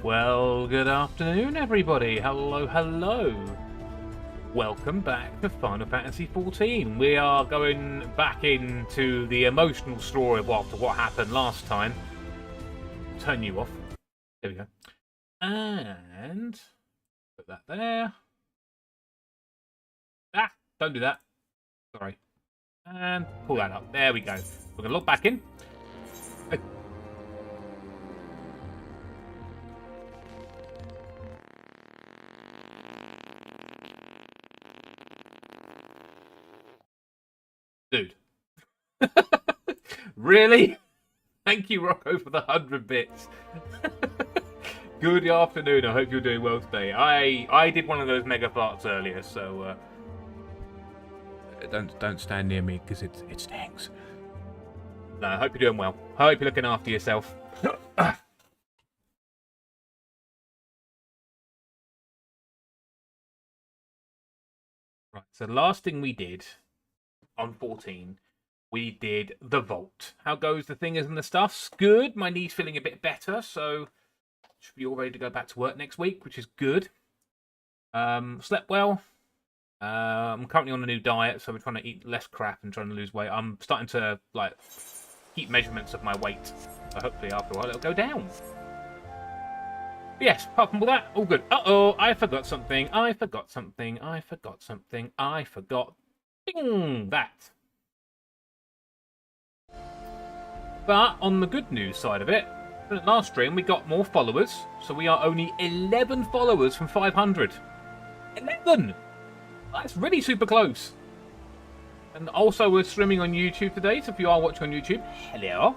Well, good afternoon, everybody. Hello, hello. Welcome back to Final Fantasy XIV. We are going back into the emotional story of what happened last time. Turn you off. There we go. And put that there. Ah, don't do that. Sorry. And pull that up. There we go. We're going to log back in. Dude. Really? Thank you, Rocco, for the 100 bits. Good afternoon. I hope you're doing well today. I did one of those mega farts earlier, so don't stand near me because it stinks. No, I hope you're doing well. I hope you're looking after yourself. Right. So the last thing we did on 14, we did the vault. How goes the thingers and the stuffs? Good. My knee's feeling a bit better, so should be all ready to go back to work next week, which is good. Slept well. I'm currently on a new diet, so we're trying to eat less crap and trying to lose weight. I'm starting to keep measurements of my weight, so hopefully after a while it'll go down. But yes, apart from all that, all good. Uh-oh, I forgot something. I forgot something. I forgot something. I forgot. Ding! That. But on the good news side of it, last stream we got more followers, so we are only 11 followers from 500. 11! That's really super close. And also we're streaming on YouTube today, so if you are watching on YouTube, hello.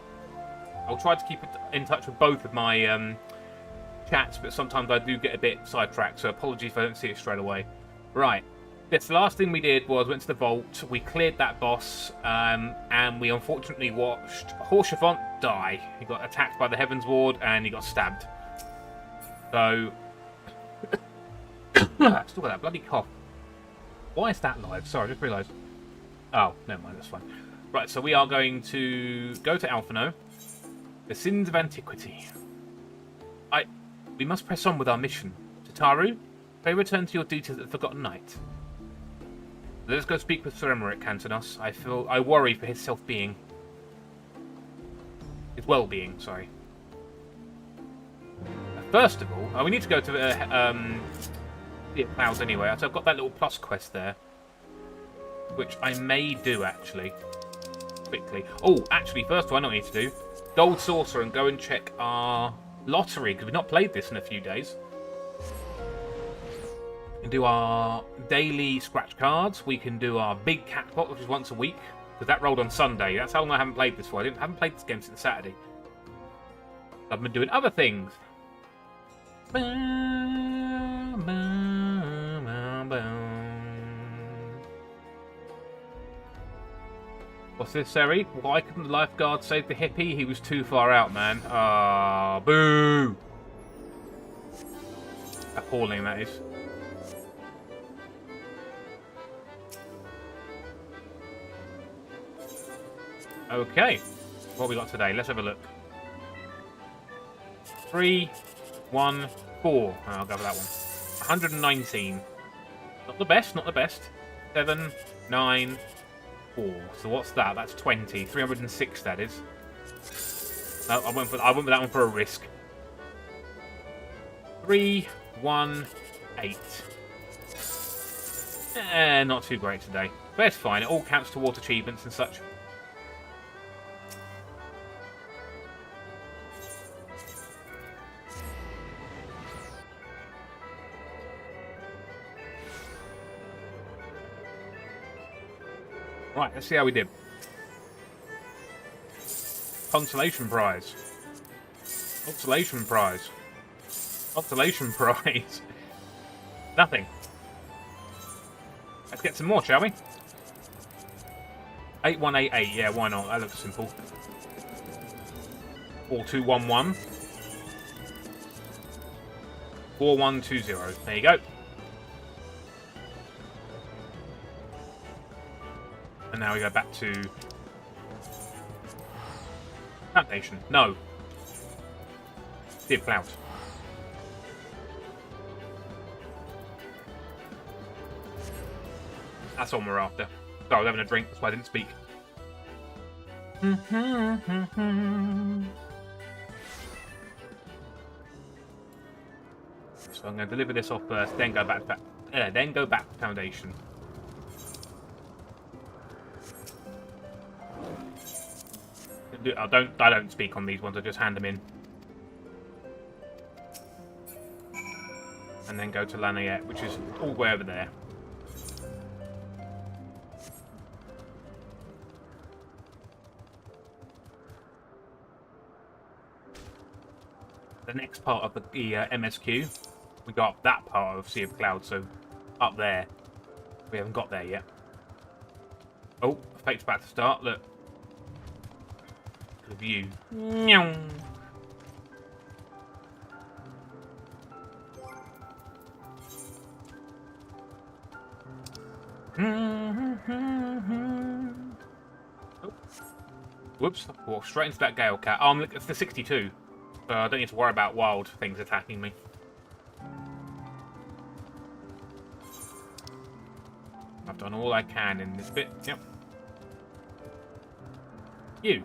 I'll try to keep in touch with both of my chats, but sometimes I do get a bit sidetracked, so apologies if I don't see it straight away. Right. Yes, the last thing we did was went to the vault, we cleared that boss, and we unfortunately watched Horsefont die. He got attacked by the Heavensward and he got stabbed. So, still got that bloody cough. Why is that live? Sorry, I just realised. Oh, never mind, that's fine. Right, so we are going to go to Alphino. The Sins of Antiquity. We must press on with our mission. Tataru, pray return to your duties at the Forgotten Night. Let us go speak with Sir Emmerich Cantonos. I worry for his self-being. His well-being, sorry. First of all, we need to go to the Clouds anyway. So I've got that little plus quest there, which I may do actually quickly. Oh, actually, first of all, I know what I need to do: Gold Saucer and go and check our lottery because we've not played this in a few days. We can do our daily scratch cards. We can do our big catpot, which is once a week, because that rolled on Sunday. That's how long I haven't played this for. I haven't played this game since Saturday. I've been doing other things. What's this, Seri? Why couldn't the lifeguard save the hippie? He was too far out, man. Ah, boo! Appalling, that is. Okay, what we got today? Let's have a look. 3, 1, 4. Oh, I'll go for that one. 119. Not the best, not the best. 7, 9, 4. So what's that? That's 20. 306, that is. No, I went for that one for a risk. 3, 1, 8. Not too great today. But it's fine. It all counts towards achievements and such. Right, let's see how we did. Consolation prize. Consolation prize. Consolation prize. Nothing. Let's get some more, shall we? 8188, yeah, why not? That looks simple. 4211. 4120. There you go. And now we go back to Foundation. No. Deep Cloud. That's all we're after. Sorry, I was having a drink, that's why I didn't speak. So I'm going to deliver this off first, then go back to Foundation. I don't speak on these ones. I just hand them in, and then go to Laniette, which is all the way over there. The next part of the MSQ, we got up that part of Sea of Clouds, so up there. We haven't got there yet. Oh, fate's about to start, look. The view. Oh. Whoops, walked straight into that Gale Cat. Oh, look, it's the 62. So I don't need to worry about wild things attacking me. I've done all I can in this bit. Yep. You.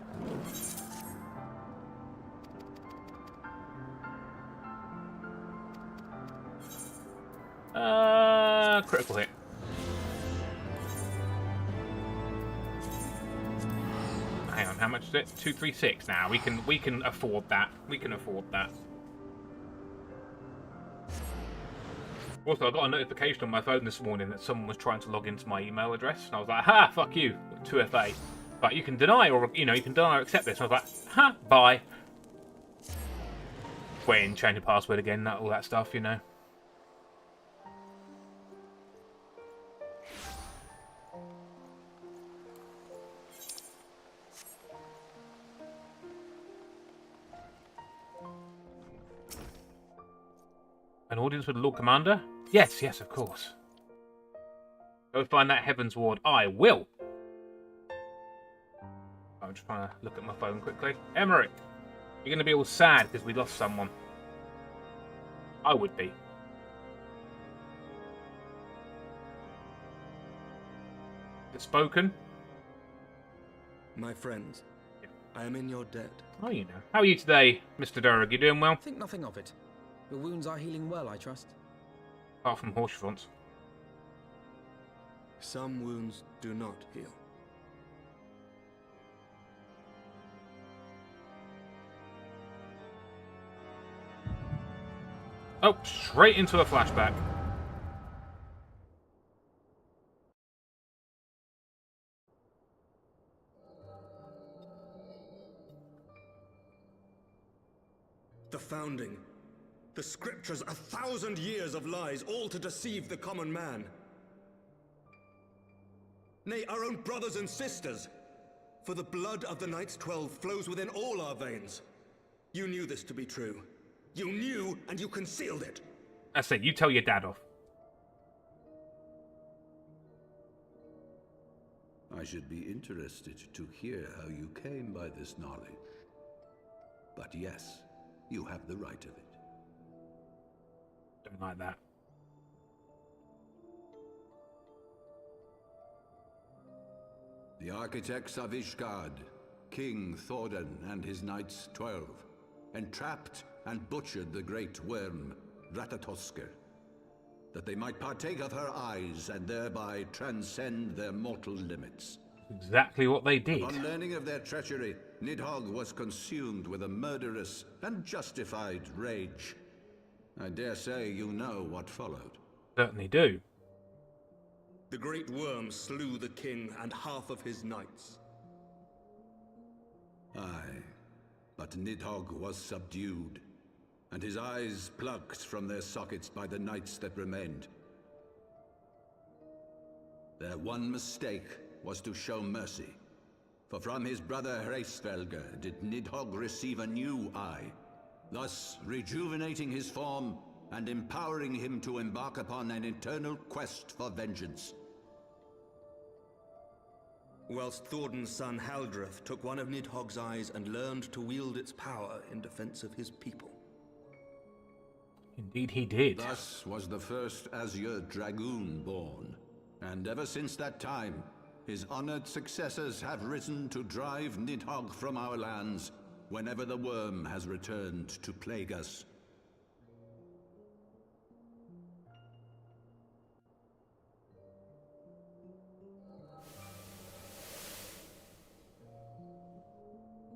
Critical hit. Hang on, how much is it? 236 now. We can afford that. We can afford that. Also, I got a notification on my phone this morning that someone was trying to log into my email address, and I was like, "Ha, fuck you, 2FA." But you can deny, or you can deny or accept this. And I was like, "Ha, bye." Waiting, change the password again, all that stuff, you know. An audience with the Lord Commander? Yes, yes, of course. Go find that Heavensward. I will. I'm just trying to look at my phone quickly. Emmerich, you're going to be all sad because we lost someone. I would be. It's spoken. My friends, I am in your debt. Oh, you know. How are you today, Mr. Durag? You doing well? Think nothing of it. Your wounds are healing well, I trust. Apart from horse fronts. Some wounds do not heal. Oh, straight into a flashback. The founding. The scriptures, 1,000 years of lies, all to deceive the common man. Nay, our own brothers and sisters. For the blood of the Knights 12 flows within all our veins. You knew this to be true. You knew, and you concealed it. That's it. You tell your dad off. I should be interested to hear how you came by this knowledge. But yes, you have the right of it. Don't like that. The architects of Ishgard, King Thordan and his Knights 12, entrapped and butchered the great worm, Ratatosker, that they might partake of her eyes and thereby transcend their mortal limits. Exactly what they did. On learning of their treachery, Nidhogg was consumed with a murderous and justified rage. I dare say you know what followed. Certainly do. The great worm slew the king and half of his knights. Aye, but Nidhogg was subdued, and his eyes plucked from their sockets by the knights that remained. Their one mistake was to show mercy, for from his brother Hreisvelger did Nidhogg receive a new eye, thus rejuvenating his form and empowering him to embark upon an eternal quest for vengeance. Whilst Thordan's son Haldreth took one of Nidhogg's eyes and learned to wield its power in defense of his people. Indeed he did. Thus was the first Azure Dragoon born, and ever since that time, his honored successors have risen to drive Nidhogg from our lands whenever the worm has returned to plague us.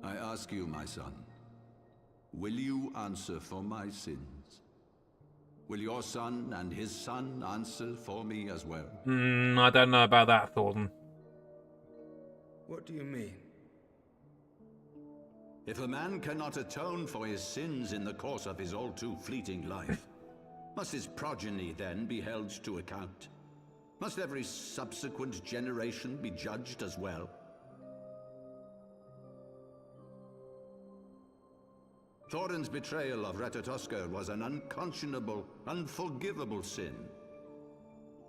I ask you, my son, will you answer for my sins? Will your son and his son answer for me as well? I don't know about that, Thornton. What do you mean? If a man cannot atone for his sins in the course of his all too fleeting life, must his progeny then be held to account? Must every subsequent generation be judged as well? Thorin's betrayal of Ratatoskr was an unconscionable, unforgivable sin.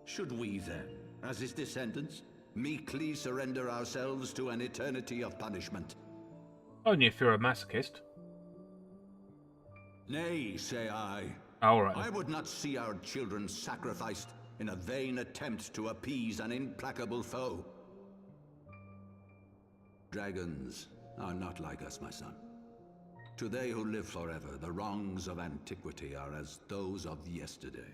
Should we then, as his descendants, meekly surrender ourselves to an eternity of punishment? Only if you're a masochist. Nay, say I. Alright. I would not see our children sacrificed in a vain attempt to appease an implacable foe. Dragons are not like us, my son. To they who live forever, the wrongs of antiquity are as those of yesterday.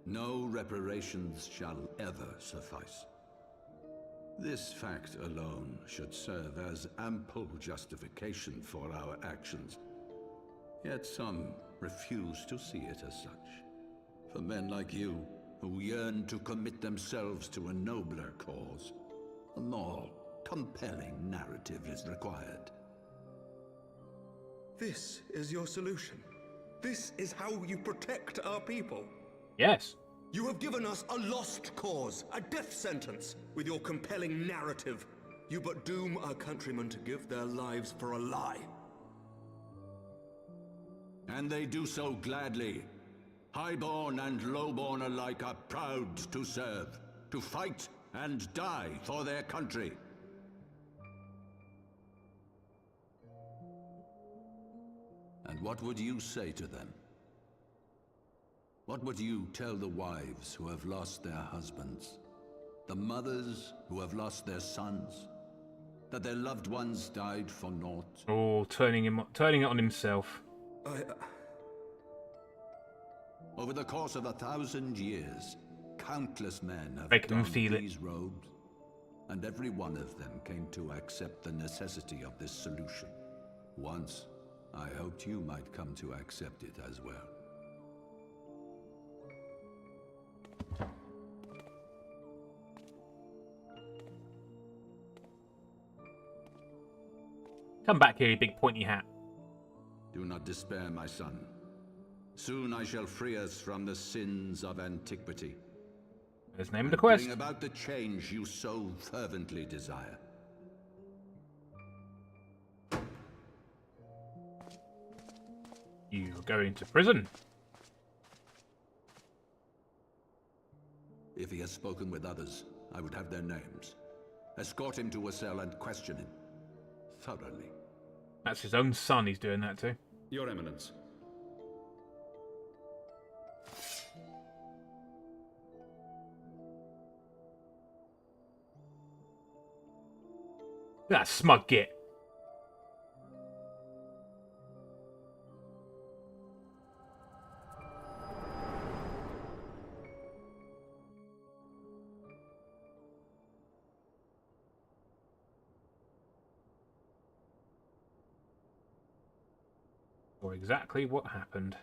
No reparations shall ever suffice. This fact alone should serve as ample justification for our actions. Yet some refuse to see it as such. For men like you, who yearn to commit themselves to a nobler cause, a more compelling narrative is required. This is your solution. This is how you protect our people. Yes. You have given us a lost cause, a death sentence. With your compelling narrative, you but doom our countrymen to give their lives for a lie. And they do so gladly. Highborn and lowborn alike are proud to serve, to fight and die for their country. And what would you say to them? What would you tell the wives who have lost their husbands? The mothers who have lost their sons? That their loved ones died for naught? Oh, turning it on himself. Over the course of 1,000 years, countless men have Make them donned feel it. these robes, and every one of them came to accept the necessity of this solution. Once, I hoped you might come to accept it as well. Come back here, you big pointy hat. Do not despair, my son. Soon I shall free us from the sins of antiquity. There's the name of the quest. Bring about the change you so fervently desire. You're going to prison. If he has spoken with others, I would have their names. Escort him to a cell and question him thoroughly. That's his own son he's doing that to. Your Eminence. That smug git. Or exactly what happened.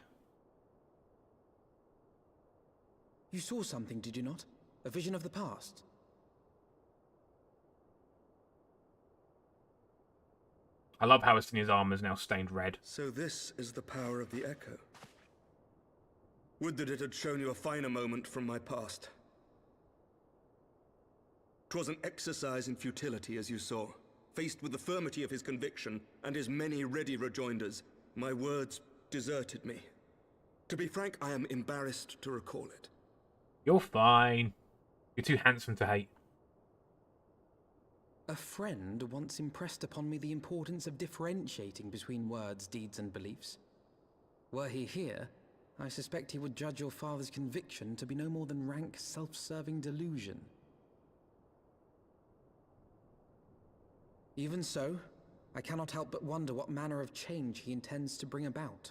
You saw something, did you not? A vision of the past? I love how his armor is now stained red. So this is the power of the Echo. Would that it had shown you a finer moment from my past. 'Twas an exercise in futility, as you saw. Faced with the firmity of his conviction and his many ready rejoinders, my words deserted me. To be frank, I am embarrassed to recall it. You're fine. You're too handsome to hate. A friend once impressed upon me the importance of differentiating between words, deeds, and beliefs. Were he here, I suspect he would judge your father's conviction to be no more than rank, self-serving delusion. Even so, I cannot help but wonder what manner of change he intends to bring about.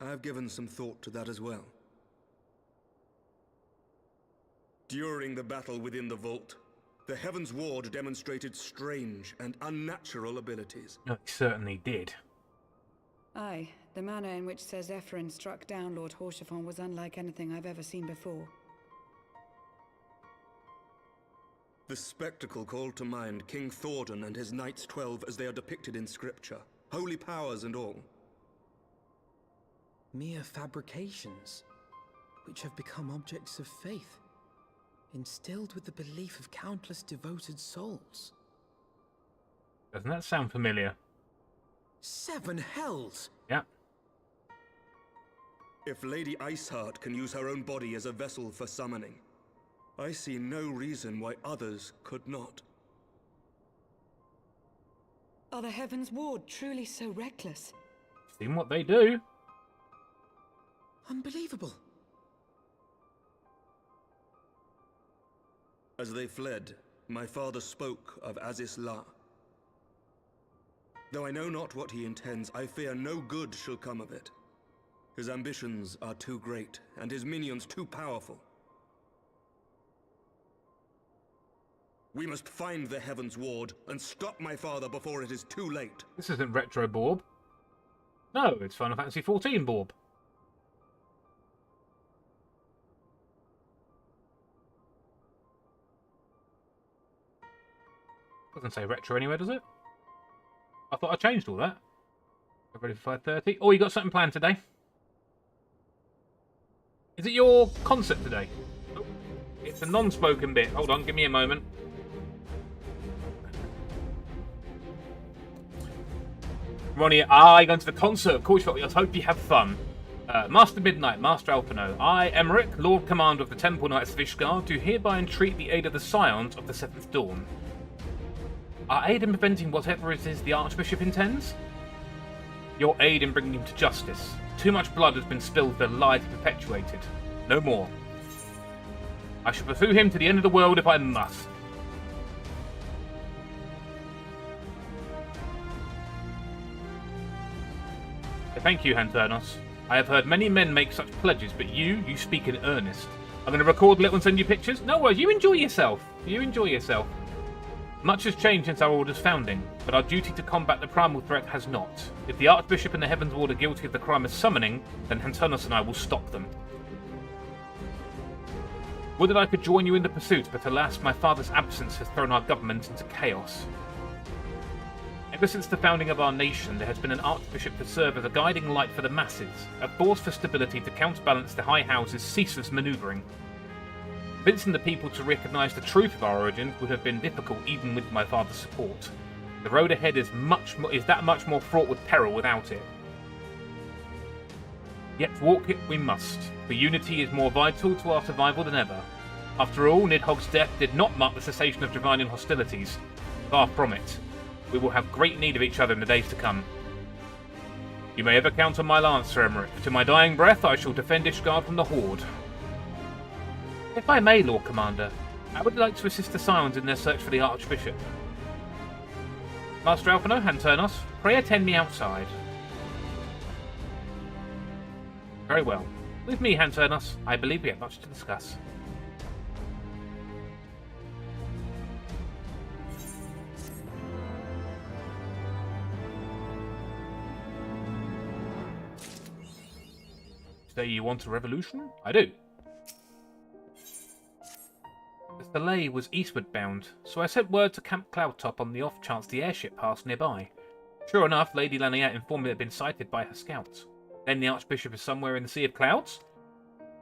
I have given some thought to that as well. During the battle within the vault, The Heavensward demonstrated strange and unnatural abilities. No, he certainly did. Aye, the manner in which Sir Zephyrin struck down Lord Horchefant was unlike anything I've ever seen before. The spectacle called to mind King Thordan and his Knights 12 as they are depicted in scripture. Holy powers and all. Mere fabrications, which have become objects of faith, instilled with the belief of countless devoted souls. Doesn't that sound familiar? 7 hells! Yeah. If Lady Iceheart can use her own body as a vessel for summoning, I see no reason why others could not. Are the Heavensward truly so reckless? Seen what they do. Unbelievable. As they fled, my father spoke of Aziz La. Though I know not what he intends, I fear no good shall come of it. His ambitions are too great, and his minions too powerful. We must find the Heavensward and stop my father before it is too late. This isn't Retro Borb. No, it's Final Fantasy XIV Borb. Doesn't say retro anywhere, does it? I thought I changed all that. I'm ready for 5:30. Oh, you got something planned today? Is it your concert today? Oh, it's a non-spoken bit. Hold on, give me a moment. Ronnie, you're going to the concert. Of course, I hope you have fun. Master Midnight, Master Alpino, I, Emmerich, Lord Commander of the Temple Knights of Ishgard, do hereby entreat the aid of the Scions of the Seventh Dawn. Our aid in preventing whatever it is the Archbishop intends? Your aid in bringing him to justice. Too much blood has been spilled for the lies he perpetuated. No more. I shall pursue him to the end of the world if I must. Thank you, Hanternos. I have heard many men make such pledges, but you speak in earnest. I'm going to record a little and send you pictures. No worries, you enjoy yourself. You enjoy yourself. Much has changed since our Order's founding, but our duty to combat the primal threat has not. If the Archbishop and the Heavensward are guilty of the crime of summoning, then Hanternos and I will stop them. Would that I could join you in the pursuit, but alas, my father's absence has thrown our government into chaos. Ever since the founding of our nation, there has been an Archbishop to serve as a guiding light for the masses, a force for stability to counterbalance the High House's ceaseless manoeuvring. Convincing the people to recognise the truth of our origins would have been difficult even with my father's support. The road ahead is that much more fraught with peril without it. Yet walk it we must, for unity is more vital to our survival than ever. After all, Nidhogg's death did not mark the cessation of divine hostilities. Far from it. We will have great need of each other in the days to come. You may ever count on my lance, Sir Emmerich. To my dying breath, I shall defend Ishgard from the Horde. If I may, Lord Commander, I would like to assist the Scions in their search for the Archbishop. Master Alphino, Hanternos, pray attend me outside. Very well. With me, Hanternos, I believe we have much to discuss. Say you want a revolution? I do. The Soleil was eastward bound, so I sent word to Camp Cloudtop on the off chance the airship passed nearby. Sure enough, Lady Laniette informed me it had been sighted by her scouts. Then the Archbishop is somewhere in the Sea of Clouds?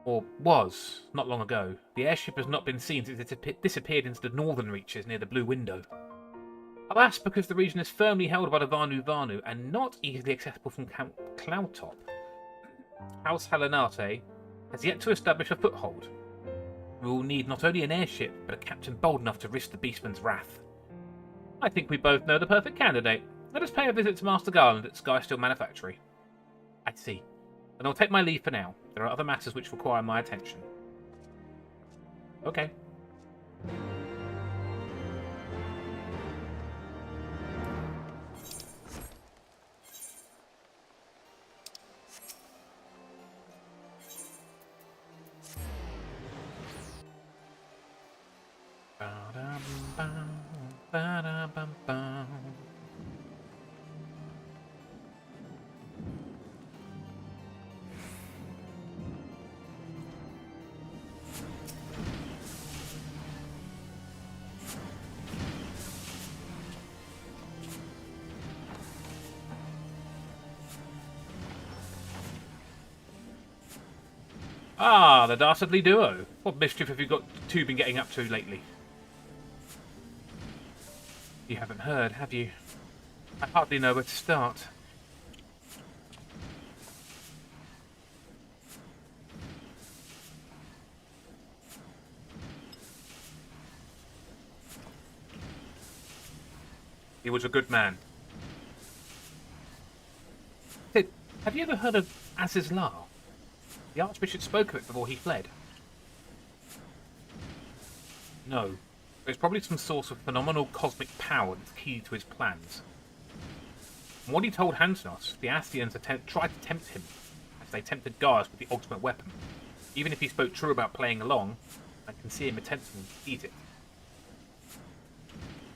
Or was, not long ago. The airship has not been seen since it disappeared into the northern reaches near the Blue Window. Alas, because the region is firmly held by the Vanu and not easily accessible from Camp Cloudtop. House Halenate has yet to establish a foothold. We will need not only an airship, but a captain bold enough to risk the Beastman's wrath. I think we both know the perfect candidate. Let us pay a visit to Master Garland at Skysteel Manufactory. I see. And I'll take my leave for now. There are other matters which require my attention. Okay. Ba-da-bum-bum. Ah, the dastardly duo. What mischief have you got two been getting up to lately? You haven't heard, have you? I hardly know where to start. He was a good man. Sid, have you ever heard of Azizlar? The Archbishop spoke of it before he fled. No. There's probably some source of phenomenal cosmic power that's key to his plans. From what he told Hansenos, the Astians tried to tempt him, as they tempted Gaius with the ultimate weapon. Even if he spoke true about playing along, I can see him attempting to seize it.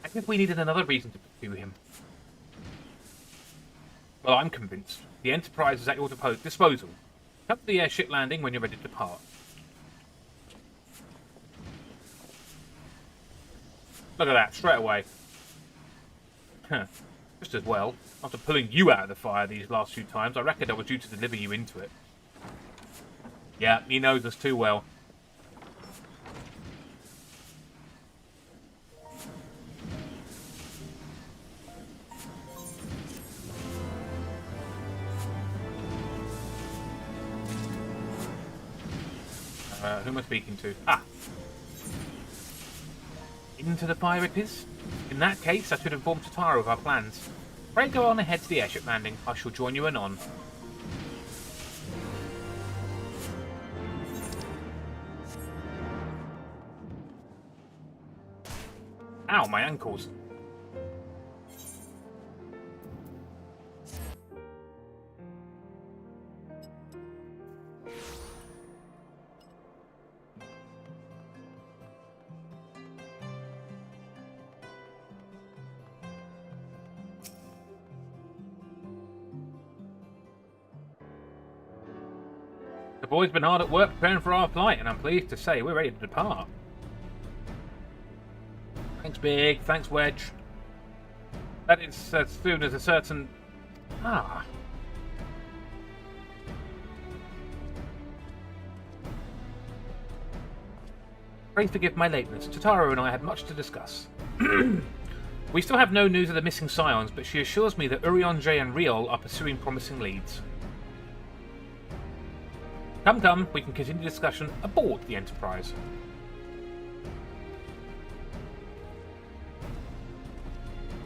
I think we needed another reason to pursue him. Well, I'm convinced. The Enterprise is at your disposal. Come to the airship landing when you're ready to depart. Look at that, straight away. Huh. Just as well. After pulling you out of the fire these last few times, I reckoned I was due to deliver you into it. Yeah, he knows us too well. Who am I speaking to? Ah! Into the fire it is? In that case, I should inform Tataru of our plans. Pray go on ahead to the airship landing. I shall join you anon. Ow, my ankles. The boys been hard at work preparing for our flight, and I'm pleased to say we're ready to depart. Thanks, Big. Thanks, Wedge. That is as soon as a certain... Ah. Pray forgive my lateness. Tataru and I had much to discuss. We still have no news of the missing Scions, but she assures me that Urianger and Riol are pursuing promising leads. Come, we can continue discussion aboard the Enterprise.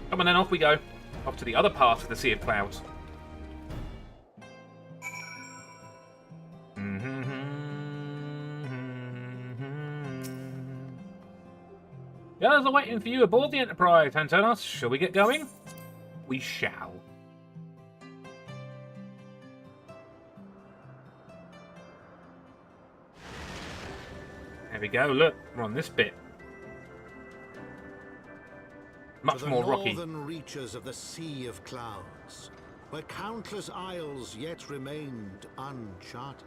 Come on then, off we go. Off to the other part of the Sea of Clouds. The others are waiting for you aboard the Enterprise, Antonos. Shall we get going? We shall. There we go, look, we're on this bit. Much more rocky. To the northern reaches of the Sea of Clouds, where countless isles yet remained uncharted.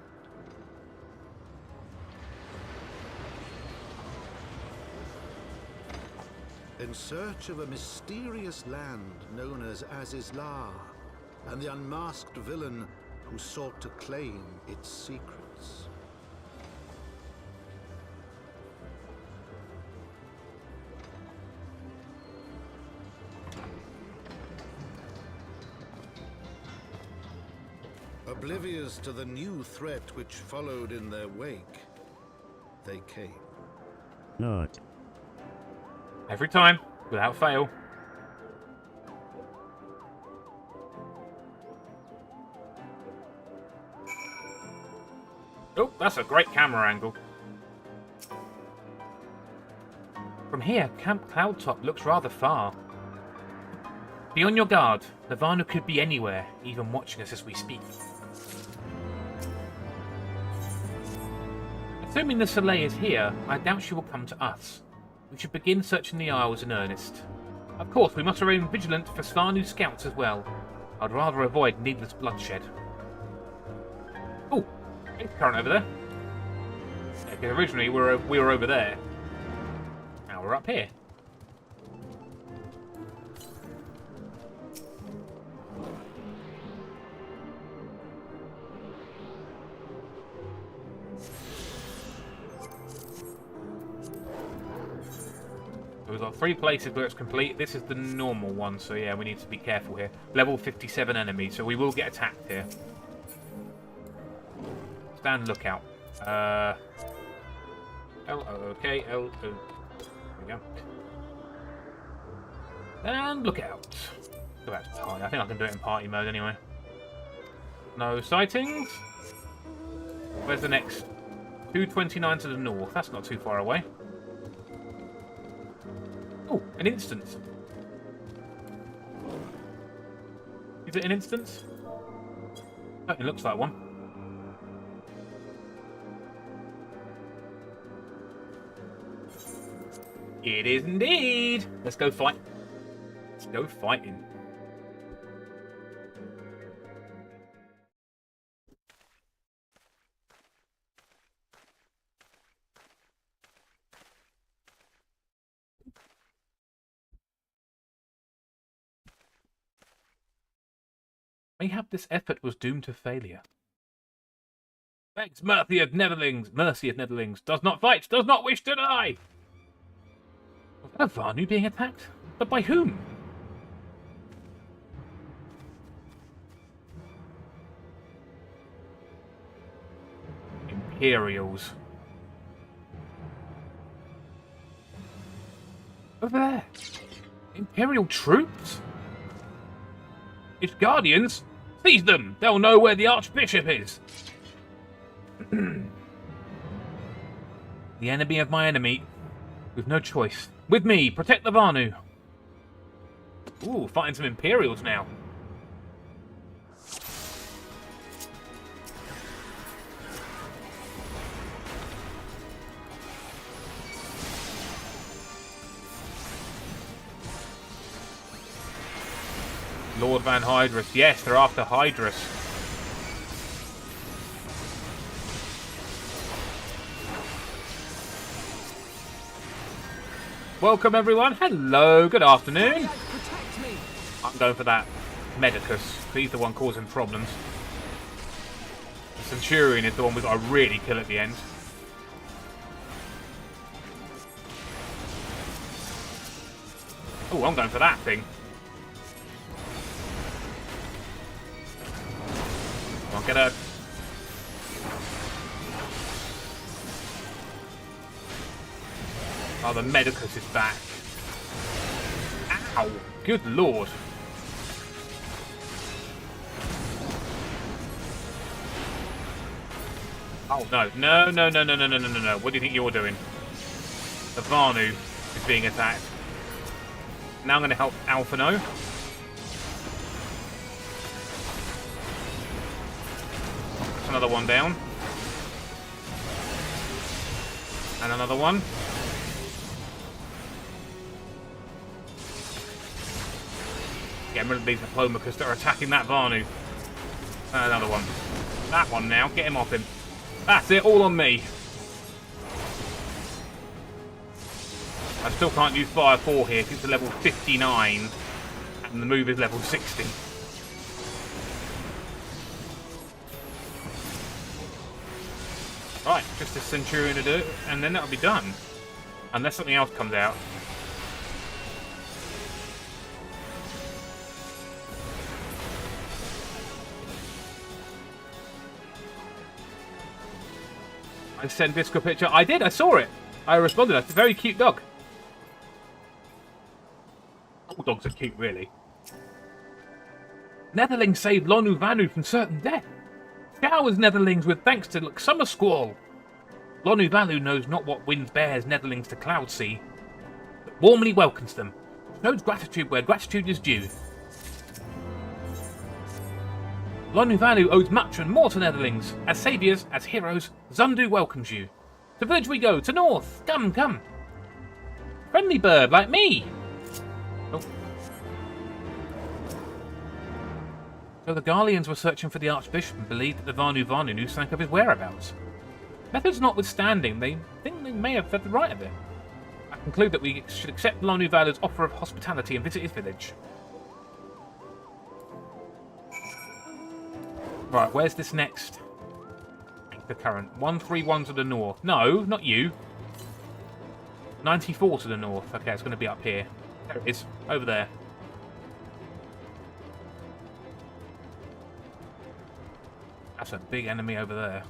In search of a mysterious land known as Azizlar, and the unmasked villain who sought to claim its secrets. Oblivious to the new threat which followed in their wake, they came. Not. Every time, without fail. Oh, that's a great camera angle. From here, Camp Cloudtop looks rather far. Be on your guard. Nirvana could be anywhere, even watching us as we speak. Assuming the Soleil is here, I doubt she will come to us. We should begin searching the Isles in earnest. Of course, we must remain vigilant for Slarnu scouts as well. I'd rather avoid needless bloodshed. Oh, it's current over there. Yeah, because originally we were over there. Now we're up here. We've got 3 places where it's complete. This is the normal one, so yeah, we need to be careful here. Level 57 enemy, so we will get attacked here. Stand lookout. L-O-O-K, L-O... There we go. And lookout. So that's party. I think I can do it in party mode anyway. No sightings. Where's the next? 229 to the north. That's not too far away. Oh, an instance. Is it an instance? Oh, it looks like one. It is indeed. Let's go fight. Let's go fighting. Mayhap this effort was doomed to failure. Thanks, Mercy of Netherlings. Mercy of Netherlings does not fight, does not wish to die. Was that a Vanu being attacked? But by whom? Imperials. Over there. Imperial troops? Its guardians? Seize them! They'll know where the Archbishop is! The enemy of my enemy. With no choice. With me! Protect the Vanu! Ooh, fighting some Imperials now. Lord Van Hydrus. Yes, they're after Hydrus. Welcome, everyone. Hello. Good afternoon. I'm going for that Medicus. He's the one causing problems. The Centurion is the one we've got to really kill at the end. Oh, I'm going for that thing. I'll get her. Oh, the Medicus is back. Ow! Good lord. Oh, no. No, no, no, no, no, no, no, no, no. What do you think you're doing? The Vanu is being attacked. Now I'm going to help Alphino. Another one down. And another one. Getting rid of these Diplomachus that are attacking that Vanu. And another one. That one now. Get him off him. That's it. All on me. I still can't use Fire 4 here because it's a level 59. And the move is level 60. Right, just a Centurion to do it, and then that'll be done. Unless something else comes out. I sent Disco a picture. I did, I saw it. I responded. That's a very cute dog. All dogs are cute, really. Netherlings saved Lonu Vanu from certain death. Showers Netherlings with thanks to summer squall. Lonu Vanu knows not what wind bears Netherlings to cloud sea, but warmly welcomes them. Shows gratitude where gratitude is due. Lonu Vanu owes much and more to Netherlings. As saviours, as heroes, Zundu welcomes you. To village we go, to north. Come, come. Friendly bird, like me. Oh. So the Garleans were searching for the Archbishop and believed that the Vanu knew something of his whereabouts. Methods notwithstanding, they think they may have had the right of it. I conclude that we should accept Lanu Valu's offer of hospitality and visit his village. Right, where's this next? The current 131 to the north. No, not you. 94 to the north. Okay, it's going to be up here. There it is, over there. That's a big enemy over there.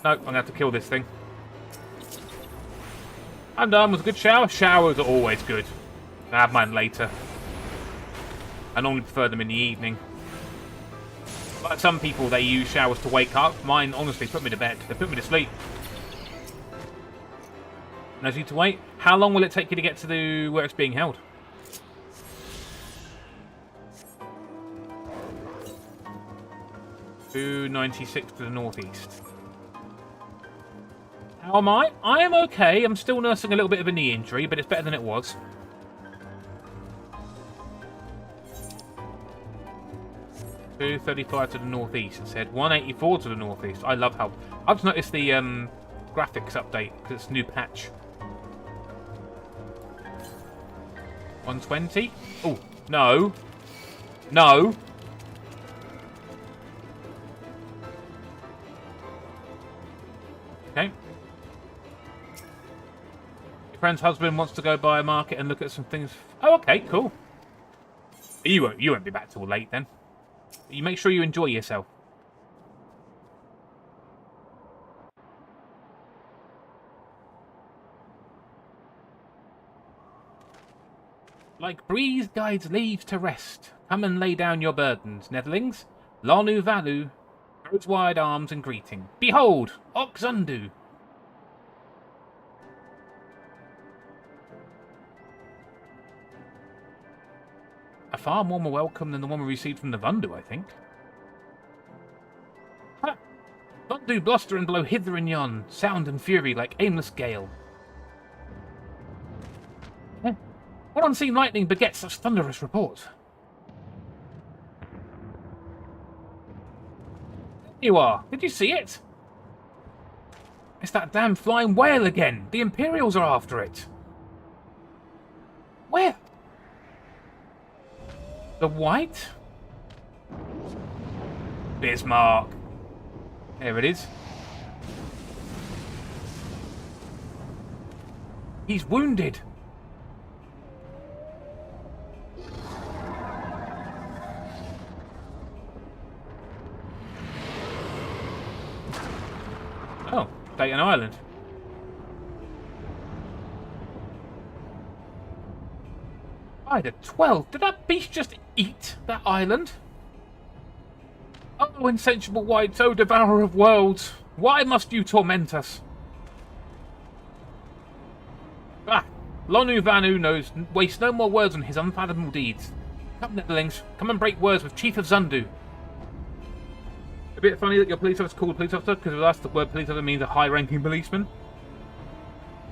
No, I'm going to have to kill this thing. I'm done. Was a good shower? Showers are always good. I have mine later. I normally prefer them in the evening. Like some people, they use showers to wake up. Mine, honestly, put me to bed. They put me to sleep. No need to wait. How long will it take you to get to the where it's being held? $296 to the northeast. How am I? I am okay. I'm still nursing a little bit of a knee injury, but it's better than it was. $235 to the northeast. It said 184 to the northeast. I love how I've just noticed the graphics update because it's a new patch. 120. Oh no, no. Okay. Your friend's husband wants to go by a market and look at some things. Oh, okay, cool. You won't be back till late then. You make sure you enjoy yourself. Like breeze guides leaves to rest, come and lay down your burdens, Netherlings. Lanu Valu throws wide arms in greeting. Behold, Oxundu. A far warmer welcome than the one we received from the Vundu, I think. Ha! Vundu bluster and blow hither and yon, sound and fury like aimless gale. What unseen lightning begets such thunderous report? There you are. Did you see it? It's that damn flying whale again. The Imperials are after it. Where? The white? Bismarck. There it is. He's wounded. Oh, Dayton Island. By the 12, did that beast just eat that island? Oh, insensible white, oh devourer of worlds, why must you torment us? Ah, Lanu Vanu knows waste no more words on his unfathomable deeds. Come, Netherlings, come and break words with Chief of Zundu. A bit funny that your police officer is called police officer, because with us the word police officer means a high-ranking policeman.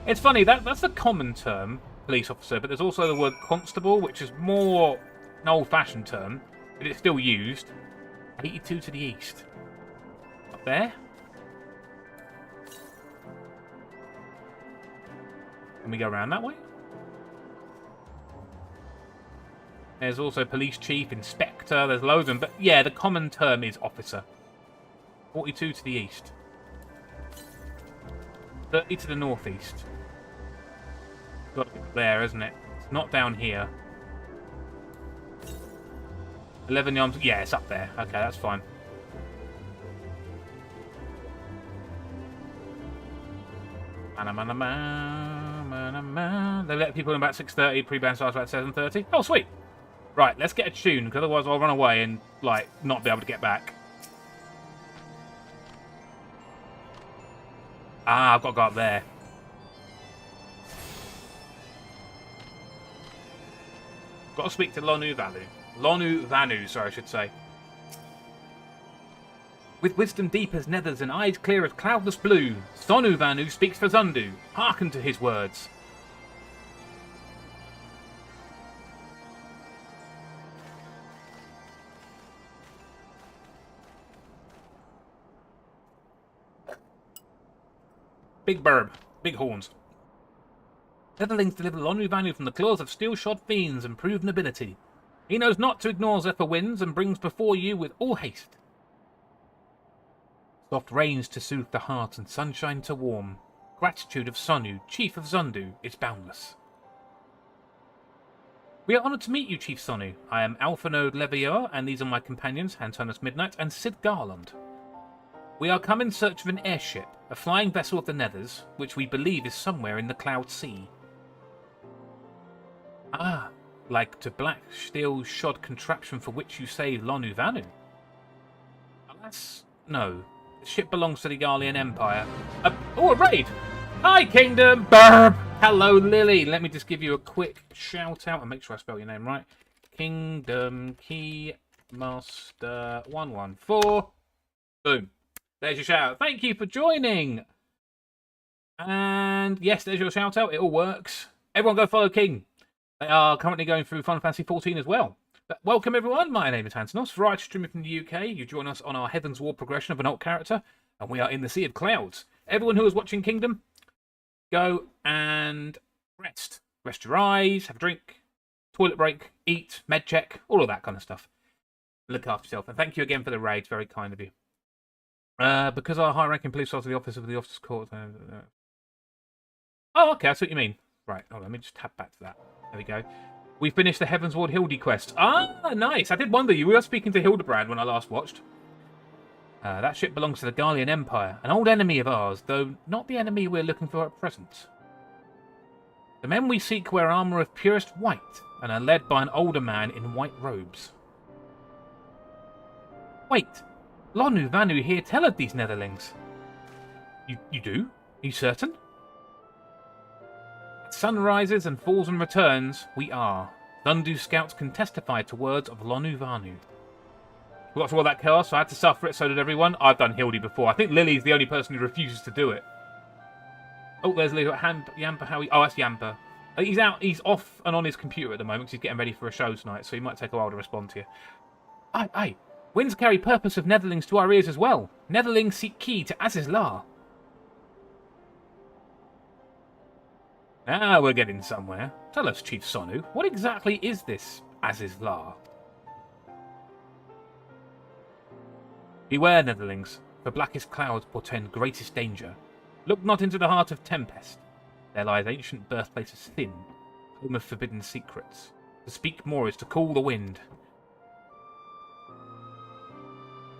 It's funny, that's a common term, police officer, but there's also the word constable, which is more an old-fashioned term, but it's still used. 82 to the east. Up there? Can we go around that way? There's also police chief, inspector, there's loads of them, but yeah, the common term is officer. 42 to the east. 30 to the northeast. Got to be there, isn't it? It's not down here. 11 yards. Yeah, it's up there. Okay, that's fine. They let people in about 6:30. Pre-band starts about 7:30. Oh, sweet. Right, let's get a tune, because otherwise I'll run away and, like, not be able to get back. Ah, I've got to go up there. Got to speak to Lanu Valu. Lanu Vanu, sorry, I should say. With wisdom deep as nethers and eyes clear as cloudless blue, Sonu Vanu speaks for Zundu. Hearken to his words. Big burb. Big horns. Netherlings deliver Lonu Vanu from the claws of steel-shod fiends and prove nobility. He knows not to ignore Zephyr winds and brings before you with all haste. Soft rains to soothe the heart and sunshine to warm. Gratitude of Sonu, chief of Zundu, is boundless. We are honoured to meet you, Chief Sonu. I am Alphanode Levior, and these are my companions, Hantonus Midnight and Sid Garland. We are come in search of an airship, a flying vessel of the Nethers, which we believe is somewhere in the Cloud Sea. Ah, like to black steel-shod contraption for which you say Lonu Vanu. Alas, no. The ship belongs to the Garlean Empire. A raid! Hi, Kingdom! Burp! Hello, Lily. Let me just give you a quick shout-out and make sure I spell your name right. Kingdom Keymaster 114. Boom. There's your shout-out. Thank you for joining! And yes, there's your shout-out. It all works. Everyone go follow King. They are currently going through Final Fantasy XIV as well. But welcome, everyone. My name is Hantonos, variety streamer from the UK. You join us on our Heavensward progression of an alt character, and we are in the Sea of Clouds. Everyone who is watching Kingdom, go and rest. Rest your eyes, have a drink, toilet break, eat, med check, all of that kind of stuff. Look after yourself. And thank you again for the raids. Very kind of you. Because our high-ranking police officer, the office of the officer's court... Oh, okay, I see what you mean. Right, hold on, let me just tap back to that. There we go. We finished the Heavensward Hildy quest. Ah, nice. I did wonder, you were speaking to Hildebrand when I last watched. That ship belongs to the Garlean Empire, an old enemy of ours, though not the enemy we're looking for at present. The men we seek wear armour of purest white, and are led by an older man in white robes. Wait, Lonu Vanu here tell of these Netherlings. You do? Are you certain? Sun rises and falls and returns, we are. Zundu scouts can testify to words of Lonu Vanu. We got through all that chaos, so I had to suffer it, so did everyone. I've done Hildy before. I think Lily's the only person who refuses to do it. Oh, there's Lily. Yampa, how oh, that's Yampa. He's out. He's off and on his computer at the moment because he's getting ready for a show tonight, so he might take a while to respond to you. Aye. Winds carry purpose of Netherlings to our ears as well. Netherlings seek key to Azizlar. Now we're getting somewhere. Tell us, Chief Sonu, what exactly is this Azizlar? Beware, Netherlings, for blackest clouds portend greatest danger. Look not into the heart of Tempest. There lies ancient birthplace of Sin, home of forbidden secrets. To speak more is to cool the wind.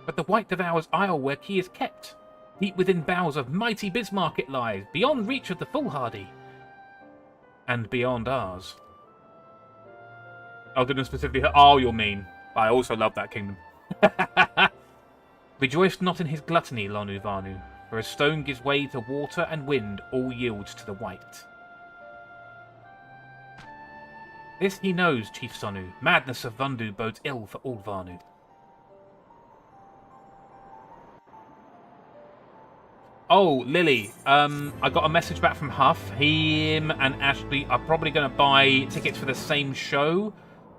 But the white devours isle where key is kept. Deep within boughs of mighty Bismarck it lies, beyond reach of the foolhardy. And beyond ours. Oh, didn't specifically... Oh, you'll mean. I also love that kingdom. Rejoice not in his gluttony, Lonu Vanu, for as stone gives way to water and wind, all yields to the white. This he knows, Chief Sonu. Madness of Vundu bodes ill for all Vanu. Oh, Lily, I got a message back from Huff. Him and Ashley are probably going to buy tickets for the same show.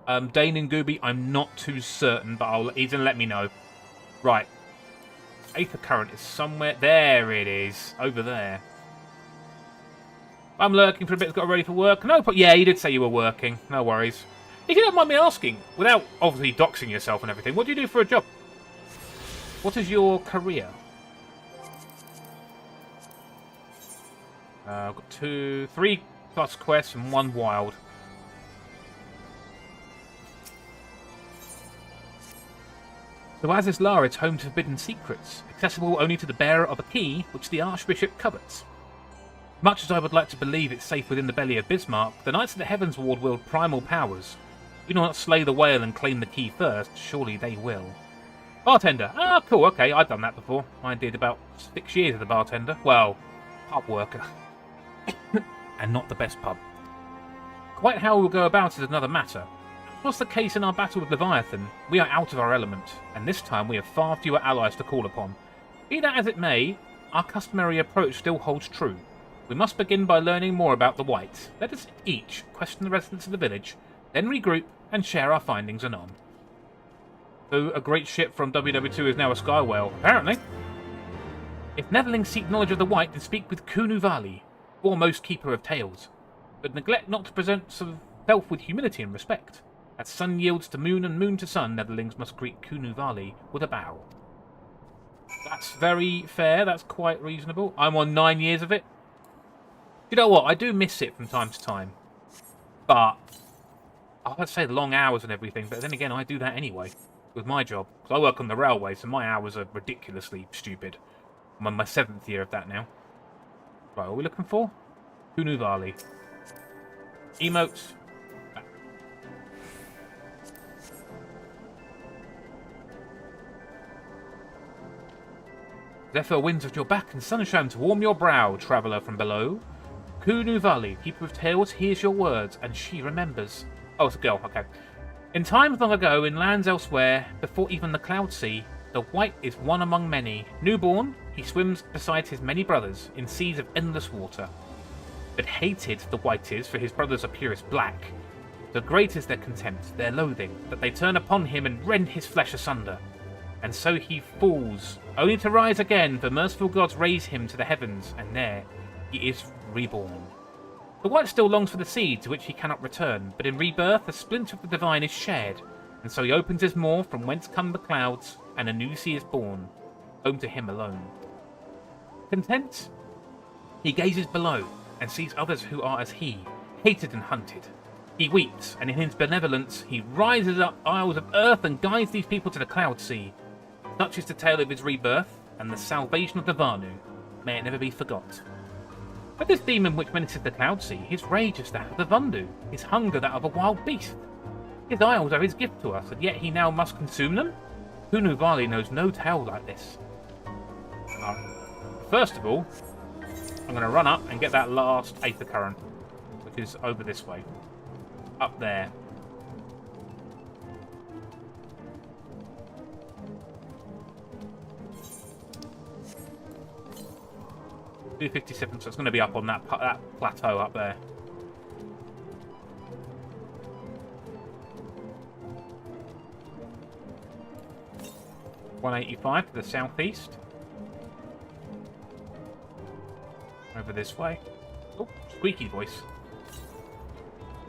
Dane and Gooby, I'm not too certain, but he's going to let me know. Right. Aether Current is somewhere... There it is. Over there. I'm lurking for a bit. Got ready for work. No, but yeah, you did say you were working. No worries. If you don't mind me asking, without obviously doxing yourself and everything, what do you do for a job? What is your career? I've got 3 plus quests and 1 wild. So Azizlar is home to forbidden secrets, accessible only to the bearer of a key which the Archbishop covets. Much as I would like to believe it's safe within the belly of Bismarck, the Knights of the Heavensward wield primal powers. We do not slay the whale and claim the key first, surely they will. Bartender. Ah, cool, okay, I've done that before. I did about 6 years as a bartender. Well, pub worker. And not the best pub. Quite how we'll go about it is another matter. Was the case in our battle with Leviathan, we are out of our element, and this time we have far fewer allies to call upon. Be that as it may, our customary approach still holds true. We must begin by learning more about the White. Let us each question the residents of the village, then regroup and share our findings anon. So a great ship from WW2 is now a sky whale, apparently. If Netherlings seek knowledge of the White, then speak with Kunu Vali, foremost keeper of tales. But neglect not to present self with humility and respect. As sun yields to moon and moon to sun, Netherlings must greet Kunu Vali with a bow. That's very fair, that's quite reasonable. I'm on 9 years of it. You know what, I do miss it from time to time. But, I'd say the long hours and everything, but then again, I do that anyway. With my job. Because I work on the railway, so my hours are ridiculously stupid. I'm on my 7th year of that now. Right, what are we looking for? Kunu Vali. Emotes. Zephyr winds at your back and sunshine to warm your brow, traveller from below. Kunu Vali, keeper of tales, hears your words, and she remembers. Oh, it's a girl, okay. In times long ago, in lands elsewhere, before even the cloud sea, the White is one among many. Newborn, he swims beside his many brothers in seas of endless water. But hated the White is, for his brothers are purest black. So great is their contempt, their loathing, that they turn upon him and rend his flesh asunder. And so he falls, only to rise again, for merciful gods raise him to the heavens, and there he is reborn. The White still longs for the sea, to which he cannot return, but in rebirth a splinter of the divine is shared, and so he opens his maw from whence come the clouds, and a new sea is born, home to him alone. Content? He gazes below, and sees others who are as he, hated and hunted. He weeps, and in his benevolence he rises up isles of earth and guides these people to the cloud sea. Such is the tale of his rebirth, and the salvation of the Vanu. May it never be forgot. But this demon which menaces the cloud sea, his rage is that of the Vundu, his hunger that of a wild beast. His isles are his gift to us, and yet he now must consume them? Kunu Vali knows no tale like this. First of all, I'm going to run up and get that last Aether Current, which is over this way. Up there. $257, so it's going to be up on that plateau up there. $185 to the southeast. Over this way. Oh, squeaky voice.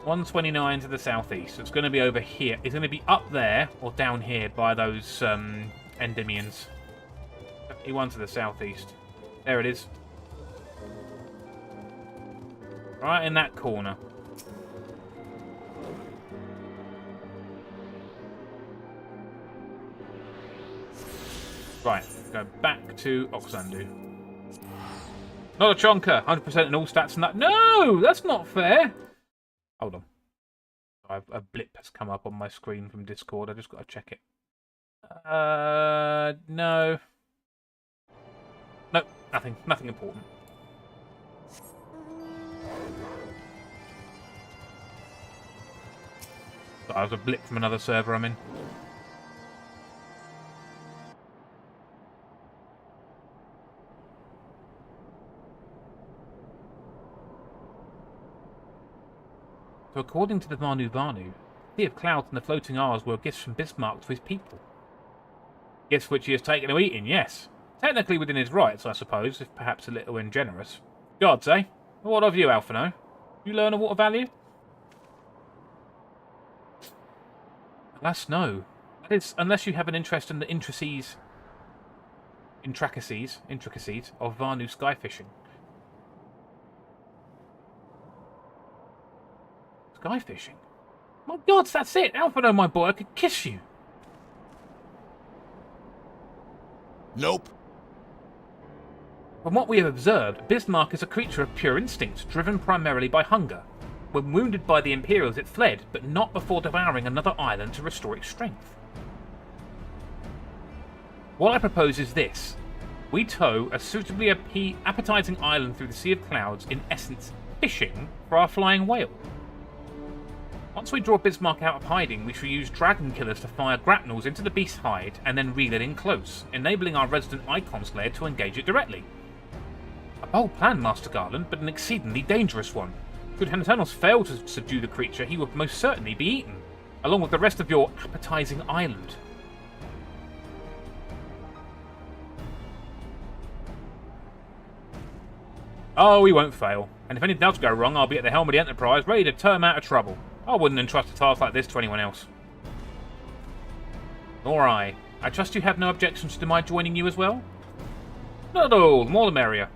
129 to the southeast. So it's going to be over here. It's going to be up there or down here by those Endymions. 71 to the southeast. There it is. Right in that corner. Right, go back to Oxandu. Not a chonker, 100% in all stats and that. No, that's not fair. Hold on. A blip has come up on my screen from Discord. I just got to check it. No. Nope, nothing important. That was a blip from another server I'm in. So according to the Vanu, the Sea of Clouds and the Floating Isles were gifts from Bismarck to his people. Gifts which he has taken to eating, yes. Technically within his rights, I suppose, if perhaps a little ungenerous. Gods, eh? What of you, Alphino? You learn of water value? Alas, no. That is, unless you have an interest in the intricacies of Vanu sky fishing. Sky fishing? My gods, that's it! Alphino, my boy, I could kiss you! Nope. From what we have observed, Bismarck is a creature of pure instinct, driven primarily by hunger. When wounded by the Imperials, it fled, but not before devouring another island to restore its strength. What I propose is this. We tow a suitably appetizing island through the Sea of Clouds, in essence, fishing for our flying whale. Once we draw Bismarck out of hiding, we shall use dragon killers to fire grapnels into the beast's hide and then reel it in close, enabling our resident Icon Slayer to engage it directly. A bold plan, Master Garland, but an exceedingly dangerous one. Should Eternals fail to subdue the creature, he would most certainly be eaten, along with the rest of your appetizing island. Oh, we won't fail. And if anything does go wrong, I'll be at the helm of the Enterprise, ready to turn him out of trouble. I wouldn't entrust a task like this to anyone else. Nor I. I trust you have no objections to my joining you as well? Not at all. The more the merrier.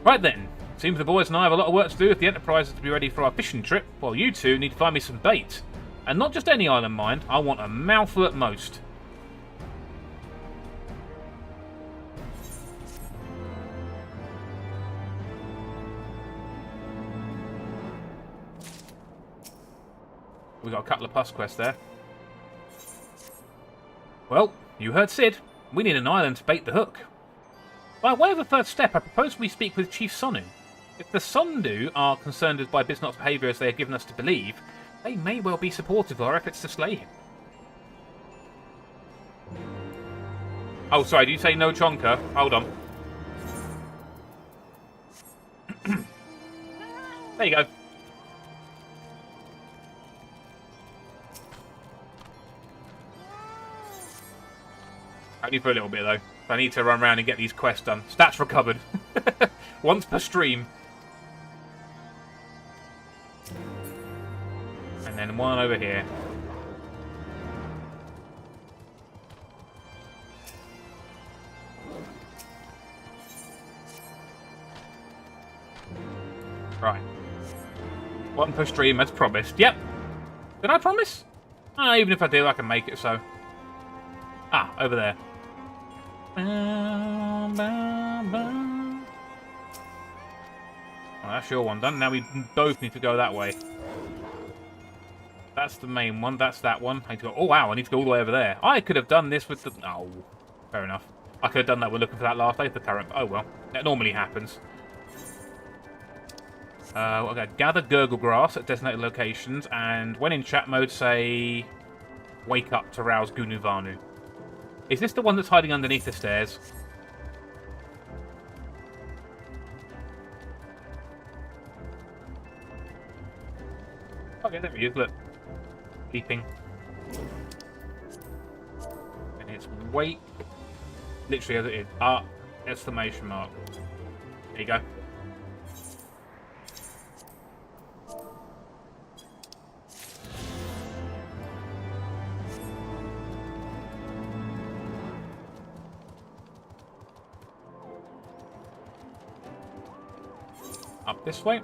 Right then. Seems the boys and I have a lot of work to do if the Enterprise is to be ready for our fishing trip, while you two need to find me some bait. And not just any island, mind. I want a mouthful at most. We got a couple of plus quests there. Well, you heard Sid. We need an island to bait the hook. By way of a first step, I propose we speak with Chief Sonu. If the Sondu are concerned by Bisnock's behaviour as they have given us to believe, they may well be supportive of our efforts to slay him. Oh, sorry, did you say no Chonka? Hold on. There you go. Only for a little bit, though. I need to run around and get these quests done. Stats recovered. Once per stream. And then one over here. Right. One per stream as promised. Yep. Did I promise? Even if I do, I can make it so. Ah, over there. Well, that's your one done. Now we both need to go that way. That's the main one. That's that one. I need to go. Oh wow! I need to go all the way over there. I could have done this with the. Oh, fair enough. I could have done that. We're looking for that last Aether current. Oh well, that normally happens. Okay, gather gurgle grass at designated locations, and when in chat mode, say, "Wake up to rouse Gunu Vanu." Is this the one that's hiding underneath the stairs? Okay, there we go. Look. Leaping. And it's wait. Literally as it is. Ah, exclamation mark. There you go. Up this way.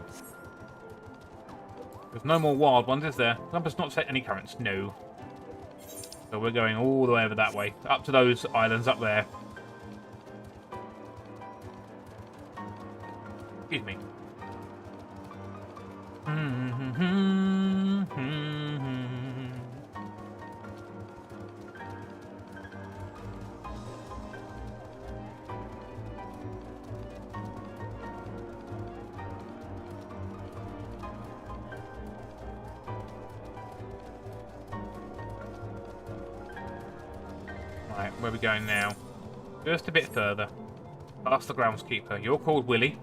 There's no more wild ones, is there? Numbers not set any currents. No. So we're going all the way over that way. Up to those islands up there. Excuse me. Right, where are we going now? Just a bit further. Past the groundskeeper. You're called Willy,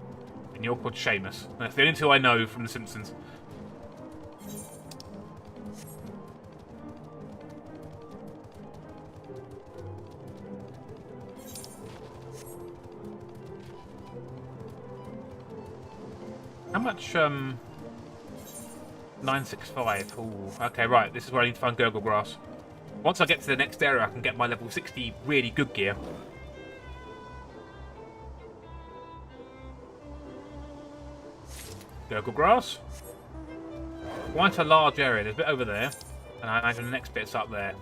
and you're called Seamus. That's the only two I know from The Simpsons. How much, 965. Ooh, okay, right. This is where I need to find Gurgle Grass. Once I get to the next area, I can get my level 60 really good gear. Gurgle Grass. Quite a large area. There's a bit over there. And I imagine the next bit's up there.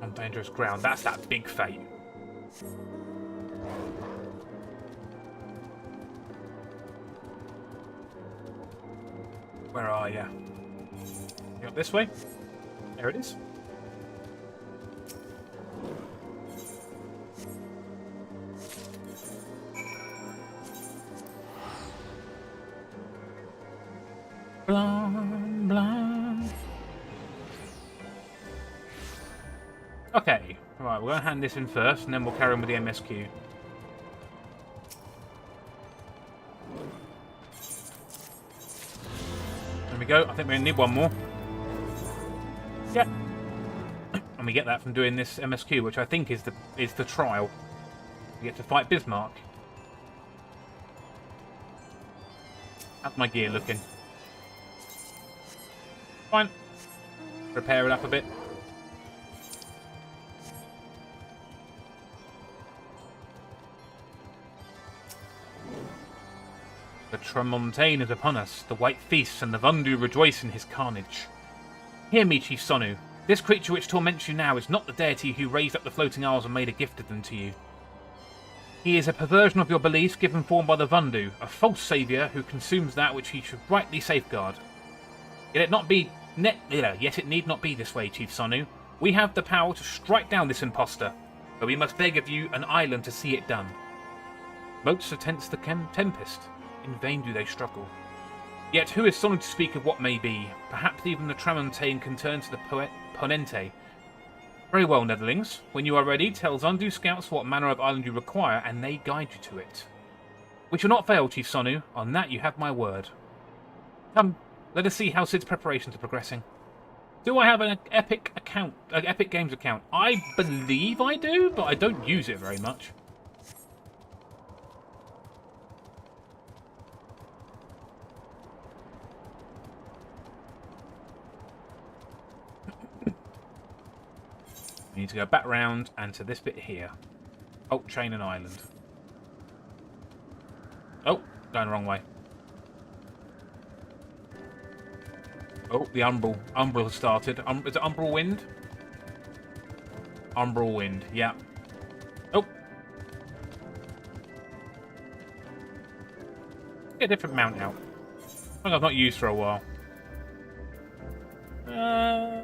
On dangerous ground. That's that big fate. Where are you? You up this way? There it is. Blah, blah. Okay, right, we're going to hand this in first, and then we'll carry on with the MSQ. There we go. I think we only need one more. Yep. And we get that from doing this MSQ, which I think is the trial. We get to fight Bismarck. How's my gear looking? Fine. Repair it up a bit. The Tramontane is upon us. The White feasts and the Vundu rejoice in his carnage. Hear me, Chief Sonu. This creature which torments you now is not the deity who raised up the floating isles and made a gift of them to you. He is a perversion of your beliefs given form by the Vundu, a false saviour who consumes that which he should rightly safeguard. Yet it need not be this way, Chief Sonu. We have the power to strike down this impostor, but we must beg of you an island to see it done. Boats attends the tempest. In vain do they struggle. Yet who is Sonu to speak of what may be? Perhaps even the Tramontane can turn to the Ponente. Very well, Netherlings. When you are ready, tell Zundu scouts what manner of island you require, and they guide you to it. We shall not fail, Chief Sonu. On that you have my word. Come, let us see how Sid's preparations are progressing. Do I have an Epic Games account? I believe I do, but I don't use it very much. We need to go back round and to this bit here. Oh, chain and island. Oh, going the wrong way. Oh, the Umbral. Umbral has started. Is it Umbral Wind? Umbral Wind, yeah. Oh. Get a different mount out. Something I've not used for a while.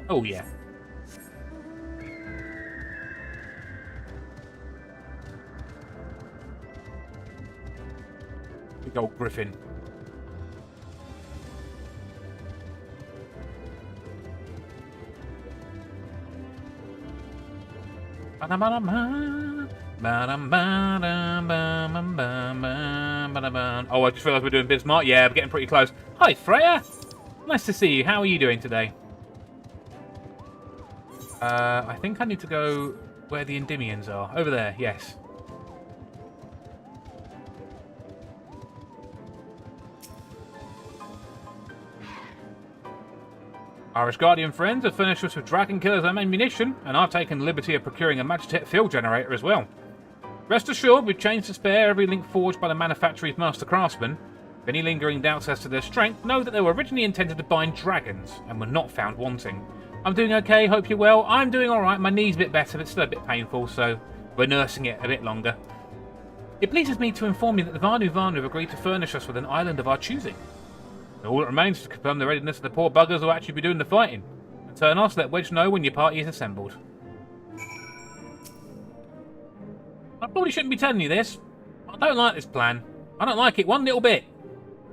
Oh, yeah. Big old griffin. Oh, I just realised we're doing Bismarck. Yeah, we're getting pretty close. Hi, Freya. Nice to see you. How are you doing today? I think I need to go where the Endymions are. Over there, yes. Irish Guardian friends have furnished us with dragon killers and ammunition, and I've taken the liberty of procuring a Magitek field generator as well. Rest assured, we've changed to spare every link forged by the manufacturer's master craftsman. If any lingering doubts as to their strength, know that they were originally intended to bind dragons, and were not found wanting. I'm doing okay, hope you're well. I'm doing alright, my knee's a bit better, but still a bit painful, so we're nursing it a bit longer. It pleases me to inform you that the Vanu have agreed to furnish us with an island of our choosing. All that remains is to confirm the readiness of the poor buggers who will actually be doing the fighting. In turn, let Wedge know when your party is assembled. I probably shouldn't be telling you this. I don't like this plan. I don't like it one little bit.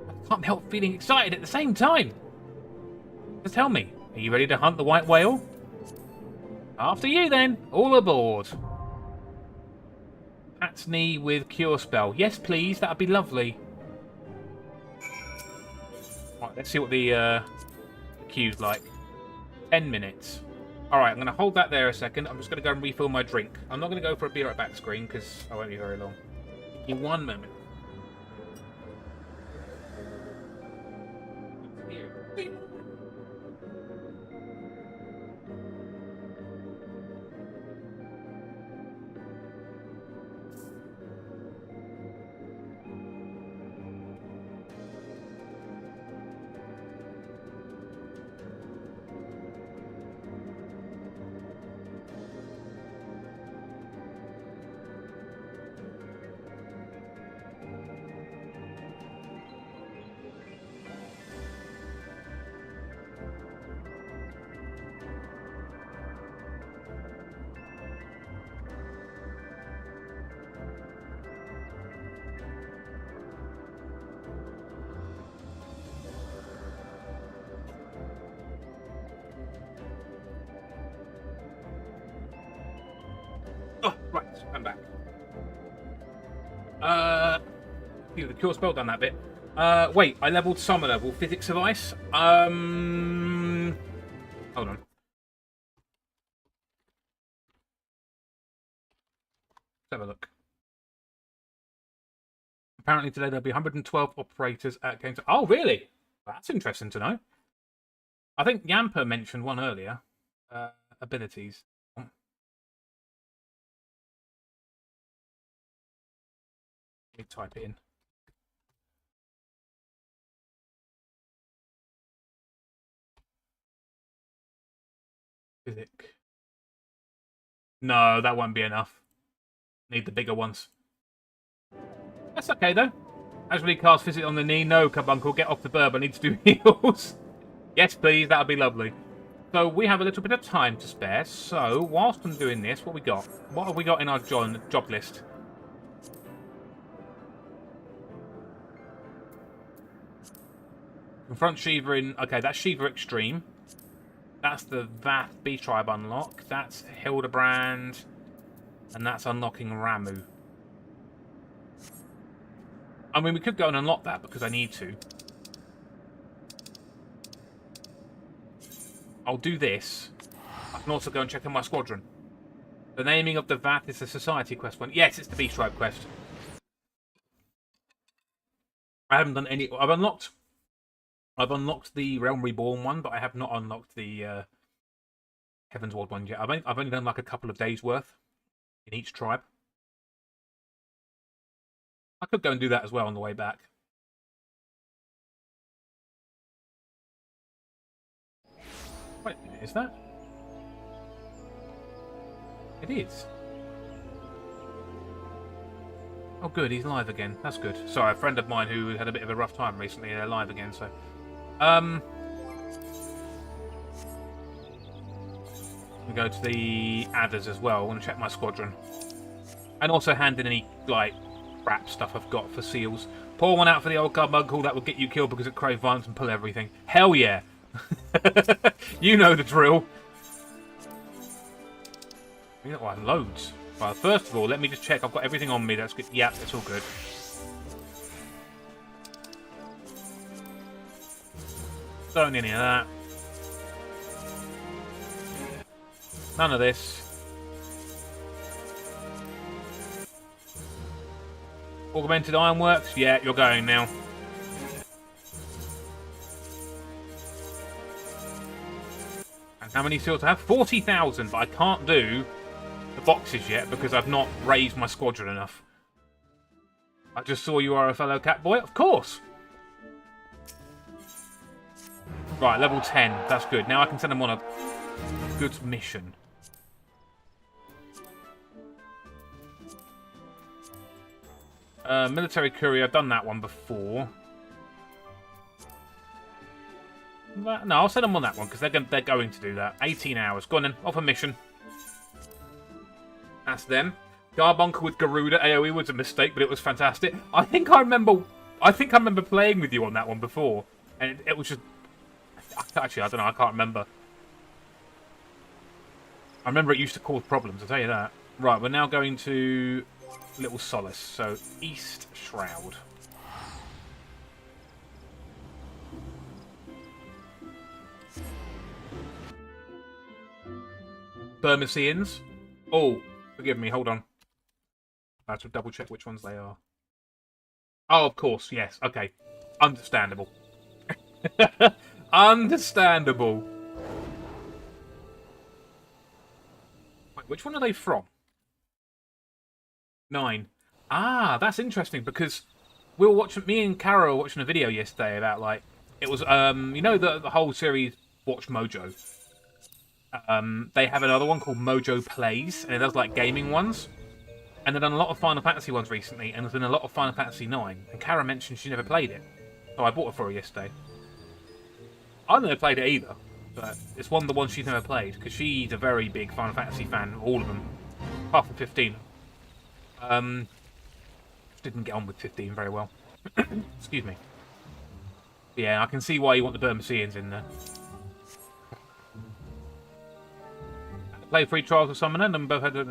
I can't help feeling excited at the same time. So tell me, are you ready to hunt the white whale? After you then. All aboard. Pat's knee with cure spell. Yes, please. That would be lovely. Right, let's see what the queue's like. 10 minutes. Alright, I'm going to hold that there a second. I'm just going to go and refill my drink. I'm not going to go for a beer at back screen because I won't be very long. Give me 1 moment. The cure spell done that bit. Wait, I leveled Summoner. Will Physics suffice? Hold on. Let's have a look. Apparently today there'll be 112 operators at games. Oh, really? That's interesting to know. I think Yamper mentioned one earlier. Abilities. Let me type it in. Physic. No, that won't be enough. Need the bigger ones. That's okay, though. Actually, cast Physic on the knee. No, Carbuncle, get off the burb. I need to do heals. Yes, please. That would be lovely. So, we have a little bit of time to spare. So, whilst I'm doing this, what we got? What have we got in our job list? Confront Shiva in... Okay, that's Shiva Extreme. That's the Vath B-Tribe unlock. That's Hildebrand. And that's unlocking Ramu. I mean, we could go and unlock that because I need to. I'll do this. I can also go and check on my squadron. The naming of the Vath is the Society quest one. Yes, it's the B-Tribe quest. I haven't done any... I've unlocked the Realm Reborn one, but I have not unlocked the Heavensward one yet. I've only done like a couple of days worth in each tribe. I could go and do that as well on the way back. Wait a minute, is that? It is. Oh good, he's live again. That's good. Sorry, a friend of mine who had a bit of a rough time recently, they're live again, so... we go to the adders as well. I want to check my squadron. And also hand in any, like, crap stuff I've got for seals. Pour one out for the old carbuncle. That will get you killed because it crave violence and pull everything. Hell yeah! You know the drill. We got like loads. Well, first of all, let me just check. I've got everything on me. That's good. Yeah, it's all good. Don't need any of that. None of this. Augmented Ironworks? Yeah, you're going now. And how many seals do I have? 40,000, but I can't do the boxes yet because I've not raised my squadron enough. I just saw you are a fellow cat boy. Of course. Right, level 10. That's good. Now I can send them on a good mission. Military courier. I've done that one before. No, I'll send them on that one because they're going to do that. 18 hours. Go on then. Off a mission. That's them. Garbuncle with Garuda AoE was a mistake, but it was fantastic. I think I remember playing with you on that one before, and it was just. Actually, I don't know. I can't remember. I remember it used to cause problems. I'll tell you that. Right, we're now going to Little Solace. So East Shroud. Burmesians. Oh, forgive me. Hold on. I have to double check which ones they are. Oh, of course. Yes. Okay. Understandable. Understandable. Wait, which one are they from? 9. Ah, that's interesting because we were watching. Me and Kara were watching a video yesterday about like it was you know the whole series Watch Mojo. They have another one called Mojo Plays, and it does like gaming ones. And they've done a lot of Final Fantasy ones recently, and there's been a lot of Final Fantasy 9. And Kara mentioned she never played it, so I bought it for her yesterday. I've never played it either, but it's one of the ones she's never played, because she's a very big Final Fantasy fan, all of them. Apart from 15. Didn't get on with 15 very well. Excuse me. Yeah, I can see why you want the Burmesians in there. Play free trials of Summoner, and both had a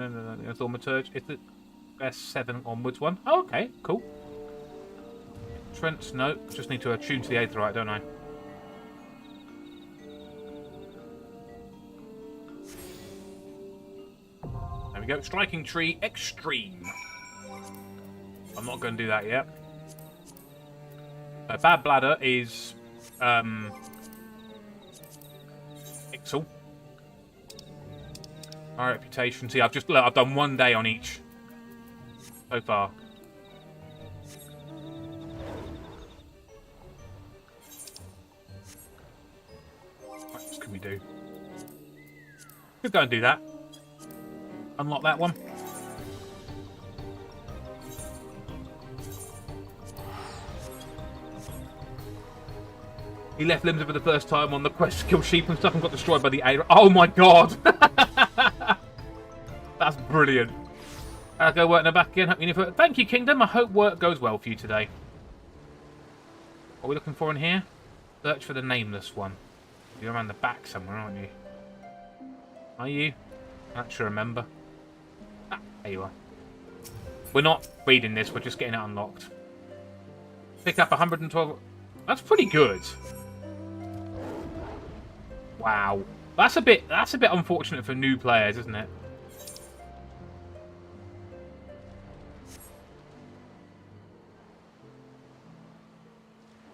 Thaumaturge. best 7 onwards one. Oh, okay, cool. Trent's, no. Just need to attune to the Aetherite, don't I? There we go. Striking Tree Extreme. I'm not going to do that yet. Bad Bladder is Ixal. My Reputation. See, I've done 1 day on each so far. What else can we do? We'll go and do that. Unlock that one. He left Limsa for the first time on the quest to kill sheep and stuff and got destroyed by the Aether. Oh my god! That's brilliant. I'll go work in the back again. Thank you, Kingdom. I hope work goes well for you today. What are we looking for in here? Search for the nameless one. You're around the back somewhere, aren't you? Are you? I actually remember. Ah, there you are. We're not reading this, we're just getting it unlocked. Pick up 112. That's pretty good. Wow. That's a bit unfortunate for new players, isn't it?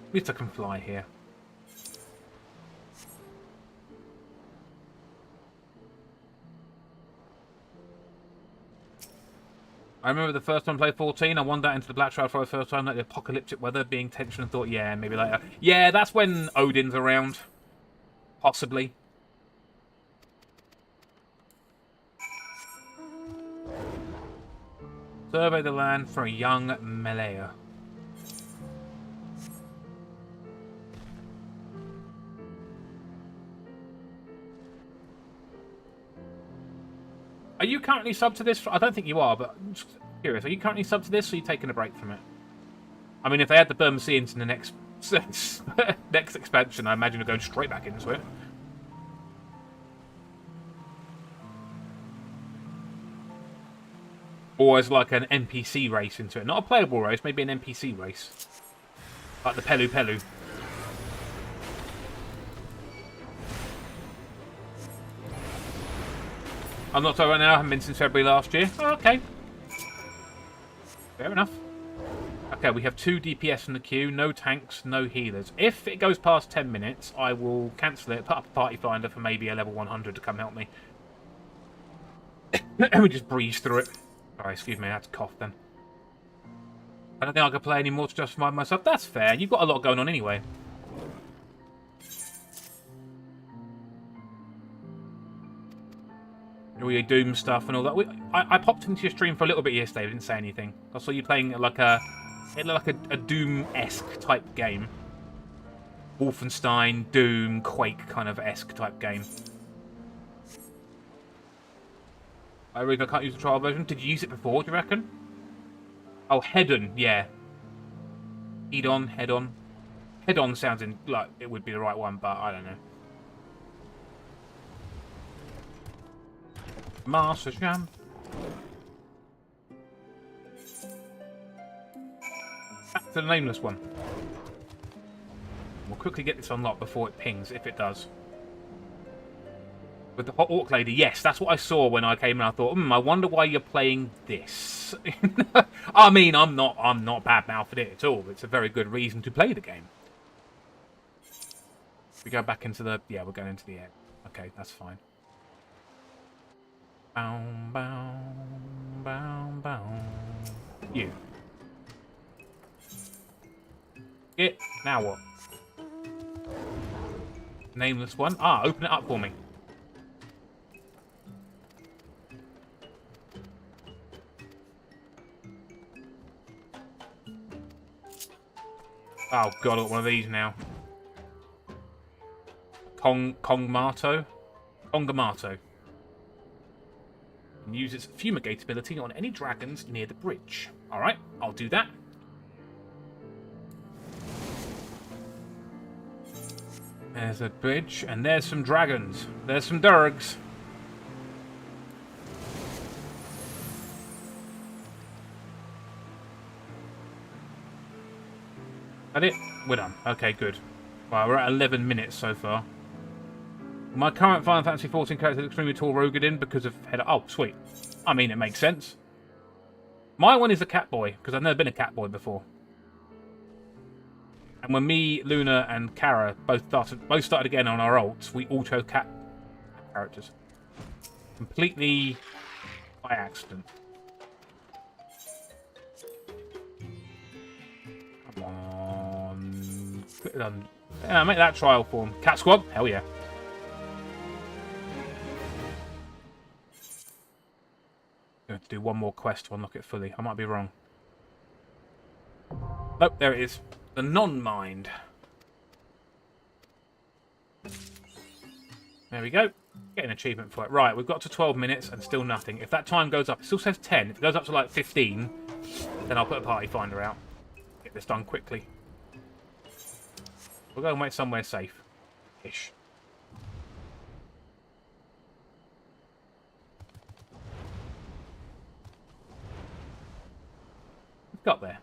At least I can fly here. I remember the first time I played 14, I wandered out into the Black Shroud for the first time, like the apocalyptic weather, being tension, and thought, yeah, maybe later. Yeah, that's when Odin's around. Possibly. Survey the land for a young Malaya. Are you currently subbed to this? I don't think you are, but I'm just curious. Are you currently subbed to this, or are you taking a break from it? I mean, if they add the Burmesians in the next next expansion, I imagine they're going straight back into it. Or as like an NPC race into it. Not a playable race, maybe an NPC race. Like the Pelu Pelu. I'm not told right now, I haven't been since February last year. Oh, okay. Fair enough. Okay, we have 2 DPS in the queue, no tanks, no healers. If it goes past 10 minutes, I will cancel it, put up a party finder for maybe a level 100 to come help me. And we just breeze through it. Sorry, excuse me, I had to cough then. I don't think I can play any more to justify myself. That's fair, you've got a lot going on anyway. All your Doom stuff and all that. I popped into your stream for a little bit yesterday. I didn't say anything. I saw you playing like a Doom-esque type game. Wolfenstein, Doom, Quake kind of esque type game. I reckon I can't use the trial version. Did you use it before? Do you reckon? Oh, Head-on, yeah. Head-on, Head-on. Head-on sounds like it would be the right one, but I don't know. Master Sham. Back to the nameless one. We'll quickly get this unlocked before it pings, if it does. With the Hot Orc Lady, yes, that's what I saw when I came in. I thought, I wonder why you're playing this. I mean, I'm not bad-mouthed it at all. It's a very good reason to play the game. We go back into the... Yeah, we're going into the air. Okay, that's fine. Bow, bow, bow, bow. You. Get. Now what? Nameless one. Ah, open it up for me. Oh god, I got one of these now. Kongamato. And use its fumigate ability on any dragons near the bridge. Alright, I'll do that. There's a bridge, and there's some dragons. There's some durgs. That it? We're done. Okay, good. Right, we're at 11 minutes so far. My current Final Fantasy XIV character is extremely tall Rogadin because of head. Oh, sweet. I mean, it makes sense. My one is a cat boy because I've never been a cat boy before. And when me, Luna, and Kara both started again on our ults, we all chose cat characters. Completely by accident. Come on. Yeah, make that trial form. Cat squad? Hell yeah. Going to do one more quest to unlock it fully. I might be wrong. Nope, there it is. The non-mind. There we go. Get an achievement for it. Right, we've got to 12 minutes and still nothing. If that time goes up, it still says 10. If it goes up to like 15, then I'll put a party finder out. Get this done quickly. We'll go and wait somewhere safe. Ish. We've got there.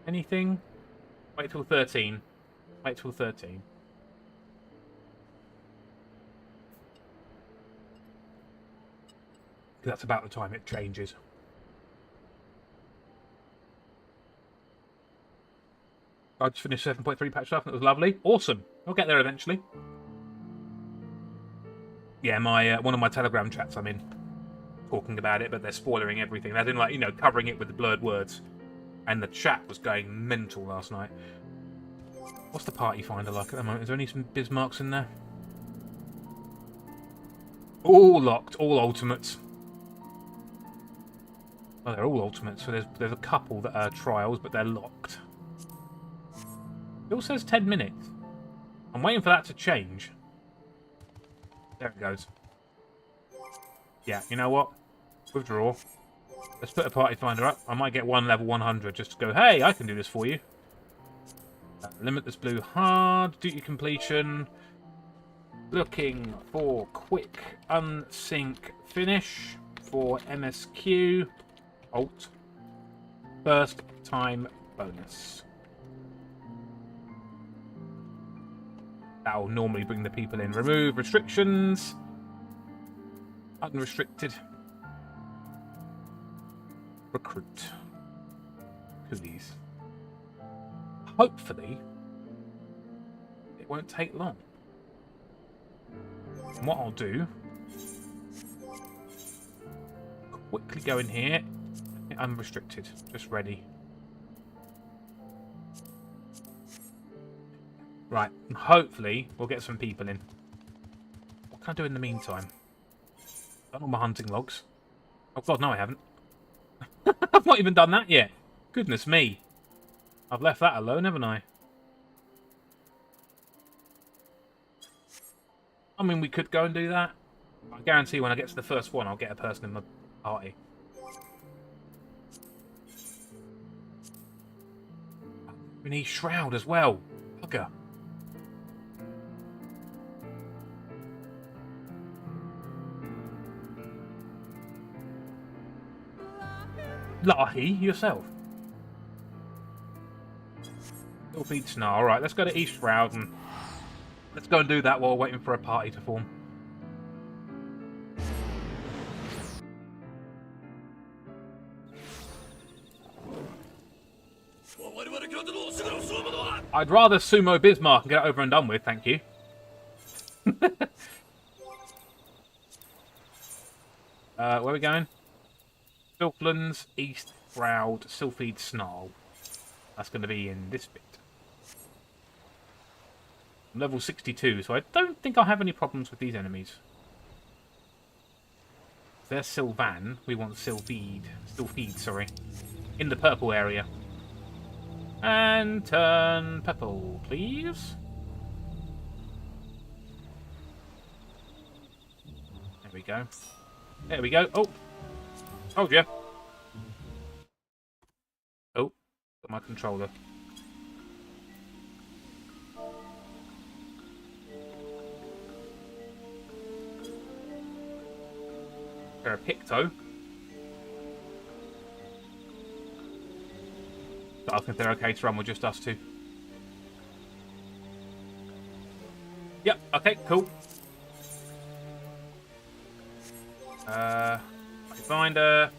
Anything? Wait till 13. Wait till 13. That's about the time it changes. I just finished 7.3 patch stuff and it was lovely. Awesome. I'll get there eventually. Yeah, my one of my Telegram chats I'm in talking about it, but they're spoiling everything. They're doing, like, you know, covering it with the blurred words. And the chat was going mental last night. What's the party finder like at the moment? Is there any some Bismarcks in there? All locked, all ultimates. Oh, they're all ultimates, so there's a couple that are trials, but they're locked. It all says 10 minutes. I'm waiting for that to change. There it goes. Yeah, you know what? Withdraw. Let's put a party finder up. I might get one level 100 just to go, hey, I can do this for you. Limitless blue hard. Duty completion. Looking for quick unsync finish for MSQ. Alt. First time bonus. That'll normally bring the people in. Remove restrictions. Unrestricted. Recruit. Please. Hopefully, it won't take long. And what I'll do, quickly go in here. Unrestricted. Just ready. Right. Hopefully, we'll get some people in. What can I do in the meantime? Done all my hunting logs. Oh god, no I haven't. I've not even done that yet. Goodness me. I've left that alone, haven't I? I mean, we could go and do that. I guarantee when I get to the first one, I'll get a person in my party. We need Shroud as well. Bugger. Lahi, yourself. Little beat snarl. Alright, let's go to East Shroud and let's go and do that while waiting for a party to form. I'd rather sumo Bismarck and get it over and done with, thank you. Where are we going? Filthlands, East Shroud, Sylpheed Snarl. That's going to be in this bit. I'm level 62, so I don't think I'll have any problems with these enemies. If they're Sylvan, we want Sylpheed, sorry. In the purple area. And turn purple, please. There we go. There we go. Oh! Told you. Oh, got my controller. They're a Picto. So asking if they're okay to run with just us two. Yep, okay, cool. Finder.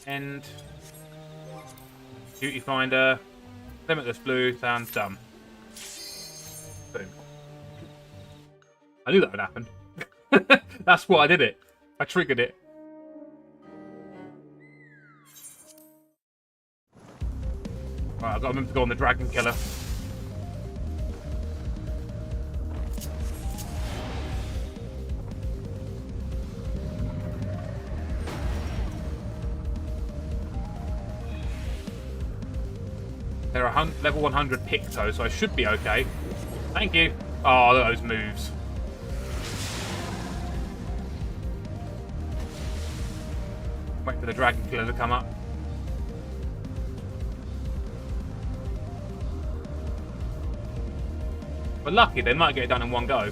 End. Duty Finder. Limitless Blue. And done. Boom. I knew that would happen. That's why I did it. I triggered it. Right, I've got to remember to go on the Dragon Killer. They're a level 100 Picto, so I should be okay. Thank you. Oh, look at those moves. Wait for the Dragon Killer to come up. But lucky, they might get it done in one go.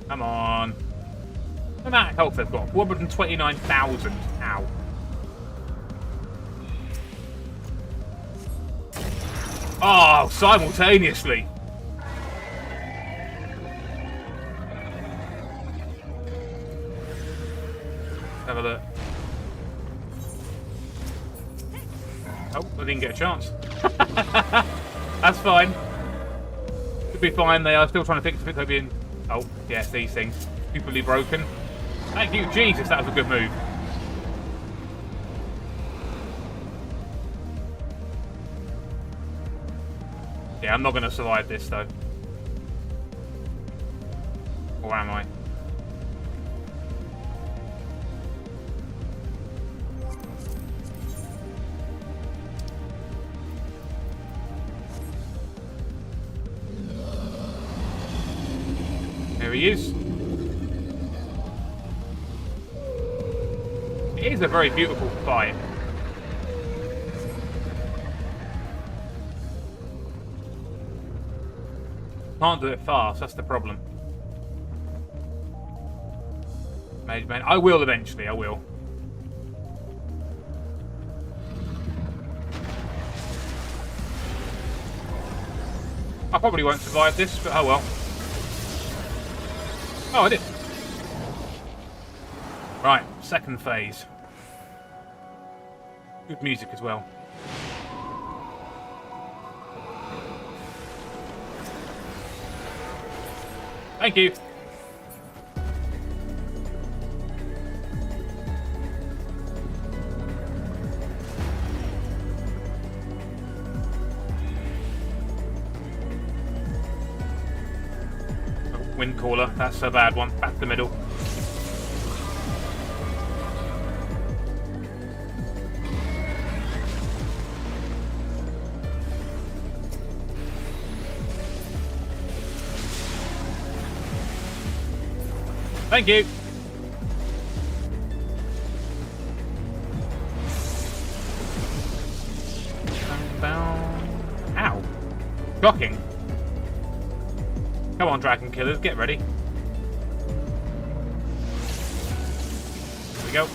Come on. Look at that health they've got. 429,000. Ow. Oh, simultaneously. Have a look. Oh, I didn't get a chance. That's fine. Should be fine. They are still trying to fix the Pictobian. Oh, yes, these things. Stupidly broken. Thank you, Jesus, that was a good move. Yeah, I'm not going to survive this, though. Or am I? There he is. It is a very beautiful fight. Can't do it fast, that's the problem. Mage Man. I will eventually, I will. I probably won't survive this, but oh well. Oh, I did. Right, second phase. Good music as well. Thank you. Oh, wind caller, that's a bad one. Back to the middle. Thank you. Ow. Shocking. Come on, Dragon Killers, get ready. Here we go.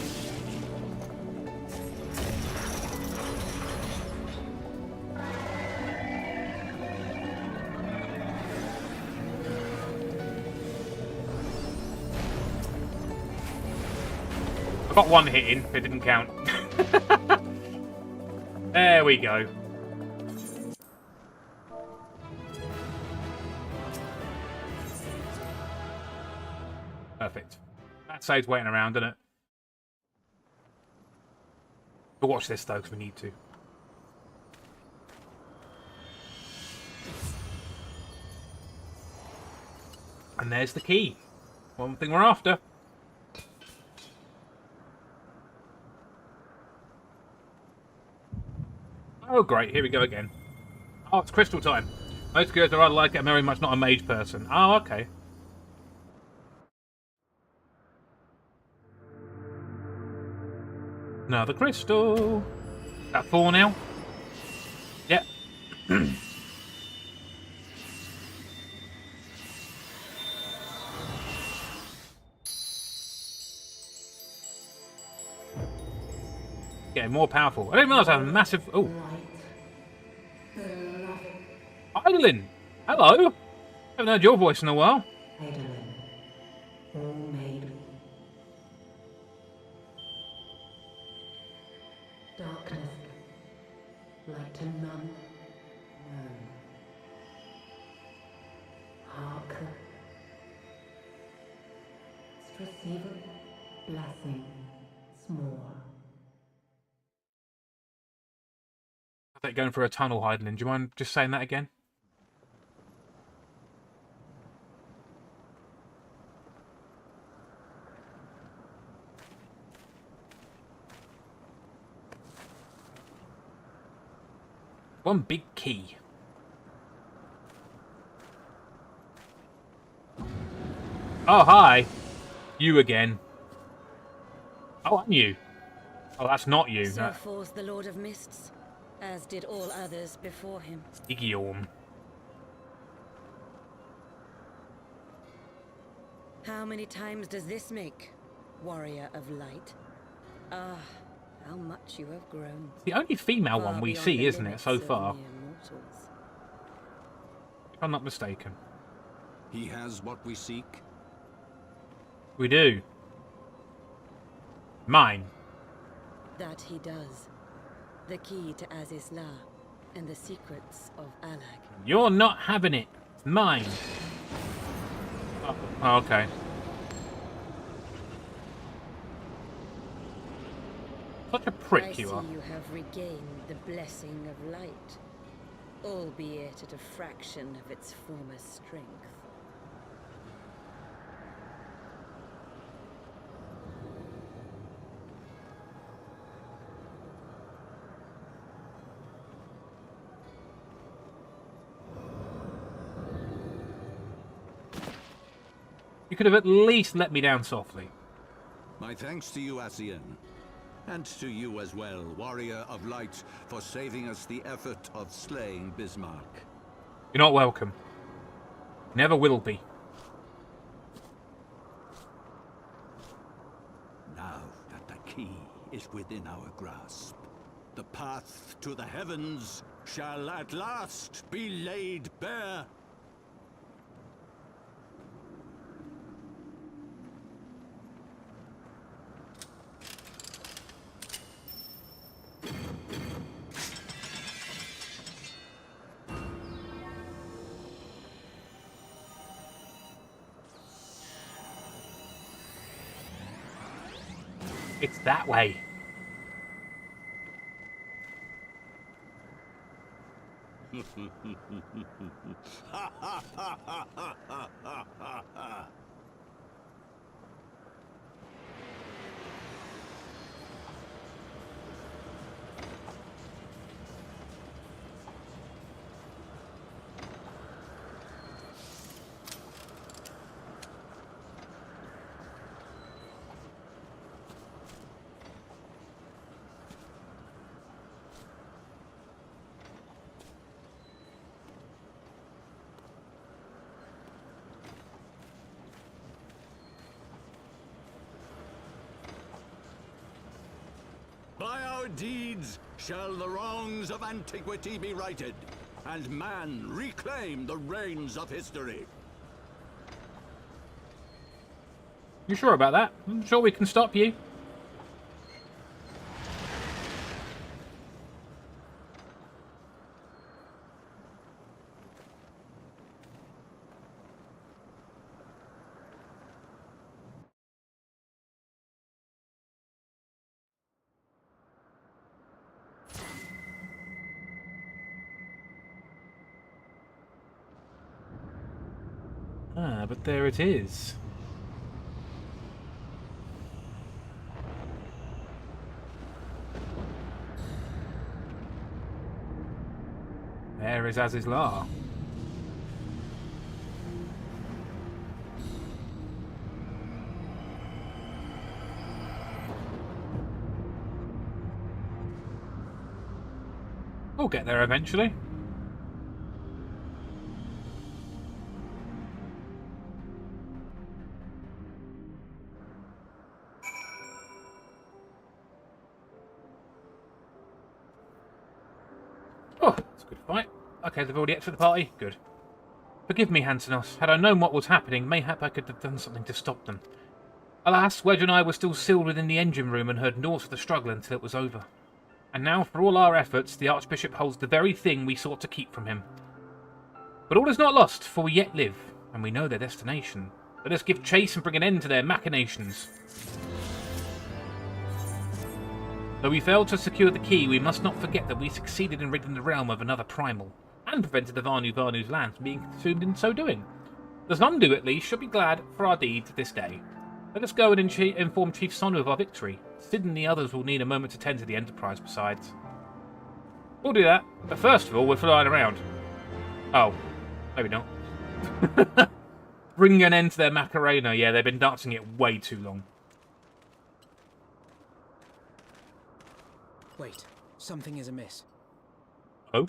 I got one hit in, it didn't count. There we go. Perfect. That saves waiting around, doesn't it? But watch this though, because we need to. And there's the key. One thing we're after. Oh, great. Here we go again. Oh, it's crystal time. Most girls are rather like it. I'm very much not a mage person. Oh, okay. Another crystal. Is that 4 now? Yep. Getting more powerful. I didn't realise I have a massive... Oh. Eidolon! Hello! Haven't heard your voice in a while. Eidolon, all made darkness, light to none known. Hark, receive a blessing small. I think going through a tunnel, Eidolon. Do you mind just saying that again? One big key. Oh, hi. You again. Oh, I'm you. Oh, that's not you. So falls the Lord of Mists, as did all others before him. Igiorm. How many times does this make, warrior of light? Ah, how much you have grown. The only female Far one we beyond see, the isn't it, so limits of far? mere mortals. If I'm not mistaken. He has what we seek. We do. Mine. That he does. The key to Azizla and the secrets of Alag. You're not having it. It's mine. Oh, okay. Such a prick you are. I see you have regained the blessing of light, albeit at a fraction of its former strength. You could have at least let me down softly. My thanks to you, Asian. And to you as well, warrior of light, for saving us the effort of slaying Bismarck. You're not welcome. Never will be. Now that the key is within our grasp, the path to the heavens shall at last be laid bare. It's that way. By our deeds shall the wrongs of antiquity be righted, and man reclaim the reins of history. You sure about that? I'm sure we can stop you. Ah, but there it is. There is Azizla. We'll get there eventually. a good fight. Okay, they've already exited the party. Good. Forgive me, Hansenos. Had I known what was happening, mayhap I could have done something to stop them. Alas, Wedge and I were still sealed within the engine room and heard naught of the struggle until it was over. And now, for all our efforts, the Archbishop holds the very thing we sought to keep from him. But all is not lost, for we yet live, and we know their destination. Let us give chase and bring an end to their machinations. Though we failed to secure the key, we must not forget that we succeeded in ridding the realm of another primal, and prevented the Vanu's land from being consumed in so doing. The Zundu, at least, should be glad for our deeds this day. Let us go and inform Chief Sonu of our victory. Sid and the others will need a moment to tend to the Enterprise besides. We'll do that, but first of all, we're flying around. Oh, maybe not. Bring an end to their Macarena. Yeah, they've been dancing it way too long. Wait, something is amiss. Oh?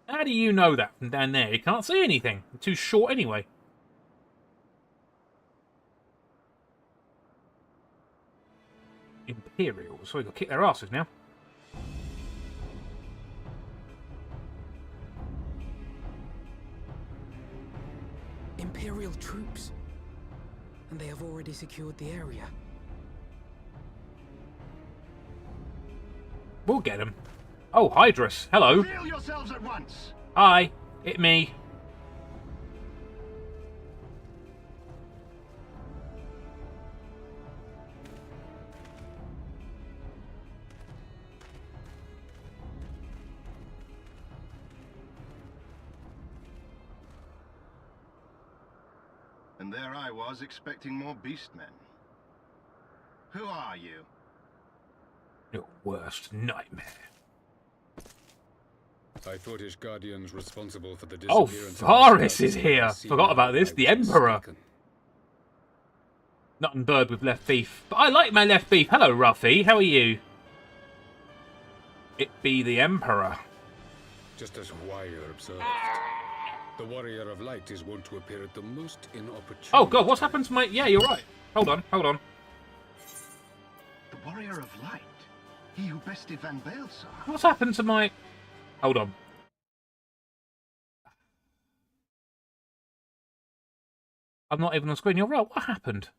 How do you know that from down there? You can't see anything. I'm too short anyway. Imperials. So we've got to kick their asses now. Imperial troops. And they have already secured the area. We'll get them. Oh, Hydrus. Hello. Reveal yourselves at once. Hi. It me. And there I was, expecting more beastmen. Who are you? Your worst nightmare. I thought Ishgardians responsible for the Oh, disappearance Varys is here. Forgot about this. The Emperor. Not and bird with left beef. But I like my left beef. Hello, Ruffy. How are you? It be the Emperor. Just as Wire observed. The Warrior of Light is wont to appear at the most inopportune. Oh, God, what's happened to my... Yeah, you're right. Hold on, hold on. The Warrior of Light? He who bested Van Baelsar? What's happened to my... Hold on. I'm not even on screen. You're right. What happened?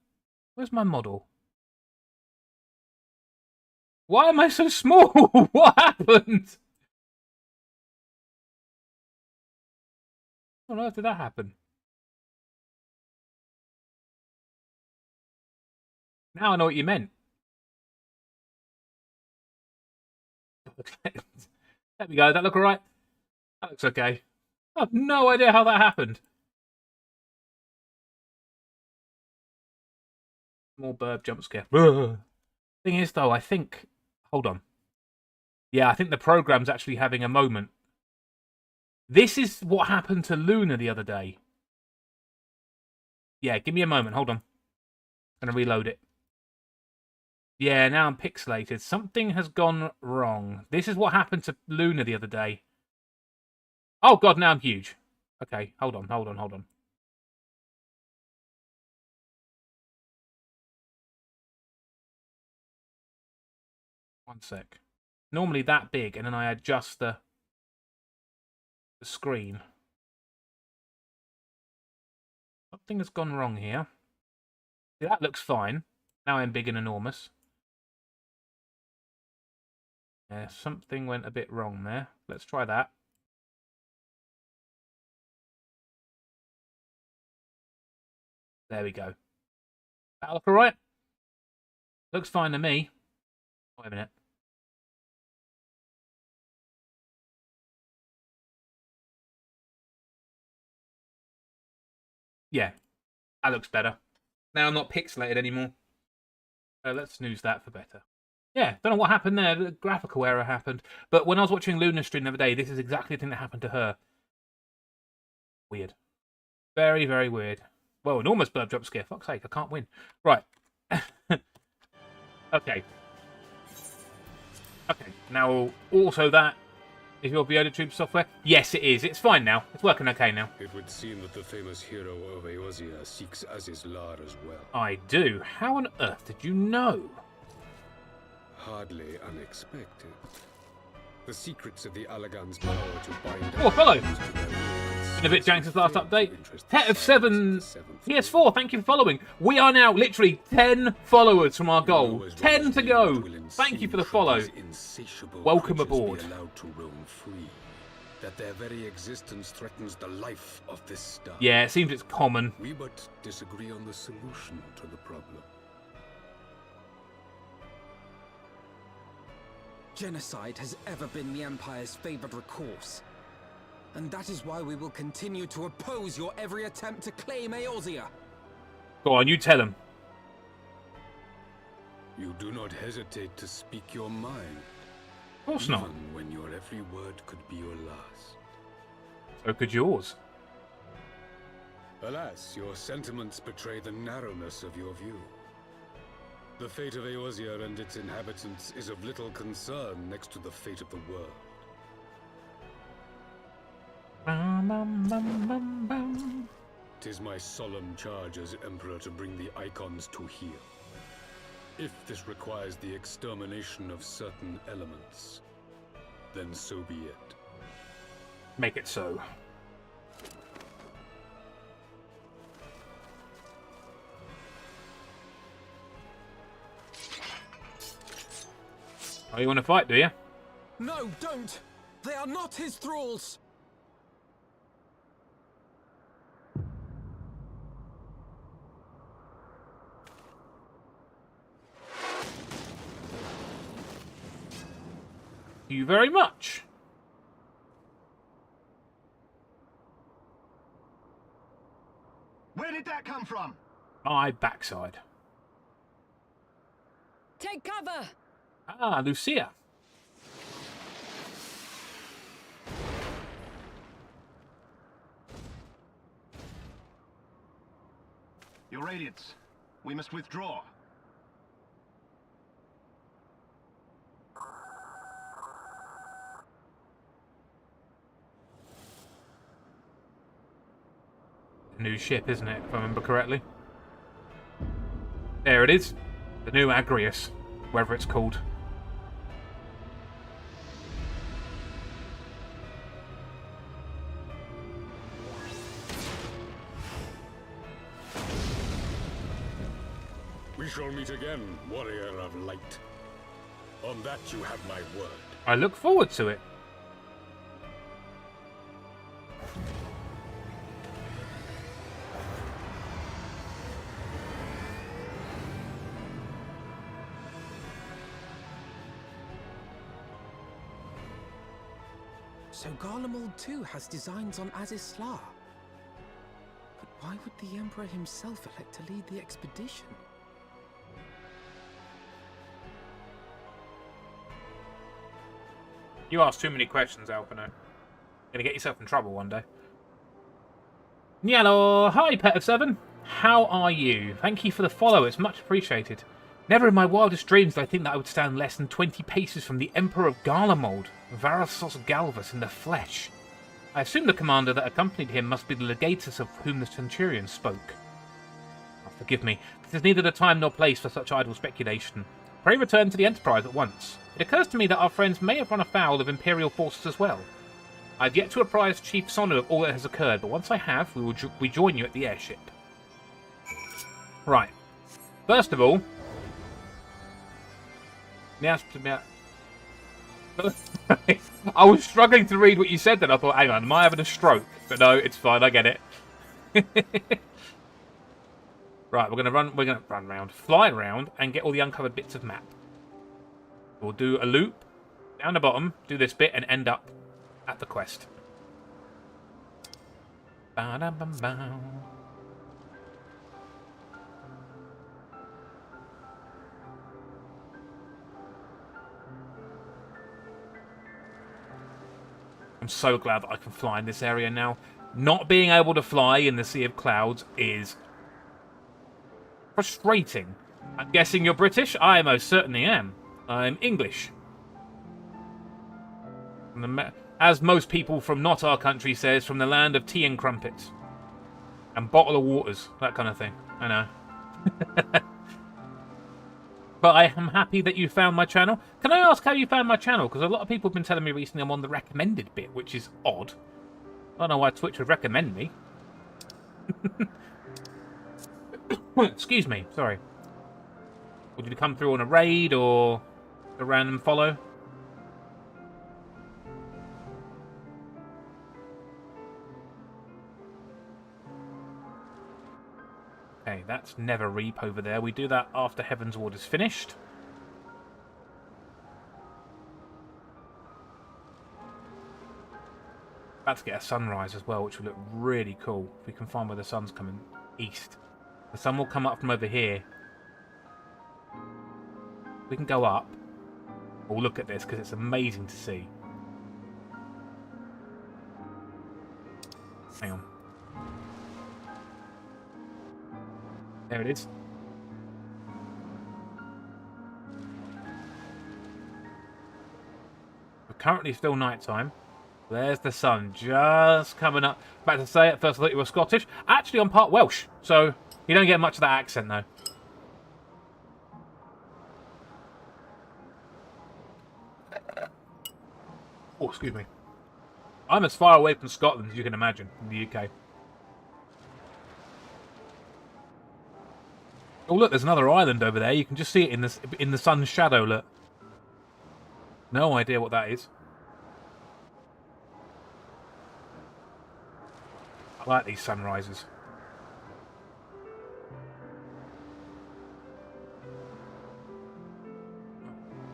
Where's my model? Why am I so small? What happened? What on earth did that happen? Now I know what you meant. There we go. That look alright? That looks okay. I have no idea how that happened. More bird jump scare. Thing is, though, I think... Hold on. Yeah, I think the program's actually having a moment. This is what happened to Luna the other day. Yeah, give me a moment. Hold on. I'm going to reload it. Yeah, now I'm pixelated. Something has gone wrong. This is what happened to Luna the other day. Oh, God, now I'm huge. Okay, hold on. 1 sec. Normally that big, and then I adjust the screen. Something has gone wrong here. See, that looks fine. Now I'm big and enormous. Yeah, something went a bit wrong there. Let's try that. There we go. That look alright? Looks fine to me. Wait a minute. Yeah, that looks better. Now I'm not pixelated anymore. Let's snooze that for better. Yeah, don't know what happened there. The graphical error happened. But when I was watching Luna's stream the other day, this is exactly the thing that happened to her. Weird. Very, very weird. Well, enormous bird jump scare. Fuck's sake, I can't win. Right. Okay. Okay, now also that is your Viola Tube software? Yes, it is. It's fine now. It's working okay now. It would seem that the famous hero of Eosia seeks Azizlar as well. I do. How on earth did you know? Hardly unexpected. The secrets of the Allagan's power to bind Oh, fellow. to their will Been a bit Janks' last update. interest FFXIV seventh. PS4, thank you for following. We are now literally 10 followers from our goal. 10 to go. Thank you for the follow. Welcome aboard. Be allowed to roam free. That their very existence threatens the life of this star. Yeah, it seems it's common. We but disagree on the solution to the problem. Genocide has ever been the Empire's favored recourse. And that is why we will continue to oppose your every attempt to claim Eorzea. Go on, you tell him. You do not hesitate to speak your mind. Of course not. Even when your every word could be your last. So could yours. Alas, your sentiments betray the narrowness of your view. The fate of Eorzea and its inhabitants is of little concern next to the fate of the world. Bum, bum, bum, bum, bum. 'Tis my solemn charge as Emperor to bring the Icons to heel. If this requires the extermination of certain elements, then so be it. Make it so. Oh, you want to fight, do you? No, don't! They are not his thralls! Thank you very much. Where did that come from? My backside. Take cover! Ah, Lucia. Your Radiance, we must withdraw. New ship, isn't it, if I remember correctly? There it is. The new Agrius, whatever it's called. We shall meet again, warrior of light. On that you have my word. I look forward to it. So Garlemald too has designs on Azizlar. But why would the Emperor himself elect to lead the expedition? You ask too many questions, Alpino. Gonna get yourself in trouble one day. Hello, hi Pet7. How are you? Thank you for the follow, it's much appreciated. Never in my wildest dreams did I think that I would stand less than 20 paces from the Emperor of Garlemald, Varasos Galvus in the flesh. I assume the commander that accompanied him must be the legatus of whom the centurion spoke. Oh, forgive me, this is neither the time nor place for such idle speculation. Pray return to the Enterprise at once. It occurs to me that our friends may have run afoul of Imperial forces as well. I have yet to apprise Chief Sonu of all that has occurred, but once I have, we will rejoin you at the airship. Right. First of all, I was struggling to read what you said then. I thought, hang on, am I having a stroke? But no, it's fine, I get it. Right, we're gonna run around, fly around, and get all the uncovered bits of map. We'll do a loop down the bottom, do this bit, and end up at the quest. Ba-da-bum-bum. I'm so glad that I can fly in this area now. Not being able to fly in the Sea of Clouds is frustrating. I'm guessing you're British? I most certainly am. I'm English. As most people from not our country says, from the land of tea and crumpets. And bottle of waters, that kind of thing. I know. But I am happy that you found my channel. Can I ask how you found my channel? Because a lot of people have been telling me recently I'm on the recommended bit, which is odd. I don't know why Twitch would recommend me. Excuse me, sorry. Would you come through on a raid or a random follow? Okay, that's Never Reap over there. We do that after Heavensward is finished. About to get a sunrise as well, which will look really cool if we can find where the sun's coming east. The sun will come up from over here. We can go up. We'll look at this because it's amazing to see. Hang on. There it is. We're currently still nighttime. There's the sun just coming up. About to say, at first I thought you were Scottish. Actually, I'm part Welsh, so you don't get much of that accent, though. Oh, excuse me. I'm as far away from Scotland as you can imagine, in the UK. Oh, look, there's another island over there. You can just see it in the sun's shadow, look. No idea what that is. I like these sunrises.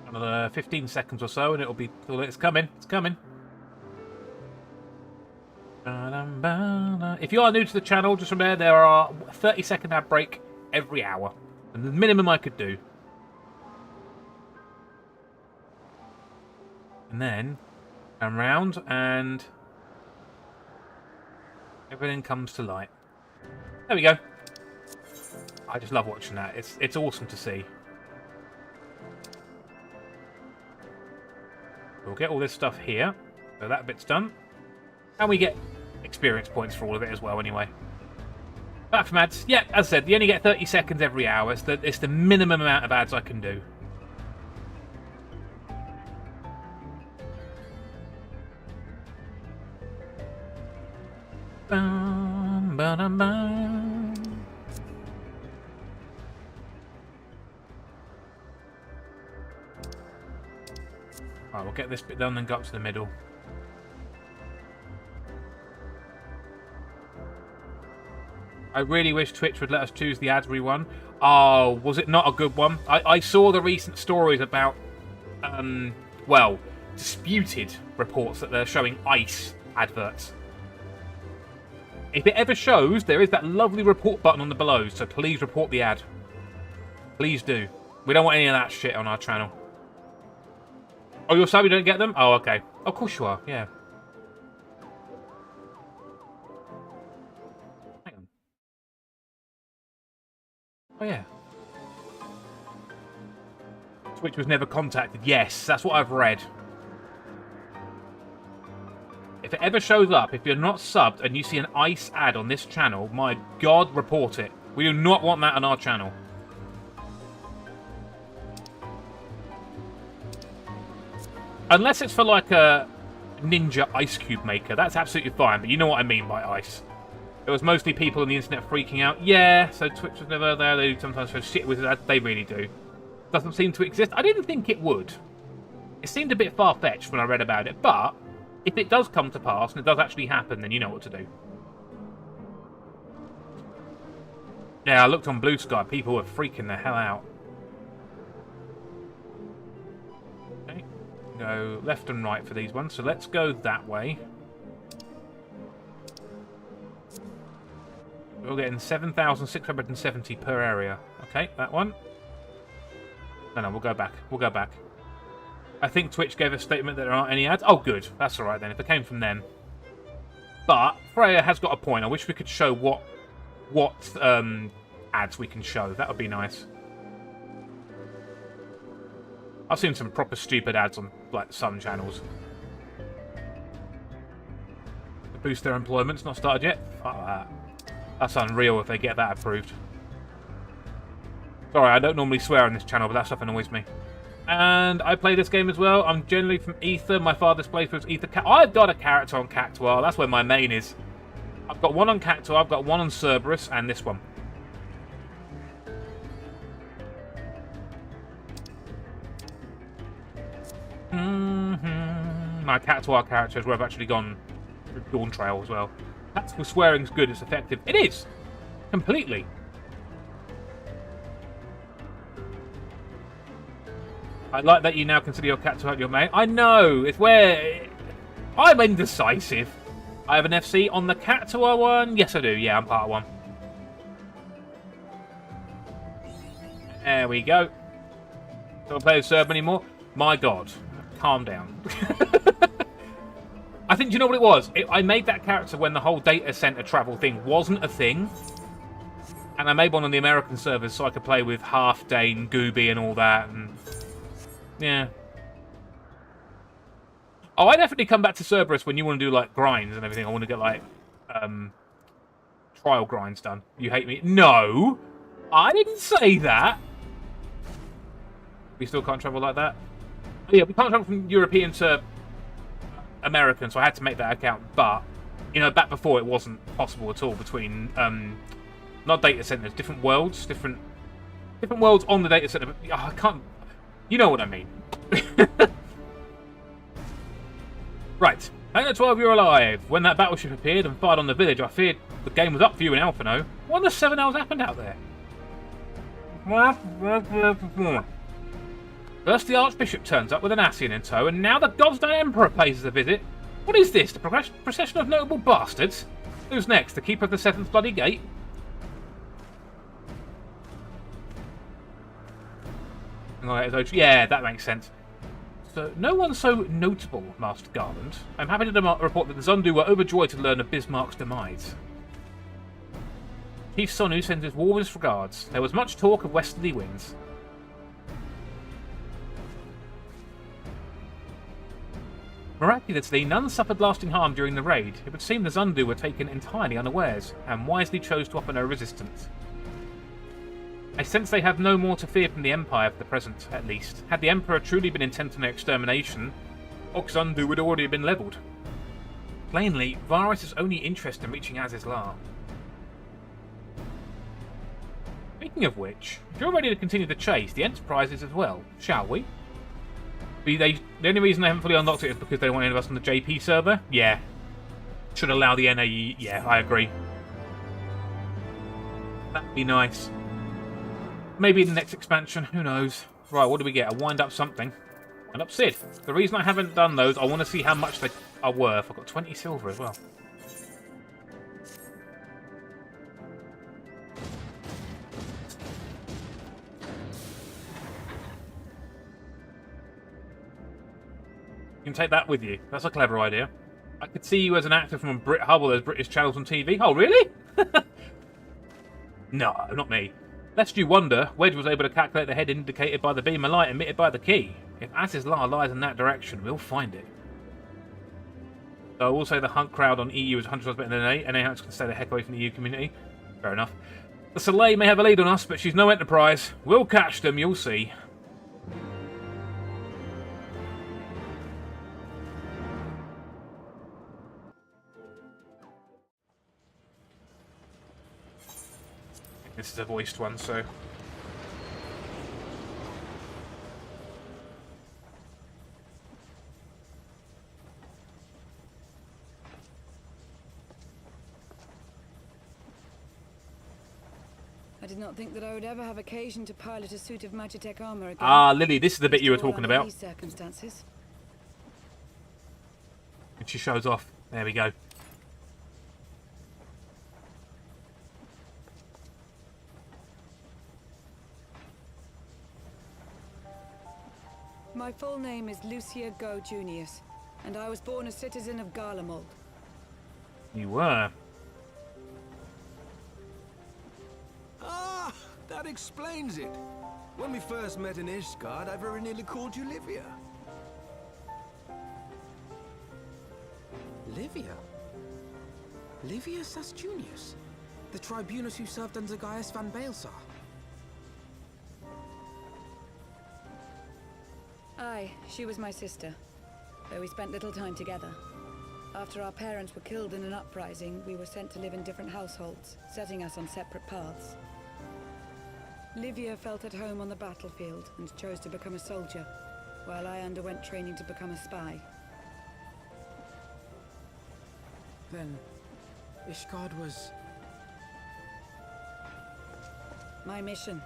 Another 15 seconds or so and it'll be... Oh, it's coming. It's coming. If you are new to the channel, just remember there are a 30-second ad break every hour. And the minimum I could do. And then come round and everything comes to light. There we go. I just love watching that. It's awesome to see. We'll get all this stuff here. So that bit's done. And we get experience points for all of it as well anyway. Back from ads. Yeah, as I said, you only get 30 seconds every hour. It's the minimum amount of ads I can do. Bum, ba-dum, bum. Right, we'll get this bit done and go up to the middle. I really wish Twitch would let us choose the Adsbury one. Oh, was it not a good one? I saw the recent stories about, well, disputed reports that they're showing ICE adverts. If it ever shows, there is that lovely report button on the below, so please report the ad. Please do. We don't want any of that shit on our channel. Oh, you're sorry you don't get them? Oh, okay. Of course you are, yeah. Hang on. Oh, yeah. Twitch was never contacted. Yes, that's what I've read. If it ever shows up, if you're not subbed and you see an ICE ad on this channel, my God, report it. We do not want that on our channel. Unless it's for like a ninja ice cube maker, that's absolutely fine, but you know what I mean by ice. It was mostly people on the internet freaking out. Yeah, so Twitch was never there. They sometimes show shit with that. They really do. Doesn't seem to exist. I didn't think it would. It seemed a bit far-fetched when I read about it, but if it does come to pass and it does actually happen, then you know what to do. Yeah, I looked on Blue Sky. People were freaking the hell out. Okay. Go left and right for these ones. So let's go that way. We're getting 7,670 per area. Okay, that one. No, we'll go back. We'll go back. I think Twitch gave a statement that there aren't any ads. Oh, good. That's all right then, if it came from them. But Freya has got a point. I wish we could show what ads we can show. That would be nice. I've seen some proper stupid ads on like some channels. To boost their employment's not started yet. Fuck that. That's unreal if they get that approved. Sorry, I don't normally swear on this channel, but that stuff annoys me. And I play this game as well. I'm generally from Ether. My father's playthrough is Ether. I've got a character on Cactuar. That's where my main is. I've got one on Cactuar, I've got one on Cerberus, and this one. My Cactuar character is where I've actually gone through Dawn Trail as well. Tactical swearing's good, it's effective. It is! Completely. I like that you now consider your Cactuar your main. I know! It's where... I'm indecisive. I have an FC on the Cactuar one. Yes, I do. Yeah, I'm part of one. There we go. Don't play with Serb anymore. My God. Calm down. I think, do you know what it was? I made that character when the whole data center travel thing wasn't a thing. And I made one on the American servers so I could play with Half Dane, Gooby and all that. And yeah. Oh, I definitely come back to Cerberus when you want to do, like, grinds and everything. I want to get, like, trial grinds done. You hate me? No! I didn't say that! We still can't travel like that? Oh, yeah, we can't travel from European to American, so I had to make that account. But, you know, back before it wasn't possible at all between, not data centers, different worlds. Different worlds on the data center. But, oh, I can't... You know what I mean. Right, hang on 12, you're alive. When that battleship appeared and fired on the village, I feared the game was up for you in Alphino. What in the 7 hours happened out there? First the Archbishop turns up with an Ascian in tow, and now the Godsdane Emperor pays us a visit. What is this, the procession of notable bastards? Who's next, the Keeper of the Seventh Bloody Gate? Yeah, that makes sense. So, no one so notable, Master Garland. I'm happy to report that the Zundu were overjoyed to learn of Bismarck's demise. Chief Sonu sends his warmest regards. There was much talk of westerly winds. Miraculously, none suffered lasting harm during the raid. It would seem the Zundu were taken entirely unawares, and wisely chose to offer no resistance. I sense they have no more to fear from the Empire for the present, at least. Had the Emperor truly been intent on their extermination, Oxundu would already have been levelled. Plainly, Varus' only interest in reaching Azizlar. Speaking of which, if you're ready to continue the chase, the Enterprise is as well, shall we? The only reason they haven't fully unlocked it is because they don't want any of us on the JP server? Yeah. Should allow the NAE. Yeah, I agree. That'd be nice. Maybe in the next expansion, who knows. Right, what do we get? A wind-up something. Wind-up Sid. The reason I haven't done those, I want to see how much they are worth. I've got 20 silver as well. You can take that with you. That's a clever idea. I could see you as an actor from a Brit Hub or those British channels on TV. Oh, really? No, not me. Lest you wonder, Wedge was able to calculate the head indicated by the beam of light emitted by the key. If Azizlar lies in that direction, we'll find it. So I will say the hunt crowd on EU is 100 times better than NA. NA hunts can stay the heck away from the EU community. Fair enough. The Soleil may have a lead on us, but she's no Enterprise. We'll catch them, you'll see. This is a voiced one, so... I did not think that I would ever have occasion to pilot a suit of Magitech armor again. Ah, Lily, this is the bit you were talking about. These circumstances. And she shows off. There we go. My full name is Lucia Go Junius, and I was born a citizen of Garlemald. You were. Ah, that explains it. When we first met in Ishgard, I very nearly called you Livia. Livia? Livia Sas Junius? The tribunus who served under Gaius van Baelsar? Aye, she was my sister, though we spent little time together. After our parents were killed in an uprising, we were sent to live in different households, setting us on separate paths. Livia felt at home on the battlefield and chose to become a soldier, while I underwent training to become a spy. Then, Ishgard was... My mission.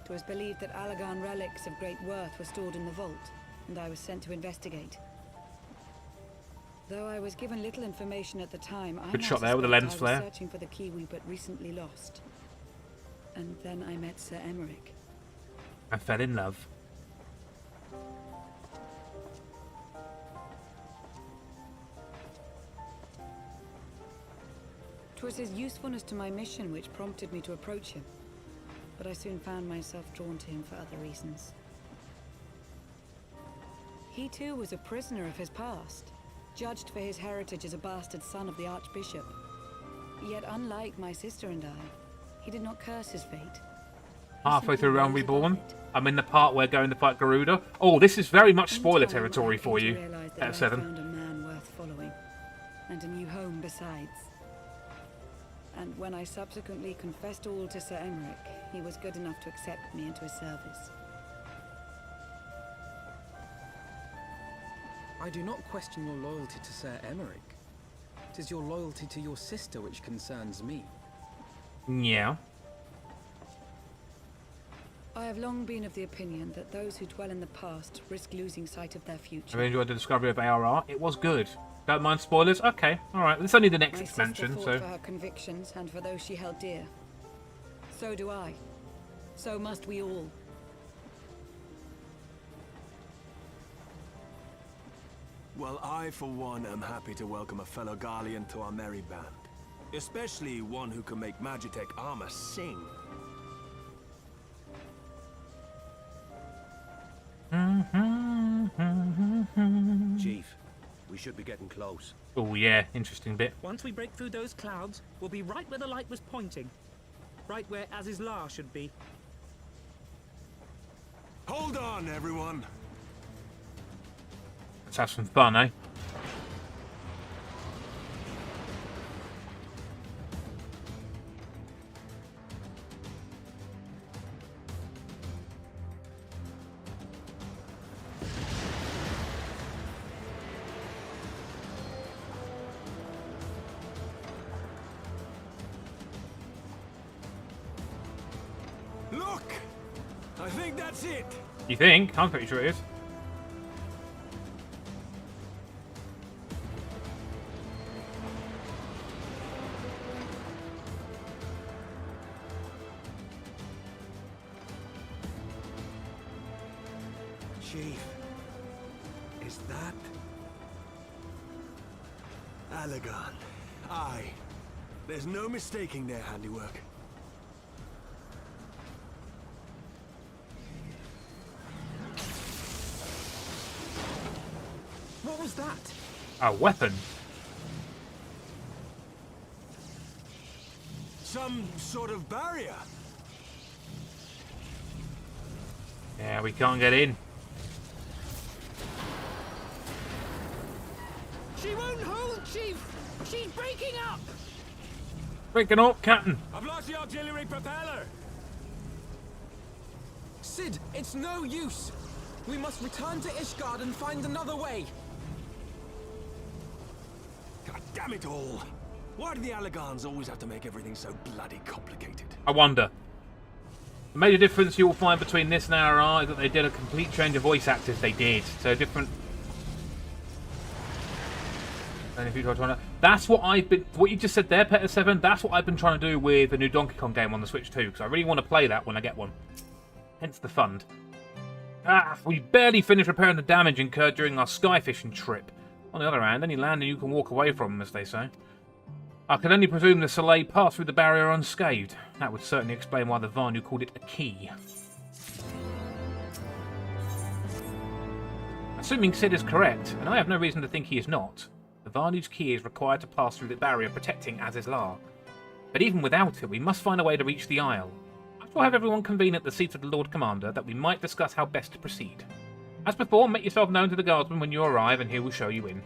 It was believed that Allagan relics of great worth were stored in the vault, and I was sent to investigate. Though I was given little information at the time, I Good shot there with the lens flare. was searching for the key we but recently lost. And then I met Sir Emmerich. I fell in love. 'Twas his usefulness to my mission which prompted me to approach him, but I soon found myself drawn to him for other reasons. He too was a prisoner of his past, judged for his heritage as a bastard son of the Archbishop. Yet unlike my sister and I, he did not curse his fate. Halfway through Realm Reborn, I'm in the part where going to fight Garuda. Oh, this is very much spoiler territory for you. At 7. I found a man worth following, and a new home besides. And when I subsequently confessed all to Sir Emmerich, he was good enough to accept me into his service. I do not question your loyalty to Sir Emmerich. It is your loyalty to your sister which concerns me. Yeah. I have long been of the opinion that those who dwell in the past risk losing sight of their future. Have you enjoyed the discovery of ARR? It was good. Don't mind spoilers? Okay, alright. It's only the next expansion, my sister so... fought for her convictions and for those she held dear. So do I. So must we all. Well, I, for one, am happy to welcome a fellow Garlean to our merry band. Especially one who can make Magitech armor sing. Chief, we should be getting close. Oh yeah, interesting bit. Once we break through those clouds, we'll be right where the light was pointing. Right where Aziz's Law should be. Hold on, everyone. Let's have some fun, eh? Look! I think that's it. You think? I'm pretty sure it is. Chief, is that Allagan? Aye. There's no mistaking their handiwork. What was that? A weapon. Some sort of barrier. Yeah, we can't get in. She won't hold, Chief! She's breaking up! Breaking up, Captain. I've lost the auxiliary propeller. Sid, it's no use. We must return to Ishgard and find another way. God damn it all. Why do the Allagans always have to make everything so bloody complicated? I wonder. The major difference you'll find between this and RR is that they did a complete change of voice actors. They did. So different... That's what I've been... What you just said there, Peter 7, that's what I've been trying to do with the new Donkey Kong game on the Switch too, because I really want to play that when I get one. Hence the fund. We barely finished repairing the damage incurred during our sky fishing trip. On the other hand, any landing you can walk away from, as they say. I can only presume the Soleil passed through the barrier unscathed. That would certainly explain why the Vanu called it a key. Assuming Sid is correct, and I have no reason to think he is not, the Vanu's key is required to pass through the barrier protecting Aziz's Law. But even without it, we must find a way to reach the Isle. I shall have everyone convene at the seat of the Lord Commander that we might discuss how best to proceed. As before, make yourself known to the guardsman when you arrive, and he will show you in.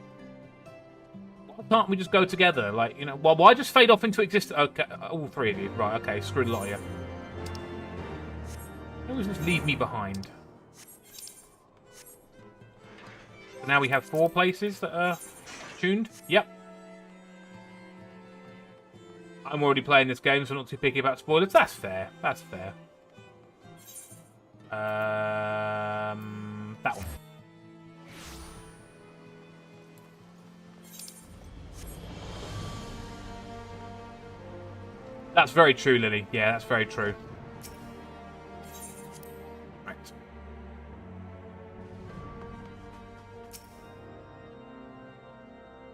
Why can't we just go together? Like, you know, well, why just fade off into existence? Okay, all three of you. Right, okay, screw the lot of you. Always just leave me behind. So now we have 4 places that are tuned. Yep. I'm already playing this game, so I'm not too picky about spoilers. That's fair. That's fair. That one. That's very true, Lily. Yeah, that's very true. Right.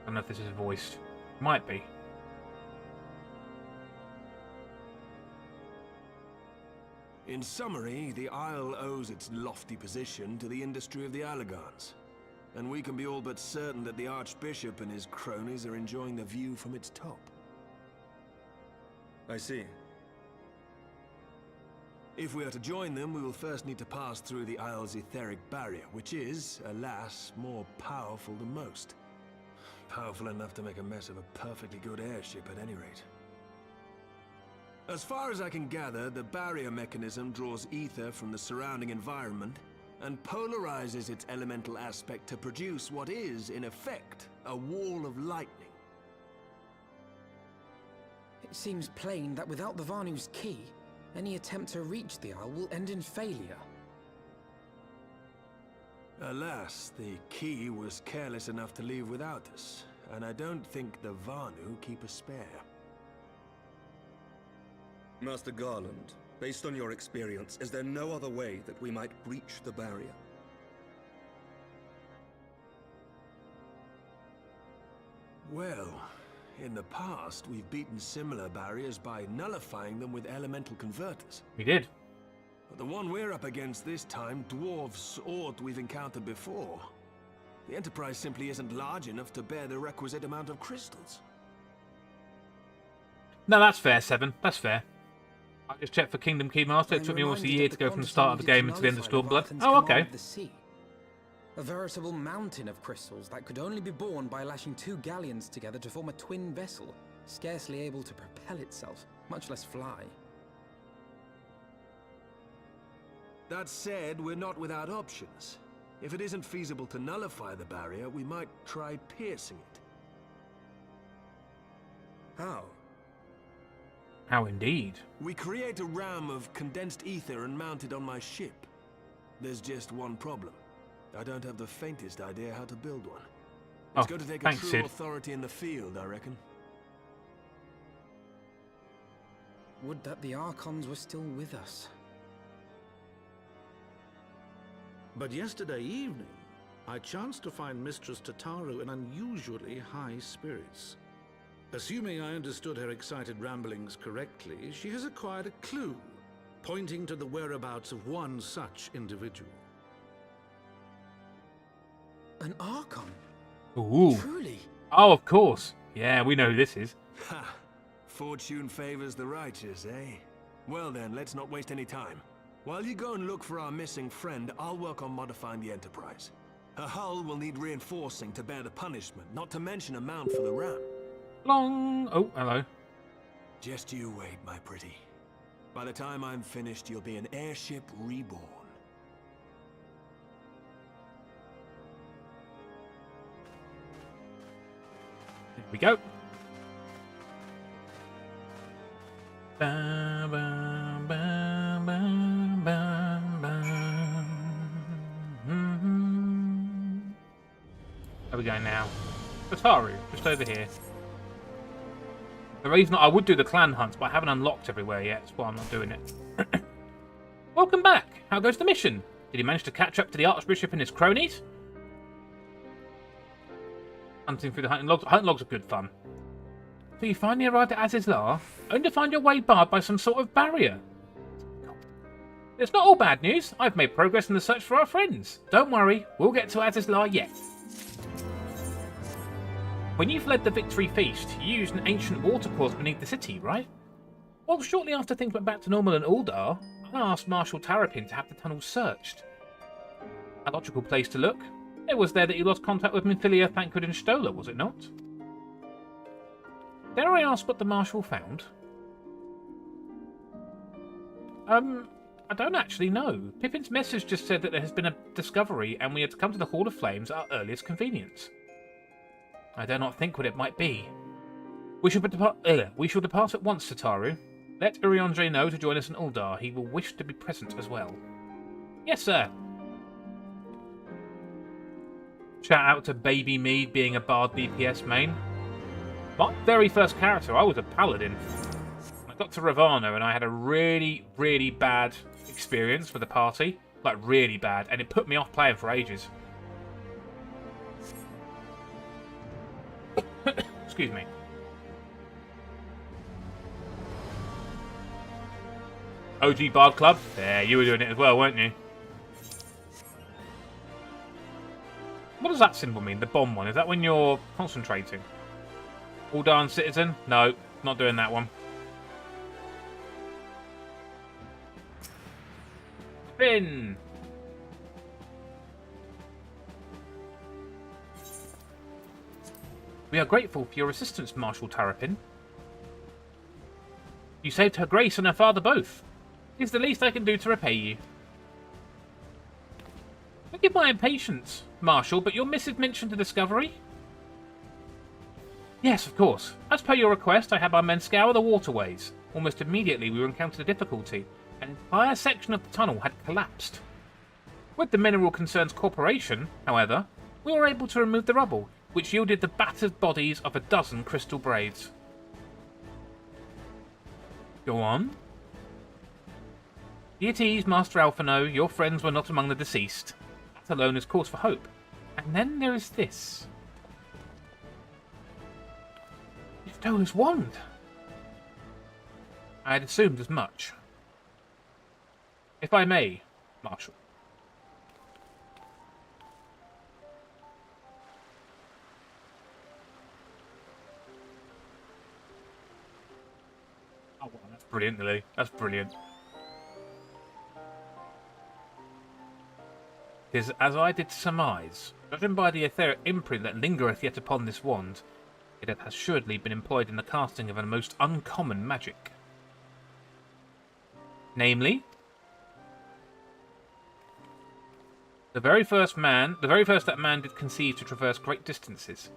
I don't know if this is voiced. Might be. In summary, the Isle owes its lofty position to the industry of the Allagans. And we can be all but certain that the Archbishop and his cronies are enjoying the view from its top. I see. If we are to join them, we will first need to pass through the Isle's etheric barrier, which is, alas, more powerful than most. Powerful enough to make a mess of a perfectly good airship at any rate. As far as I can gather, the barrier mechanism draws ether from the surrounding environment and polarizes its elemental aspect to produce what is, in effect, a wall of lightning. It seems plain that without the Vanu's key, any attempt to reach the Isle will end in failure. Alas, the key was careless enough to leave without us, and I don't think the Vanu keep a spare. Master Garland, based on your experience, is there no other way that we might breach the barrier? Well, in the past, we've beaten similar barriers by nullifying them with elemental converters. We did. But the one we're up against this time dwarfs aught we've encountered before. The Enterprise simply isn't large enough to bear the requisite amount of crystals. No, that's fair, Seven. That's fair. I just checked for Kingdom Keymaster. It took me almost a year to go from the start of the game into the end of Stormblood. Oh, okay. A veritable mountain of crystals that could only be borne by lashing 2 galleons together to form a twin vessel, scarcely able to propel itself, much less fly. That said, we're not without options. If it isn't feasible to nullify the barrier, we might try piercing it. How? How indeed. We create a ram of condensed ether and mount it on my ship. There's just one problem. I don't have the faintest idea how to build one. It's going to take a true authority in the field, I reckon. Would that the Archons were still with us. But yesterday evening, I chanced to find Mistress Tataru in unusually high spirits. Assuming I understood her excited ramblings correctly, she has acquired a clue, pointing to the whereabouts of one such individual. An Archon? Ooh. Truly? Oh, of course. Yeah, we know who this is. Ha! Fortune favors the righteous, eh? Well then, let's not waste any time. While you go and look for our missing friend, I'll work on modifying the Enterprise. Her hull will need reinforcing to bear the punishment, not to mention a mount for the ram. Long. Oh, hello. Just you wait, my pretty. By the time I'm finished, you'll be an airship reborn. Here we go. Ba, ba, ba, ba, ba, ba. Where are we going now? Tataru, just over here. The reason I would do the clan hunts, but I haven't unlocked everywhere yet. That's why I'm not doing it. Welcome back. How goes the mission? Did you manage to catch up to the Archbishop and his cronies? Hunting through the hunting logs. Hunting logs are good fun. So you finally arrived at Azizlar, only to find your way barred by some sort of barrier. It's not all bad news. I've made progress in the search for our friends. Don't worry, we'll get to Azizlar yet. When you fled the Victory Feast, you used an ancient watercourse beneath the city, right? Well, shortly after things went back to normal in Uldar, I asked Marshal Tarapin to have the tunnels searched. A logical place to look. It was there that you lost contact with Minfilia, Thancred and Stola, was it not? Dare I ask what the Marshal found? I don't actually know. Pippin's message just said that there has been a discovery and we are to come to the Hall of Flames at our earliest convenience. I dare not think what it might be. We shall depart at once, Sataru. Let Uriandre know to join us in Uldar. He will wish to be present as well. Yes, sir. Shout out to Baby Me being a Bard DPS main. My very first character, I was a Paladin. I got to Ravana and I had a really, really bad experience with the party. Like, really bad. And it put me off playing for ages. Excuse me. OG Bard Club? Yeah, you were doing it as well, weren't you? What does that symbol mean? The bomb one? Is that when you're concentrating? Uldan Citizen? No, not doing that one. Finn! We are grateful for your assistance, Marshal Tarapin. You saved her grace and her father both. It is the least I can do to repay you. Forgive my impatience, Marshal, but your missive mentioned the discovery? Yes, of course. As per your request, I had our men scour the waterways. Almost immediately we encountered a difficulty. An entire section of the tunnel had collapsed. With the Mineral Concerns Corporation, however, we were able to remove the rubble, which yielded the battered bodies of a dozen crystal braids. Go on. Deities, Master Alphino, your friends were not among the deceased. That alone is cause for hope. And then there is this. You stole his wand. I had assumed as much. If I may, Marshal. Oh, wow, that's brilliant, Lily. That's brilliant. It is as I did surmise. Judging by the etheric imprint that lingereth yet upon this wand, it hath assuredly been employed in the casting of a most uncommon magic. Namely, the very first that man did conceive to traverse great distances,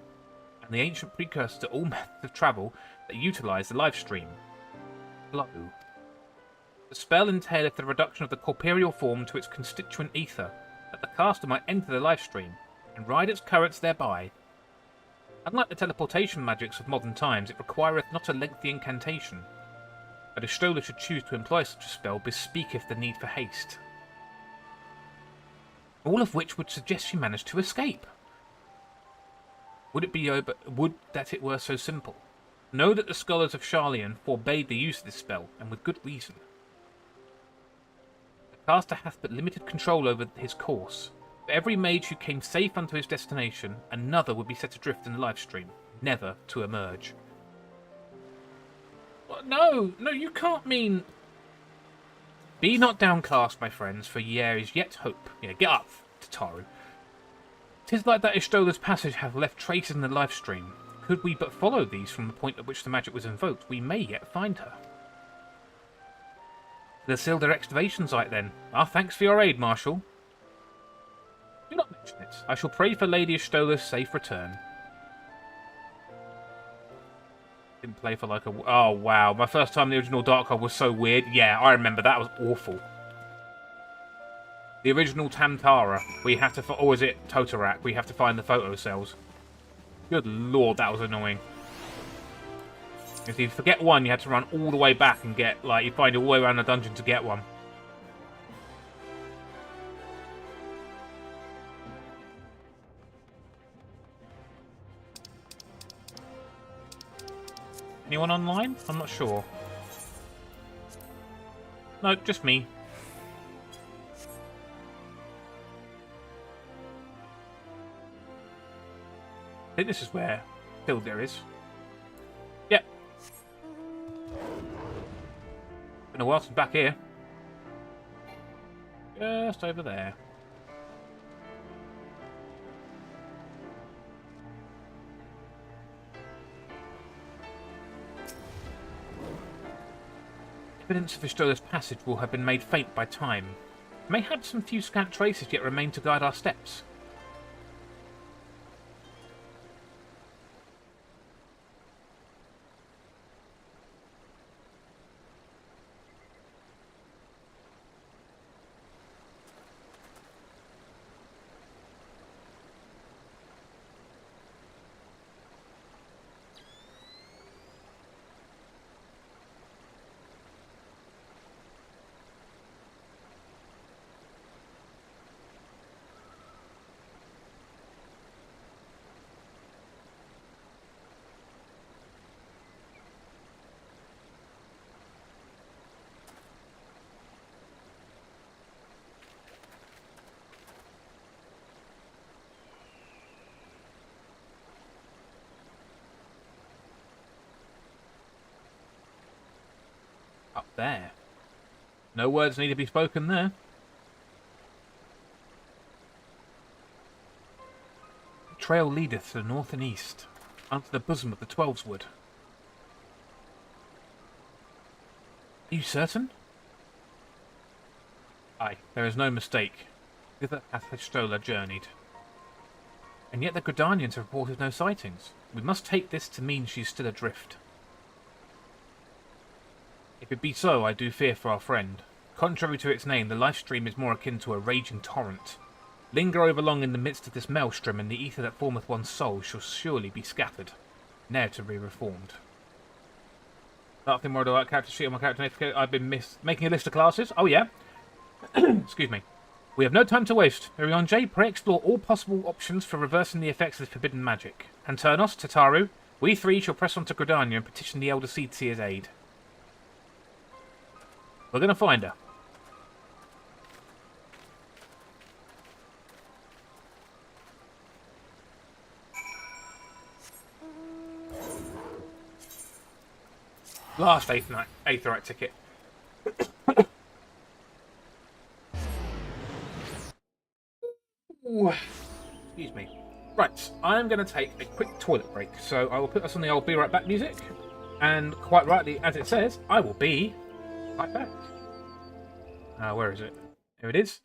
and the ancient precursor to all methods of travel that utilise the life stream. Flow. The spell entaileth the reduction of the corporeal form to its constituent ether, that the caster might enter the life stream, and ride its currents thereby. Unlike the teleportation magics of modern times, it requireth not a lengthy incantation. But if Stola should choose to employ such a spell, bespeaketh the need for haste. All of which would suggest she managed to escape. Would that it were so simple. Know that the scholars of Sharlayan forbade the use of this spell, and with good reason. The caster hath but limited control over his course. For every mage who came safe unto his destination, another would be set adrift in the life stream, never to emerge. No, you can't mean... Be not downcast, my friends, for there is yet hope. Yeah, get up, Tataru. 'Tis like that Ishtola's passage hath left traces in the life stream. Could we but follow these from the point at which the magic was invoked, we may yet find her. The Silder excavation site, then. Our thanks for your aid, Marshal. Do not mention it. I shall pray for Lady Ishtola's safe return. Didn't play for like a... Oh, wow. My first time in the original Darkhold was so weird. Yeah, I remember. That was awful. The original Tamtara. We have to... Or is it Totarak? We have to find the photo cells. Good lord, that was annoying. If you forget one, you had to run all the way back and get... Like, you find all the way around the dungeon to get one. Anyone online? I'm not sure. No, just me. I think this is where Hilda is. Yep. Been a while since back here. Just over there. evidence of Estrola's passage will have been made faint by time. Mayhap some few scant traces yet remain to guide our steps. Up there. No words need to be spoken there. The trail leadeth to the north and east, unto the bosom of the Twelveswood. Are you certain? Aye, there is no mistake. Thither hath Estola journeyed. And yet the Gridanians have reported no sightings. We must take this to mean she is still adrift. If it be so, I do fear for our friend. Contrary to its name, the life stream is more akin to a raging torrent. Linger over long in the midst of this maelstrom, and the ether that formeth one's soul shall surely be scattered, ne'er to be reformed. Nothing more about character sheet on my character. I've been making a list of classes. Oh yeah. Excuse me. We have no time to waste. Irion J, pray explore all possible options for reversing the effects of this forbidden magic. Anternos, Tataru, we three shall press on to Gridania and petition the Elder Seedseer's aid. We're going to find her. Last Aetheryte ticket. Ooh. Excuse me. Right, I'm going to take a quick toilet break, so I will put us on the old Be Right Back music, and quite rightly, as it says, I will be right back. Where is it? Here it is.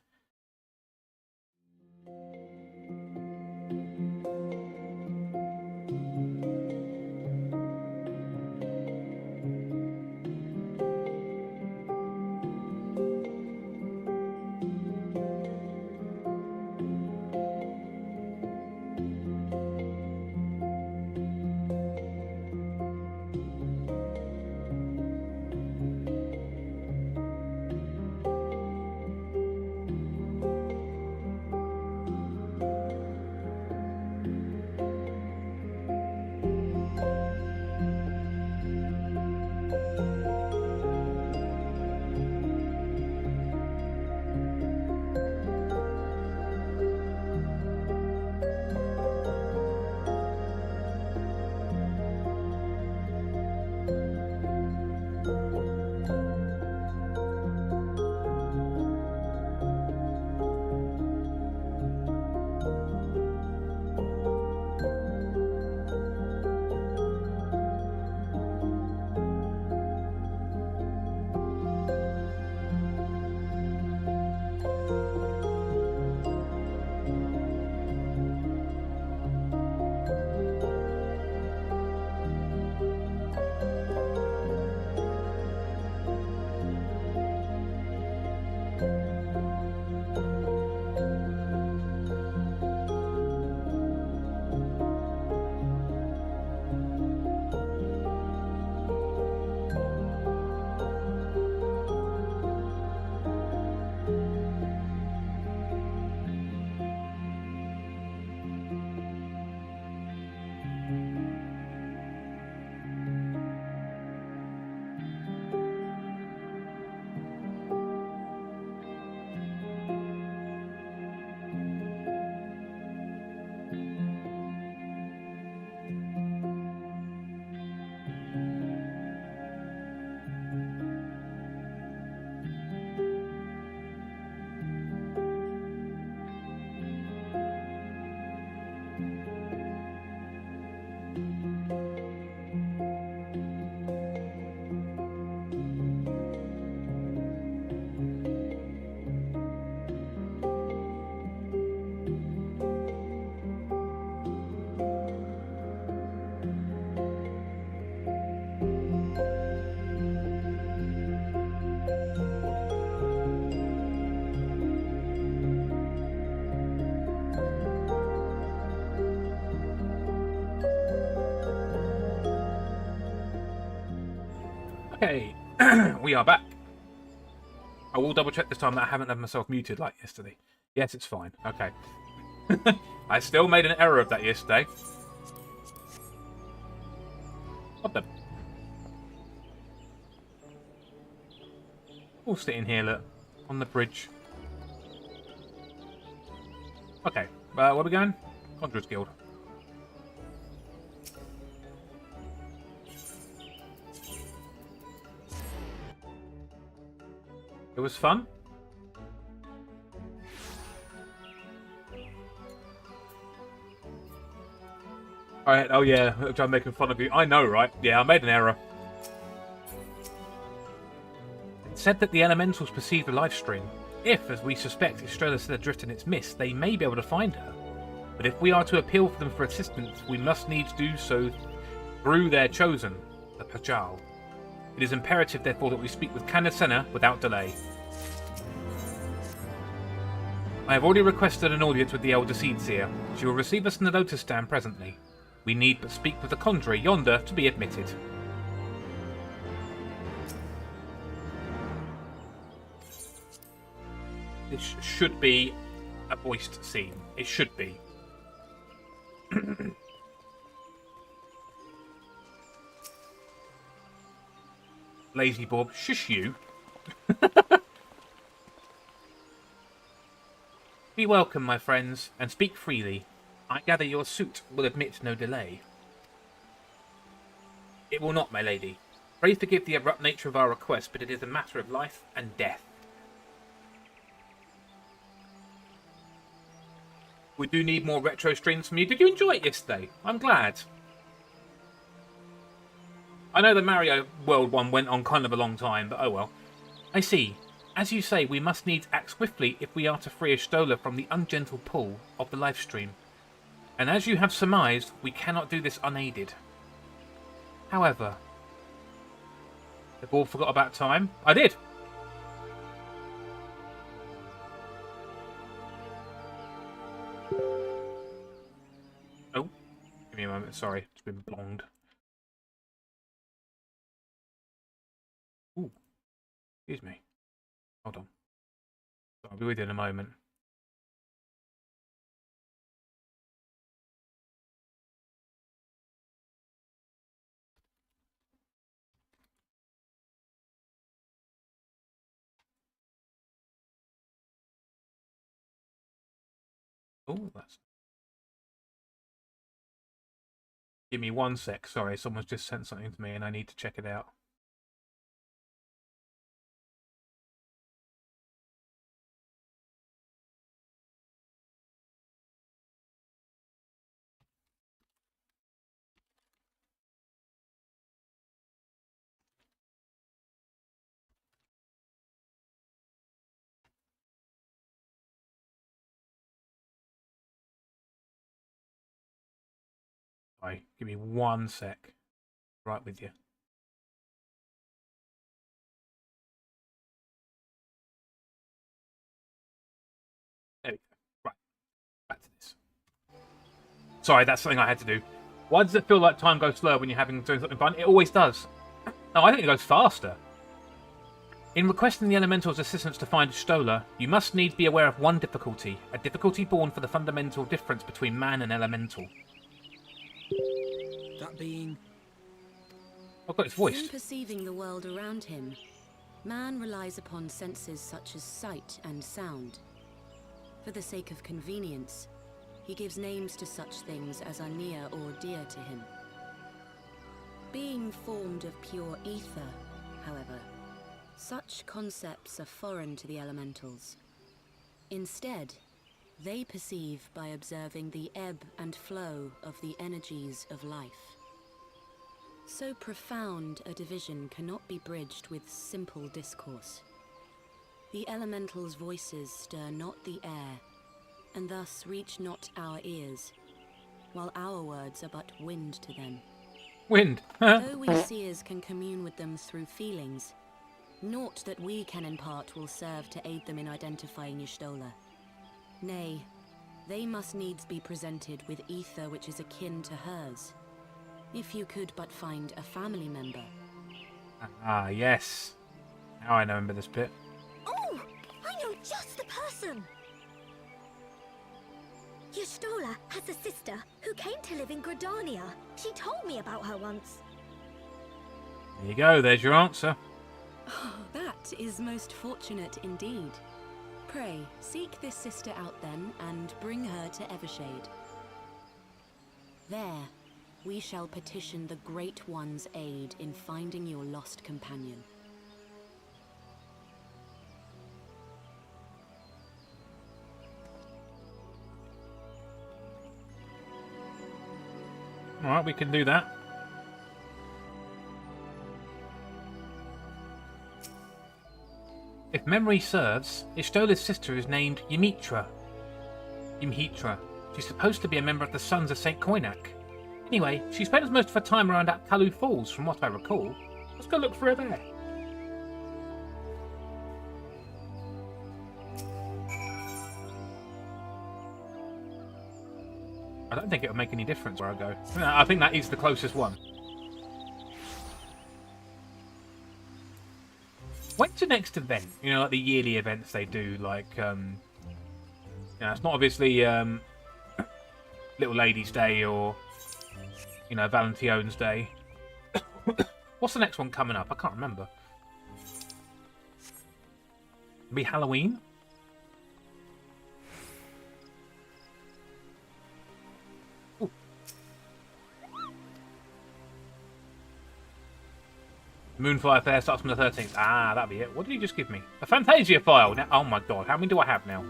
Okay, we are back. I will double check this time that I haven't had myself muted like yesterday. Yes, it's fine. Okay. I still made an error of that yesterday. What the? We'll sit in here, look. On the bridge. Okay, where are we going? Conjurer's Guild. It was fun. Alright, oh yeah, I'm making fun of you. I know, right? Yeah, I made an error. It said that the elementals perceived the live stream. If, as we suspect, Estrella still adrift in its mist, they may be able to find her. But if we are to appeal for them for assistance, we must needs do so through their chosen, the Pajal. It is imperative, therefore, that we speak with Canacena without delay. I have already requested an audience with the Elder Seedseer. She will receive us in the Lotus Stand presently. We need but speak with the conjurer yonder to be admitted. This should be a voiced scene. It should be. Lazy Bob, shush you. Be welcome, my friends, and speak freely. I gather your suit will admit no delay. It will not, my lady. Pray forgive the abrupt nature of our request, but it is a matter of life and death. We do need more retro streams from you. Did you enjoy it yesterday? I'm glad. I know the Mario World one went on kind of a long time, but oh well. I see. As you say, we must needs act swiftly if we are to free Estola from the ungentle pull of the live stream. And as you have surmised, we cannot do this unaided. However... They've all forgot about time. I did! Oh. Give me a moment, sorry. It's been blonged. Ooh. Excuse me. Hold on. I'll be with you in a moment. Oh, that's... Give me 1 sec. Sorry, someone's just sent something to me and I need to check it out. Sorry, give me 1 sec. Right with you. There we go. Right. Back to this. Sorry, that's something I had to do. Why does it feel like time goes slower when you're doing something fun? It always does. No, I think it goes faster. In requesting the Elemental's assistance to find Stola, you must needs be aware of one difficulty. A difficulty born for the fundamental difference between man and elemental. That being... I've got its voice. In perceiving the world around him, man relies upon senses such as sight and sound. For the sake of convenience, he gives names to such things as are near or dear to him. Being formed of pure ether, however, such concepts are foreign to the elementals. Instead, they perceive by observing the ebb and flow of the energies of life. So profound a division cannot be bridged with simple discourse. The elementals' voices stir not the air, and thus reach not our ears, while our words are but wind to them. Wind? Though we seers can commune with them through feelings, naught that we can impart will serve to aid them in identifying Y'shtola. Nay, they must needs be presented with ether which is akin to hers. If you could but find a family member, Ah, yes. Now I remember this bit. Oh, I know just the person. Y'shtola has a sister who came to live in Gridania. She told me about her once. There you go, there's your answer. Oh, that is most fortunate indeed. Pray, seek this sister out then, and bring her to Evershade. There, we shall petition the Great One's aid in finding your lost companion. Alright, we can do that. If memory serves, Y'shtola's sister is named Ymitra. She's supposed to be a member of the Sons of St. Koinak. Anyway, she spends most of her time around Apkalu Falls, from what I recall. Let's go look for her there. I don't think it'll make any difference where I go. I think that is the closest one. When's the next event? You know, like the yearly events they do, like, it's not obviously, Little Ladies' Day or, Valentino's Day. What's the next one coming up? I can't remember. It'll be Halloween? Ooh. Moonfire Fair starts on the 13th. Ah, that'll be it. What did he just give me? A Fantasia file! Now, oh my god, how many do I have now?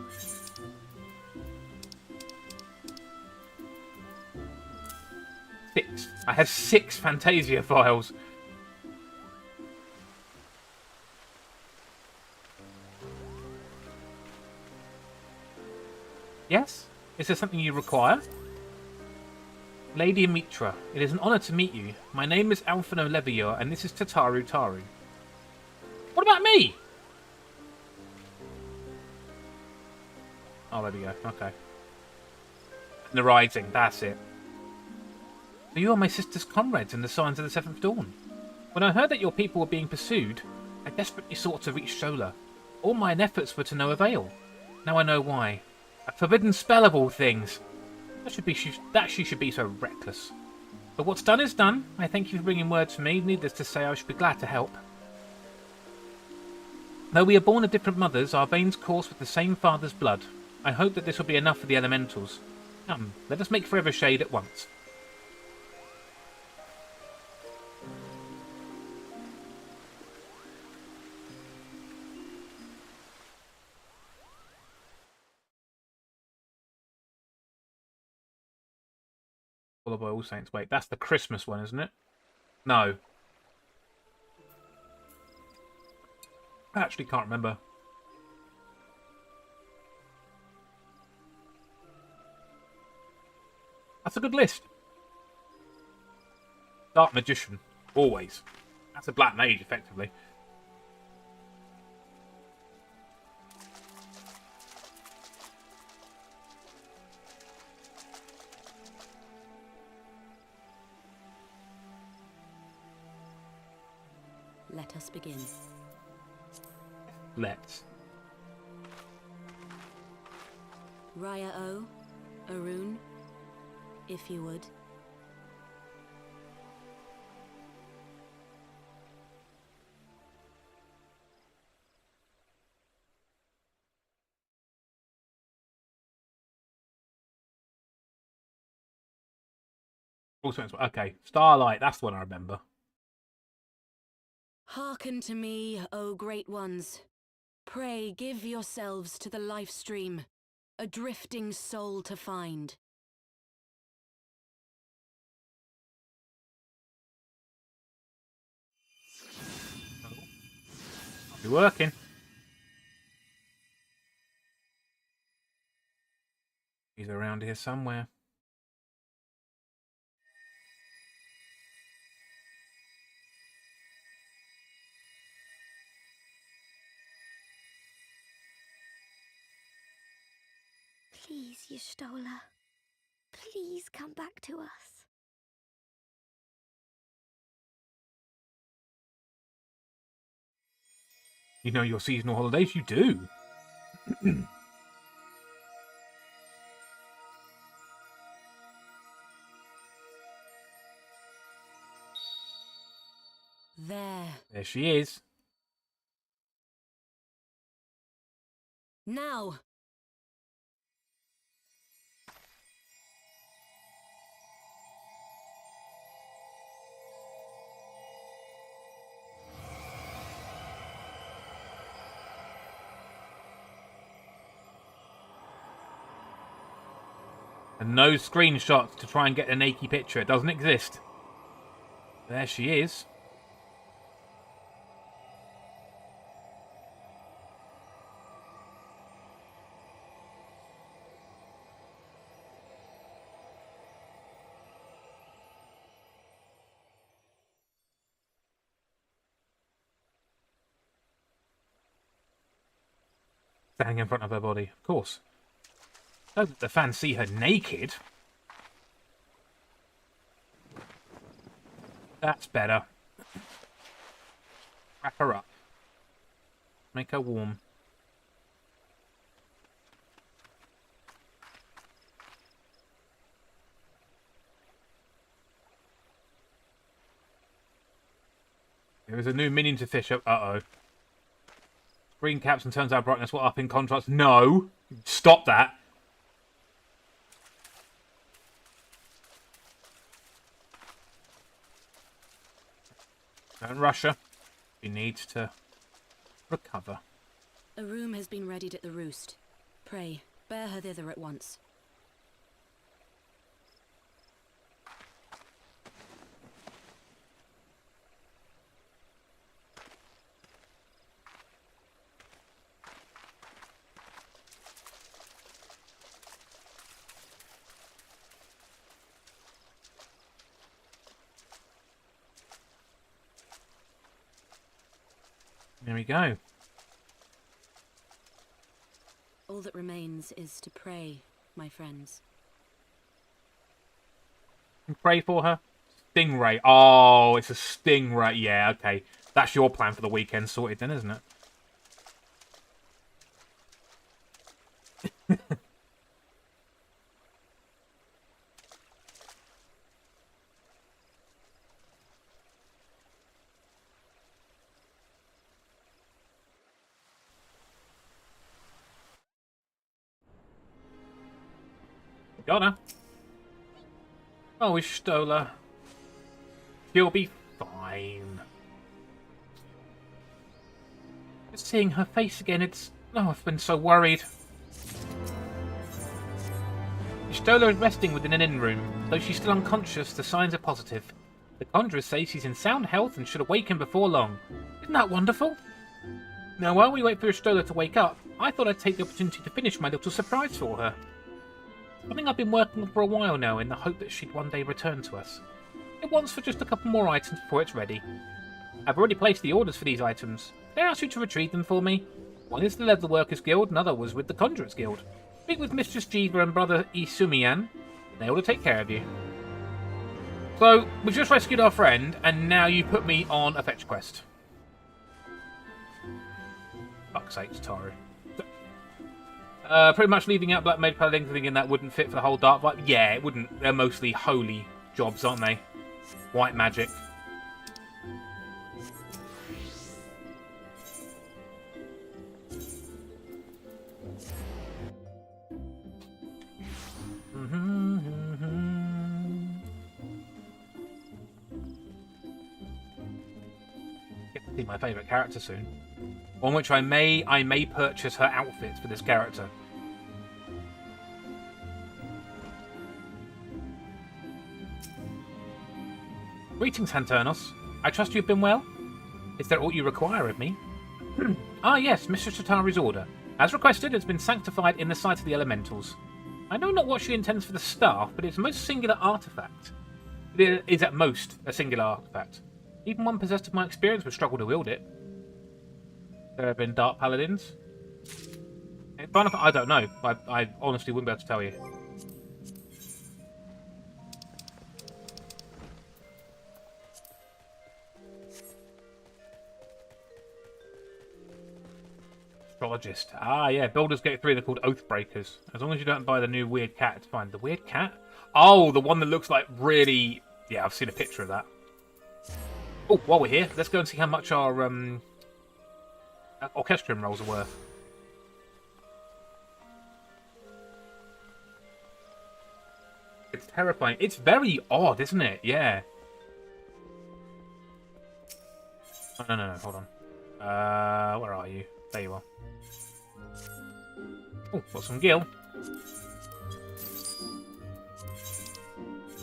6. I have 6 Fantasia files. Yes? Is there something you require? Lady Mitra, it is an honour to meet you. My name is Alphino Levior, and this is Tataru Taru. What about me? Oh, there we go. Okay. The Rising, that's it. So you are my sister's comrades in the Signs of the Seventh Dawn. When I heard that your people were being pursued, I desperately sought to reach Shola. All mine efforts were to no avail. Now I know why. A forbidden spell of all things. That she should be so reckless. But what's done is done. I thank you for bringing word to me. Needless to say, I should be glad to help. Though we are born of different mothers, our veins course with the same father's blood. I hope that this will be enough for the elementals. Come, let us make forever shade at once. Followed by All Saints. Wait, that's the Christmas one, isn't it? No. I actually can't remember. That's a good list. Dark Magician. Always. That's a Black Mage, effectively. Let us begin. Let's. Raya O, Arun, if you would. Okay, Starlight, that's the one I remember. Hearken to me, O great ones. Pray give yourselves to the life stream, a drifting soul to find. I'll be working. He's around here somewhere. Please, Y'shtola. Please come back to us. You know your seasonal holidays? You do. There she is. Now! And no screenshots to try and get a naked picture. It doesn't exist. There she is. Standing in front of her body, of course. Don't let the fans see her naked. That's better. Wrap her up. Make her warm. There is a new minion to fish up. Uh-oh. Green caps and turns out brightness will up in contrast. No! Stop that! Don't rush her. She needs to recover. A room has been readied at the roost. Pray, bear her thither at once. There we go. All that remains is to pray, my friends. Pray for her. Stingray. Oh, it's a stingray. Yeah, okay. That's your plan for the weekend sorted then, isn't it? Got her. Oh, we stole her. She'll be fine. Just seeing her face again, it's... Oh, I've been so worried. Stola is resting within an inn room. Though she's still unconscious, the signs are positive. The conjurers say she's in sound health and should awaken before long. Isn't that wonderful? Now, while we wait for Stola to wake up, I thought I'd take the opportunity to finish my little surprise for her. Something I've been working on for a while now in the hope that she'd one day return to us. It wants for just a couple more items before it's ready. I've already placed the orders for these items. They asked you to retrieve them for me. One is the Leatherworkers Guild, another was with the Conjurers Guild. Speak with Mistress Jiva and Brother Isumian, and they ought to take care of you. So, we just rescued our friend, and now you put me on a fetch quest. Fuck's sakes, Taru. Pretty much leaving out Black Mage Paladins, thinking that wouldn't fit for the whole Dark vibe. Yeah, it wouldn't. They're mostly holy jobs, aren't they? White magic. Get to see my favourite character soon. On which I may purchase her outfits for this character. Greetings, Hanternos. I trust you've been well? Is there aught you require of me? Ah yes, Mistress Chitauri's order. As requested, it's been sanctified in the sight of the elementals. I know not what she intends for the staff, but it's a most singular artifact. It is at most a singular artifact. Even one possessed of my experience would struggle to wield it. There have been Dark Paladins. I don't know. I honestly wouldn't be able to tell you. Archaeologist. Ah, yeah. Builders Gate 3, they're called Oathbreakers. As long as you don't buy the new weird cat, it's fine. The weird cat? Oh, the one that looks like really... Yeah, I've seen a picture of that. Oh, while we're here, let's go and see how much our orchestrion rolls are worth. It's terrifying. It's very odd, isn't it? Yeah. Oh, no, hold on. Where are you? There you are. Oh, got some gil.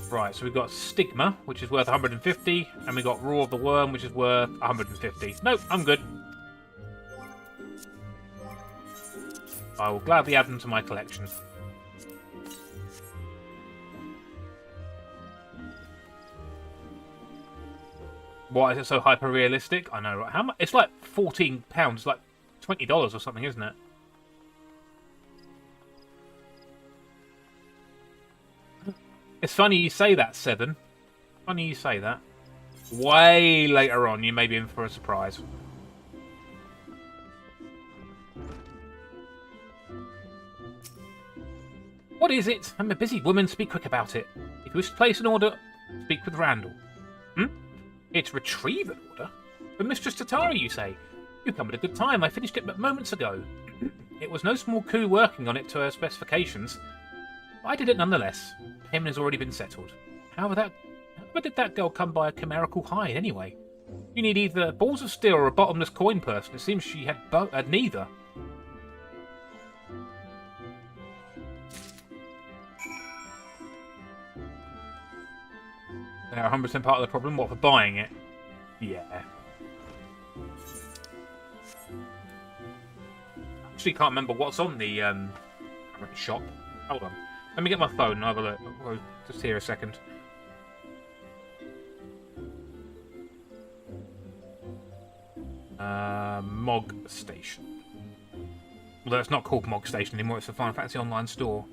Right, so we've got Stigma, which is worth 150, and we got Roar of the Worm, which is worth 150. Nope, I'm good. I will gladly add them to my collection. Why is it so hyper-realistic? I know, right? How much? It's like £14. It's like $20 or something, isn't it? It's funny you say that, Seven. Funny you say that. Way later on, you may be in for a surprise. What is it? I'm a busy woman. Speak quick about it. If you wish to place an order, speak with Randall. It's retrieve an order? For Mistress Tataru, you say? You come at a good time. I finished it but moments ago. It was no small coup working on it to her specifications. I did it nonetheless. Payment has already been settled. However, where did that girl come by a chimerical hide, anyway? You need either balls of steel or a bottomless coin purse, and it seems she had neither. They're 100% part of the problem. What, for buying it? Yeah. Actually can't remember what's on the shop. Hold on. Let me get my phone and have a look. I'll just here a second. Mog Station. Although it's not called Mog Station anymore, it's the Final Fantasy Online store.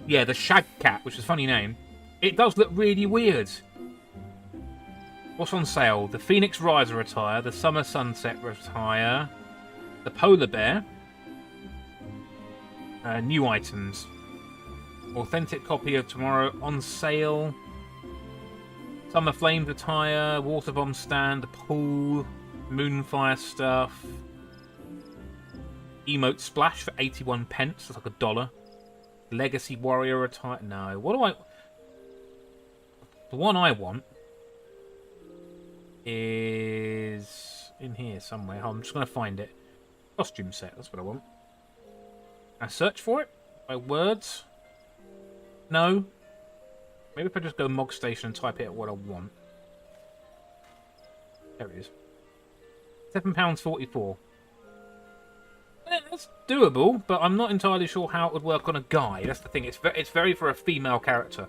Yeah, the Shag Cat, which is a funny name. It does look really weird. What's on sale? The Phoenix Riser attire, the Summer Sunset attire, the Polar Bear, new items. Authentic copy of Tomorrow on sale. Summer Flames attire, Water Bomb stand, the pool, Moonfire stuff. Emote Splash for 81 pence, that's like $1. Legacy Warrior attire. No, what do I... The one I want is in here somewhere. I'm just going to find it. Costume set, that's what I want. I search for it by words. No. Maybe if I just go Mog Station and type it what I want. There it is. £7.44. That's doable, but I'm not entirely sure how it would work on a guy. That's the thing. It's very for a female character.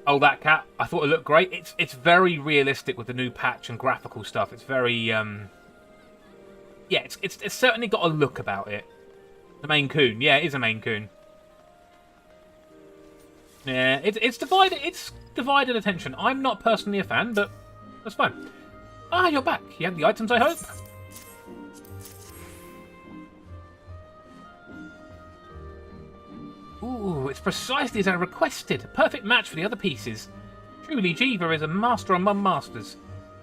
Oh, that cat. I thought it looked great. It's very realistic with the new patch and graphical stuff. It's very yeah. It's certainly got a look about it. The Maine Coon. Yeah, it is a Maine Coon. Yeah, it's divided. It's divided attention. I'm not personally a fan, but that's fine. Ah, you're back. You have the items, I hope. Ooh, it's precisely as I requested. A perfect match for the other pieces. Truly, Jiva is a master among masters.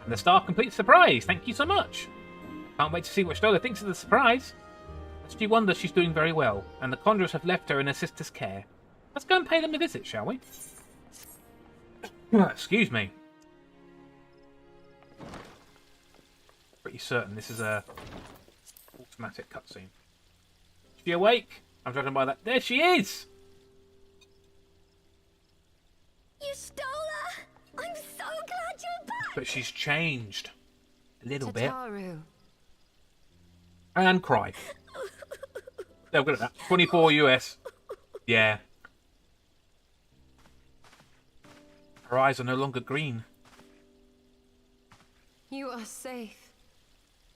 And the star completes the prize. Thank you so much. Can't wait to see what Stola thinks of the surprise. She wonders she's doing very well, and the Conjurers have left her in her sister's care. Let's go and pay them a visit, shall we? Excuse me. Pretty certain this is a automatic cutscene. Is she awake? I'm judging by that. There she is! You stole her! I'm so glad you're back! But she's changed. A little bit. Tataru. And cry. They're good at that. 24 US. Yeah. Her eyes are no longer green. You are safe.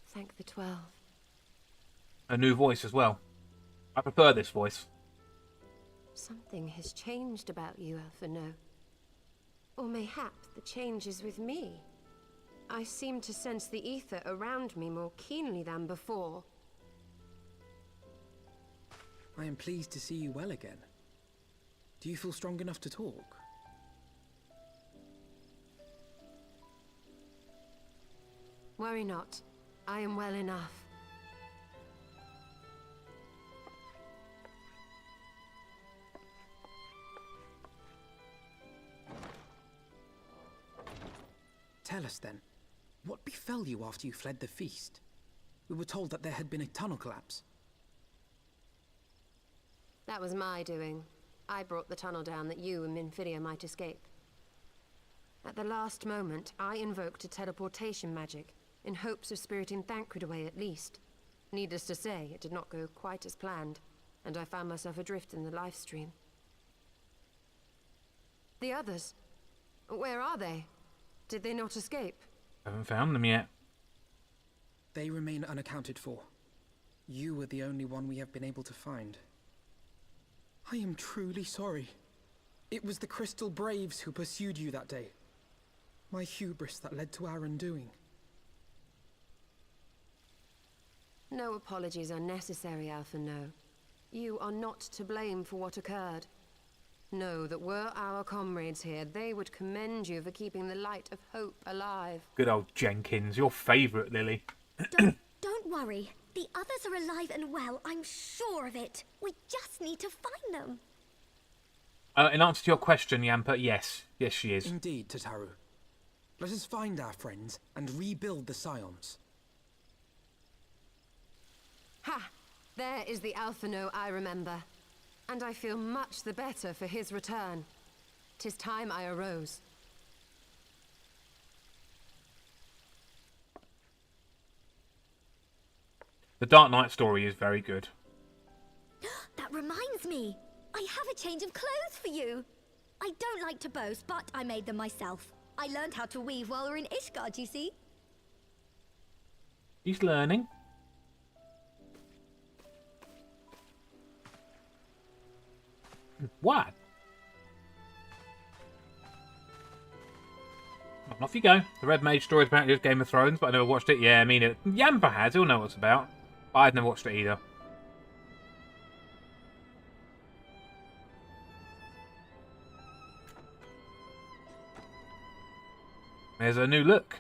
Thank the 12. A new voice as well. I prefer this voice. Something has changed about you, Alphino. Or mayhap the change is with me. I seem to sense the ether around me more keenly than before. I am pleased to see you well again. Do you feel strong enough to talk? Worry not. I am well enough. Tell us then, what befell you after you fled the feast? We were told that there had been a tunnel collapse. That was my doing. I brought the tunnel down that you and Minfidia might escape. At the last moment, I invoked a teleportation magic, in hopes of spiriting Thancred away at least. Needless to say, it did not go quite as planned, and I found myself adrift in the life stream. The others? Where are they? Did they not escape? Haven't found them yet. They remain unaccounted for. You were the only one we have been able to find. I am truly sorry. It was the Crystal Braves who pursued you that day. My hubris that led to our undoing. No apologies are necessary, Alpha No. You are not to blame for what occurred. Know that were our comrades here, they would commend you for keeping the light of hope alive. Good old Jenkins, your favourite, Lily. Don't worry. The others are alive and well, I'm sure of it. We just need to find them. In answer to your question, Yampa, yes. Yes, she is. Indeed, Tataru. Let us find our friends and rebuild the Scions. Ha! There is the Alpha No I remember. And I feel much the better for his return. 'Tis time I arose. The Dark Knight story is very good. That reminds me. I have a change of clothes for you. I don't like to boast, but I made them myself. I learned how to weave while we were in Ishgard, you see. He's learning. What? Well, off you go. The Red Mage story is apparently just Game of Thrones, but I never watched it. Yeah, I mean, Yampa has. He'll know what it's about. I'd never watched it either. There's a new look.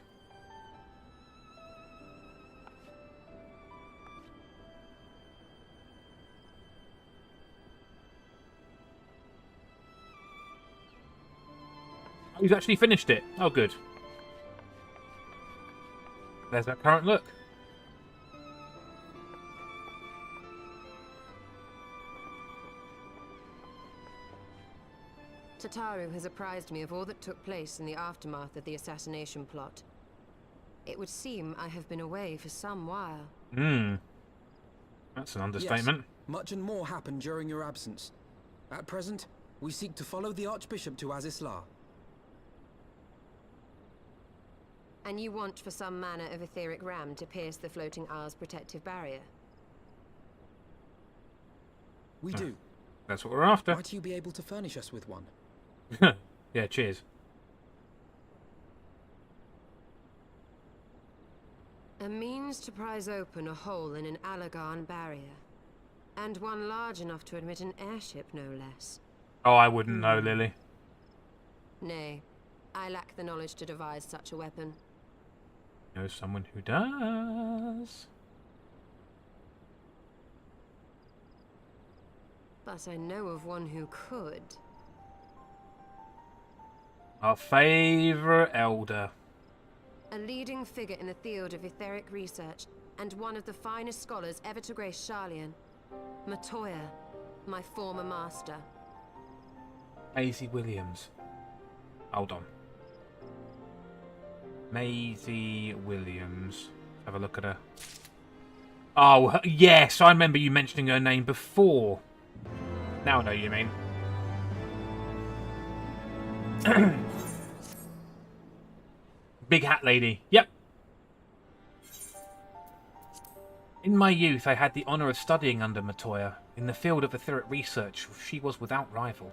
Oh, he's actually finished it. Oh, good. There's that current look. Tataru has apprised me of all that took place in the aftermath of the assassination plot. It would seem I have been away for some while. That's an understatement. Yes, much and more happened during your absence. At present, we seek to follow the Archbishop to Azisla. And you want for some manner of etheric ram to pierce the floating isle's protective barrier? We do. That's what we're after. Might you be able to furnish us with one? Yeah, cheers. A means to prise open a hole in an Alagarn barrier. And one large enough to admit an airship, no less. Oh, I wouldn't know, Lily. Nay, I lack the knowledge to devise such a weapon. Know someone who does. But I know of one who could. Our favourite elder. A leading figure in the field of etheric research, and one of the finest scholars ever to grace Sharlayan. Matoya, my former master. Maisie Williams. Hold on. Maisie Williams. Let's have a look at her. Oh, yes, I remember you mentioning her name before. Now I know what you mean. Big hat lady. Yep. In my youth, I had the honour of studying under Matoya. In the field of etheric research, she was without rival.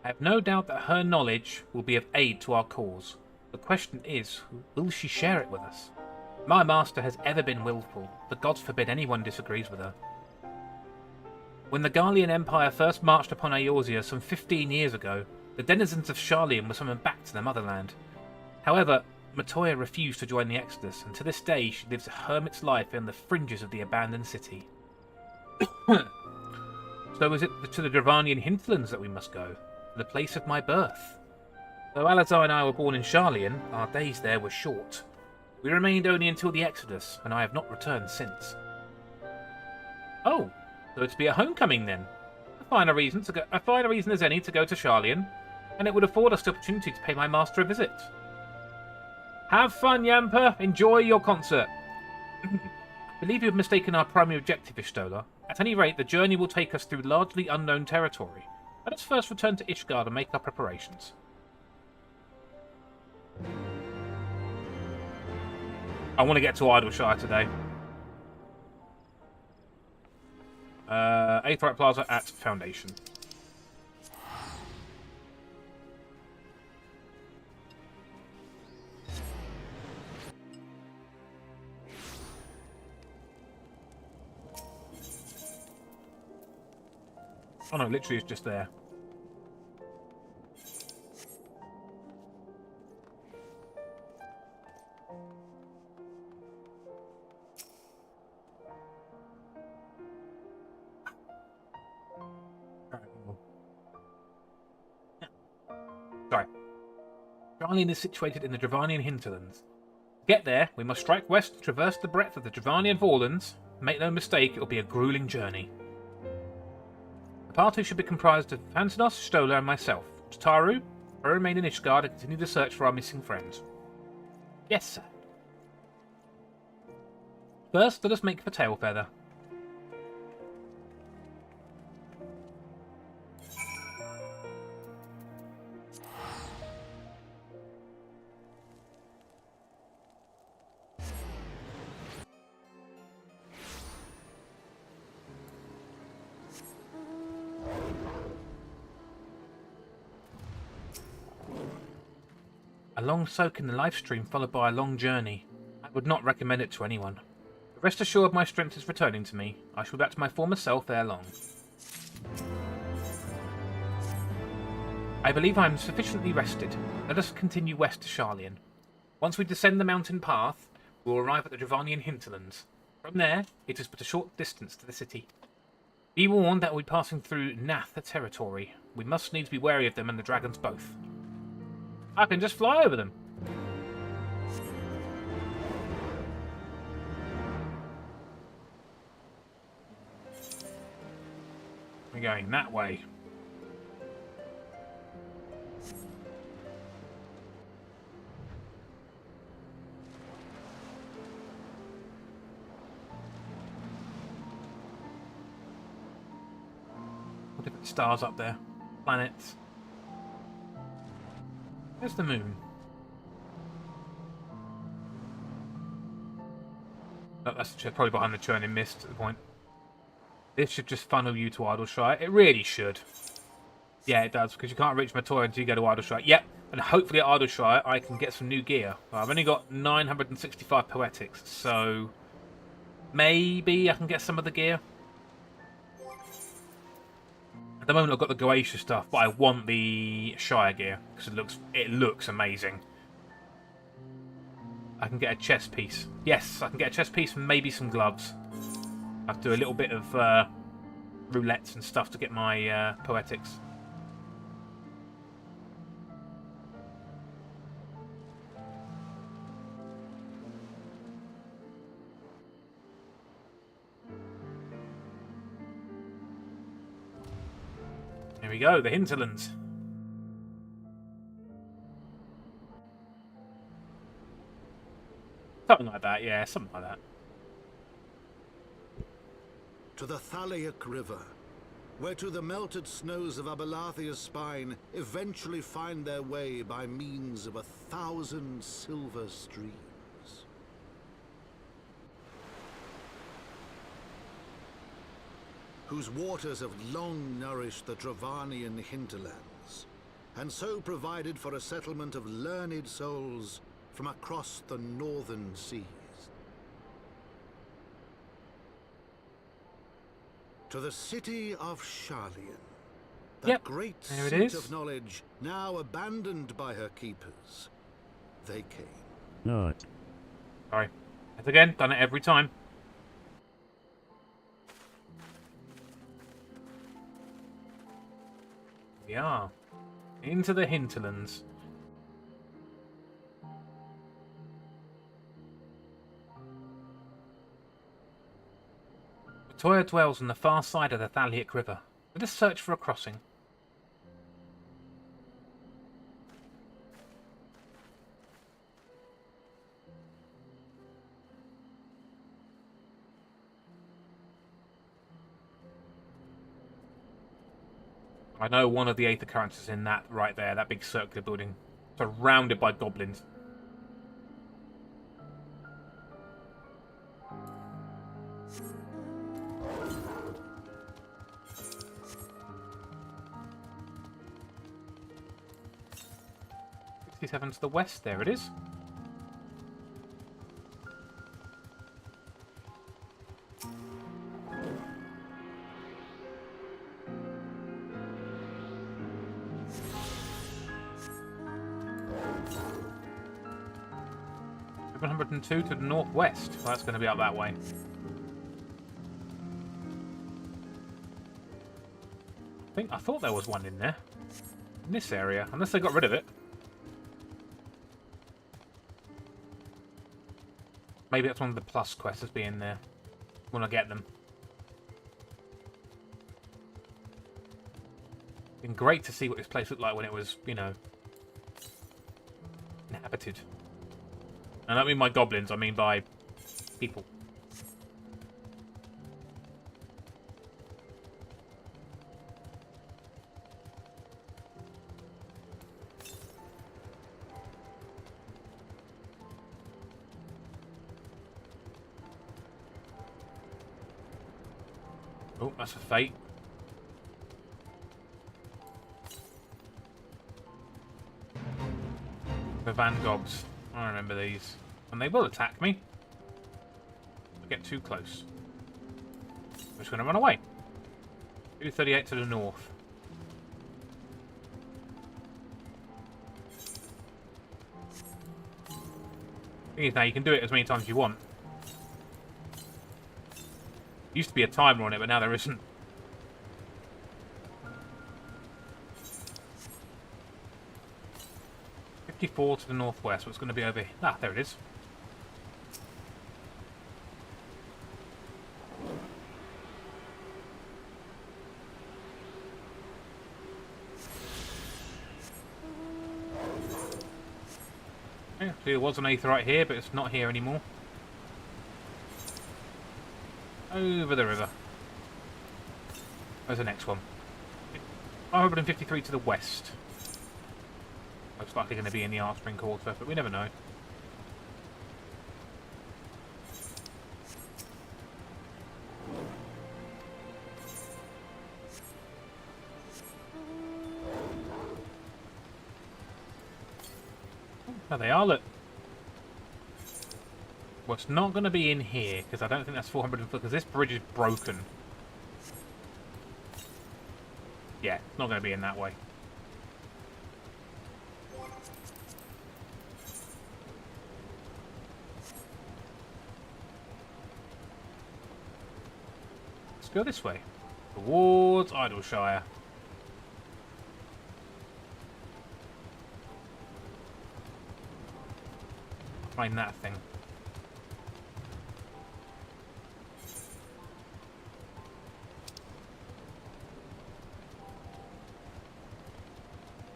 I have no doubt that her knowledge will be of aid to our cause. The question is, will she share it with us? My master has ever been willful. The gods forbid anyone disagrees with her. When the Garlean Empire first marched upon Eorzea some 15 years ago, the denizens of Sharlayan were summoned back to their motherland. However, Matoya refused to join the Exodus, and to this day she lives a hermit's life in the fringes of the abandoned city. So is it to the Dravanian hinterlands that we must go? The place of my birth? Though Alazar and I were born in Sharlayan, our days there were short. We remained only until the Exodus, and I have not returned since. Oh, so it's to be a homecoming then. A finer reason as any to go to Sharlayan, and it would afford us the opportunity to pay my master a visit. Have fun, Yamper. Enjoy your concert. I believe you have mistaken our primary objective, Ishtola. At any rate, the journey will take us through largely unknown territory. Let us first return to Ishgard and make our preparations. I want to get to Idleshire today. Aetheryte Plaza at Foundation. Oh no, literally it's just there. Sorry. Sharlayan is situated in the Dravanian hinterlands. To get there, we must strike west, traverse the breadth of the Dravanian forelands. Make no mistake, it will be a grueling journey. The party should be comprised of Fantanos, Stola, and myself. Tataru, I remain in Ishgard and continue the search for our missing friends. Yes, sir. First, let us make for Tailfeather. A long soak in the life stream followed by a long journey. I would not recommend it to anyone. But rest assured my strength is returning to me. I shall be back to my former self ere long. I believe I am sufficiently rested. Let us continue west to Sharlayan. Once we descend the mountain path, we will arrive at the Dravanian hinterlands. From there, it is but a short distance to the city. Be warned that we'll be passing through Natha territory. We must needs be wary of them and the dragons both. I can just fly over them. We're going that way. Different stars up there. Planets. Where's the moon? Oh, that's probably behind the churning mist at the point. This should just funnel you to Idleshire. It really should. Yeah, it does, because you can't reach Matoya until you go to Idleshire. Yep, and hopefully at Idleshire I can get some new gear. I've only got 965 poetics, so maybe I can get some of the gear. At the moment I've got the Goetia stuff, but I want the Shire gear because it looks amazing. I can get a chest piece. Yes, I can get a chest piece and maybe some gloves. I have to do a little bit of roulettes and stuff to get my poetics. Here we go, the hinterlands. Something like that, yeah, something like that. To the Thalaic River, where to the melted snows of Abelathia's spine eventually find their way by means of 1,000 silver streams. Whose waters have long nourished the Dravanian hinterlands, and so provided for a settlement of learned souls from across the northern seas. To the city of Sharlayan, that great seat of knowledge, now abandoned by her keepers, they came. Not. Sorry. As again, done it every time. We are into the hinterlands. Toya dwells on the far side of the Thaliac River. Let us search for a crossing. I know one of the Aether Currents is in that right there, that big circular building, surrounded by goblins. To the west, there it is. $702 to the northwest. Well, that's going to be up that way. I thought there was one in there. In this area, unless they got rid of it. Maybe that's one of the plus quests that's being there when I get them. Been great to see what this place looked like when it was, you know, inhabited. And I don't mean by goblins, I mean by people. Oh, that's a fate. The Van Goghs. I remember these. And they will attack me. If I get too close. I'm just going to run away. 238 to the north. Thing is, now you can do it as many times as you want. Used to be a timer on it, but now there isn't. $54 to the northwest. What's going to be over here? Ah, there it is. Okay, so there was an Aether right here, but it's not here anymore. Over the river. Where's the next one? 553 to the west. Most likely going to be in the Artspring Quarter, but we never know. Oh, there they are, look. Well, it's not going to be in here, because I don't think that's 400 because this bridge is broken. Yeah, it's not going to be in that way. Let's go this way. Towards Idleshire. Find that thing.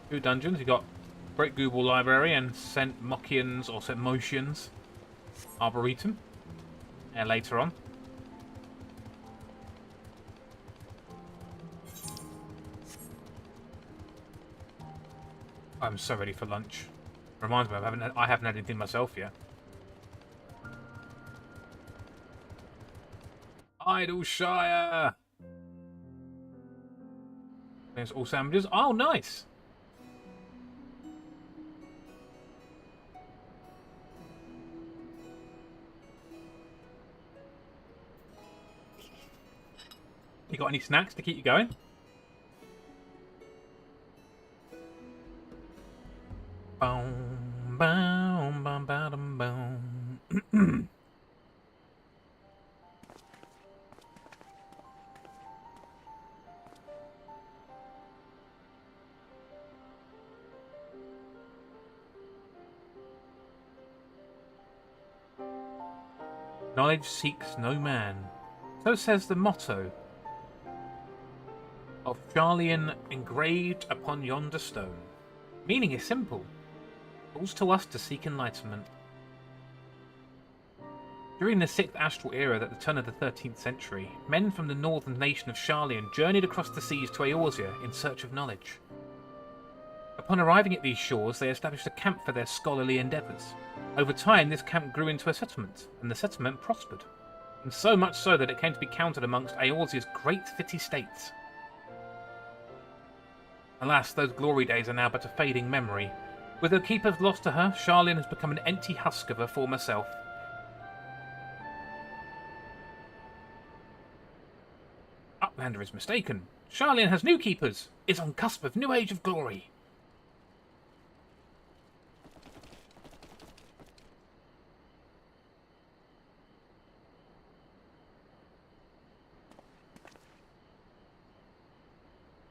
Two dungeons. You've got Great Google Library and St. Mochians or St. Motians Arboretum. And later on. I'm so ready for lunch. Reminds me, I haven't had anything myself yet. Idleshire. There's all sandwiches. Oh, nice. You got any snacks to keep you going? Boom, boom, boom, boom, boom. Knowledge seeks no man. So says the motto of Charlian engraved upon yonder stone. Meaning is simple. Calls to us to seek enlightenment. During the 6th astral era at the turn of the 13th century, men from the northern nation of Charlian journeyed across the seas to Eorzea in search of knowledge. Upon arriving at these shores, they established a camp for their scholarly endeavours. Over time, this camp grew into a settlement, and the settlement prospered. And so much so that it came to be counted amongst Eorzea's great city-states. Alas, those glory days are now but a fading memory. With her keepers lost to her, Charlian has become an empty husk of her former self. Uplander is mistaken. Charlian has new keepers, is on cusp of new age of glory.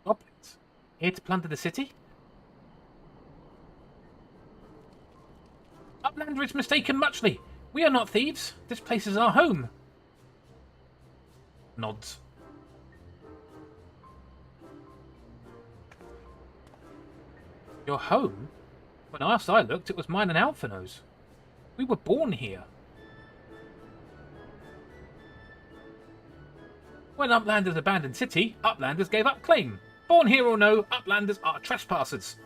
Goblins, here to plunder the city? Uplander is mistaken muchly. We are not thieves. This place is our home. Nods. Your home? When last I looked, it was mine and Alphino's. We were born here. When Uplanders abandoned city, Uplanders gave up claim. Born here or no, Uplanders are trespassers.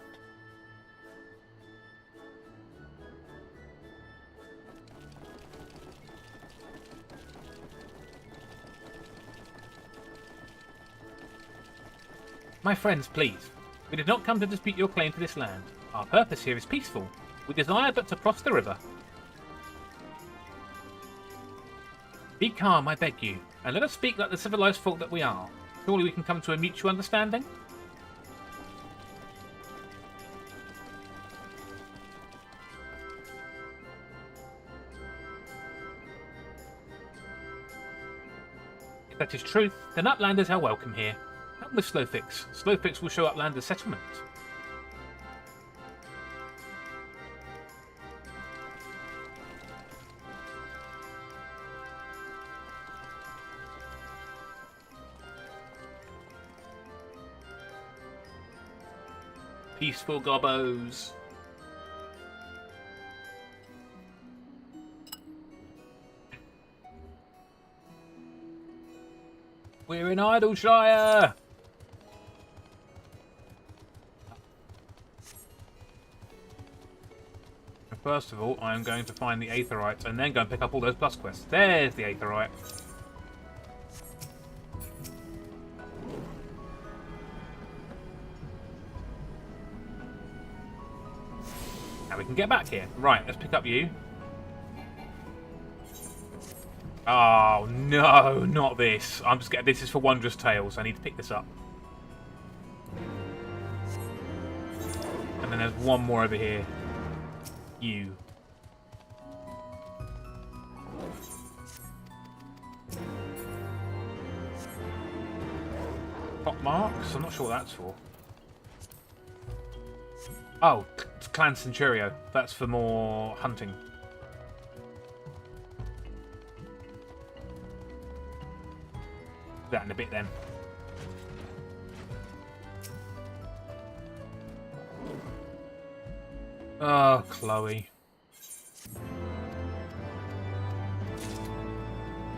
My friends, please. We did not come to dispute your claim to this land. Our purpose here is peaceful. We desire but to cross the river. Be calm, I beg you, and let us speak like the civilized folk that we are. Surely we can come to a mutual understanding? If that is truth, then Uplanders are welcome here. Come with Slowfix. Slowfix will show Uplanders settlement. Peaceful gobbos. We're in Idleshire! First of all, I'm going to find the Aetherites and then go and pick up all those plus quests. There's the Aetherite. Now we can get back here. Right, let's pick up you. Oh, no, not this. I'm just getting... This is for Wondrous Tales. I need to pick this up. And then there's one more over here. You. Top marks? I'm not sure what that's for. Oh, Clan Centurio. That's for more hunting. That in a bit then. Oh, Chloe.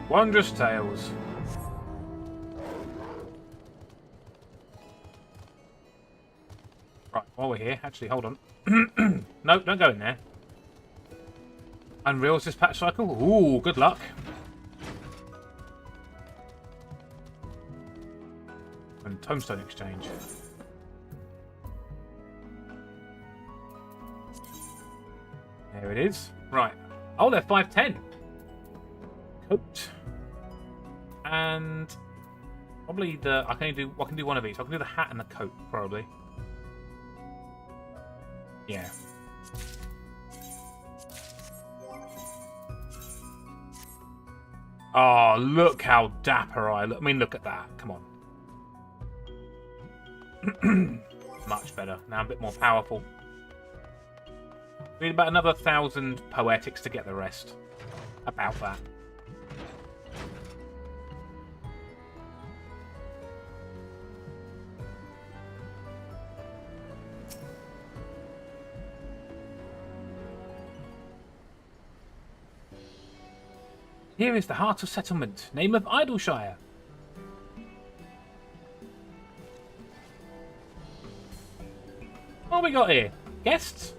Wondrous Tales. Right, while we're here, actually, hold on. No, don't go in there. Unreal's Dispatch Cycle? Ooh, good luck. And Tombstone Exchange. There it is. Right. Oh, they're 510. Coat. And Probably the... I can do one of these. I can do the hat and the coat, probably. Yeah. Oh, look how dapper I look. I mean, look at that. Come on. Much better. Now I'm a bit more powerful. We need about another 1,000 poetics to get the rest. About that. Here is the heart of settlement, name of Idleshire. What have we got here? Guests?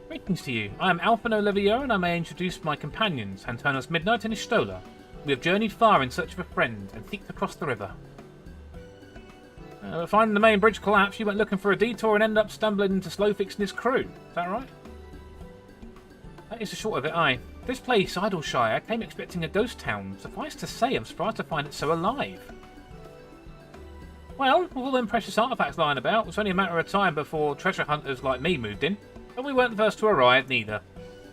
Greetings to you. I am Alphino Levier, and I may introduce my companions, Antonos Midnight and Ishtola. We have journeyed far in search of a friend, and seek to cross the river. Finding the main bridge collapse, you went looking for a detour and ended up stumbling into Slowfix and his crew. Is that right? That is the short of it, aye. This place, Idleshire, I came expecting a ghost town. Suffice to say, I'm surprised to find it so alive. Well, with all them precious artifacts lying about, it was only a matter of time before treasure hunters like me moved in. But we weren't the first to arrive, neither.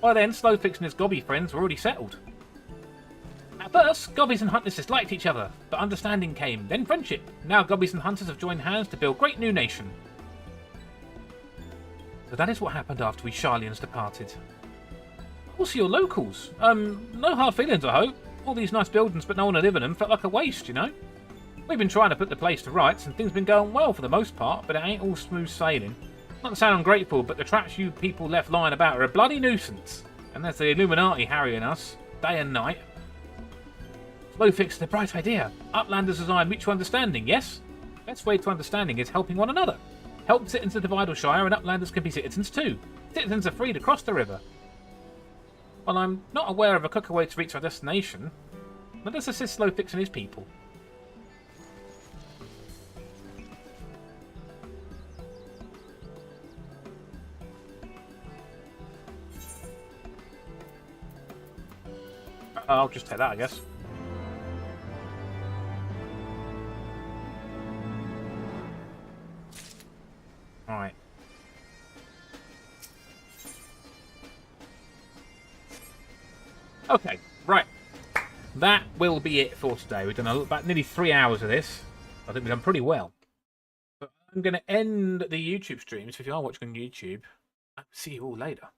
By then, Slowfix and his gobby friends were already settled. At first, gobbies and hunters disliked each other, but understanding came, then friendship. Now gobbies and hunters have joined hands to build a great new nation. So that is what happened after we Sharlians departed. Also, you're locals. No hard feelings, I hope. All these nice buildings, but no one to live in them, felt like a waste, you know? We've been trying to put the place to rights, and things been going well for the most part, but it ain't all smooth sailing. Not to sound ungrateful, but the traps you people left lying about are a bloody nuisance. And there's the Illuminati harrying us, day and night. Slowfix, the bright idea. Uplanders design mutual understanding, yes? Best way to understanding is helping one another. Help citizens of Idleshire, and Uplanders can be citizens too. Citizens are free to cross the river. While I'm not aware of a quicker way to reach our destination, let us assist Slowfix and his people. I'll just take that, I guess. Alright. Okay, right. That will be it for today. We've done about nearly 3 hours of this. I think we've done pretty well. But I'm going to end the YouTube stream, so if you are watching on YouTube, I'll see you all later.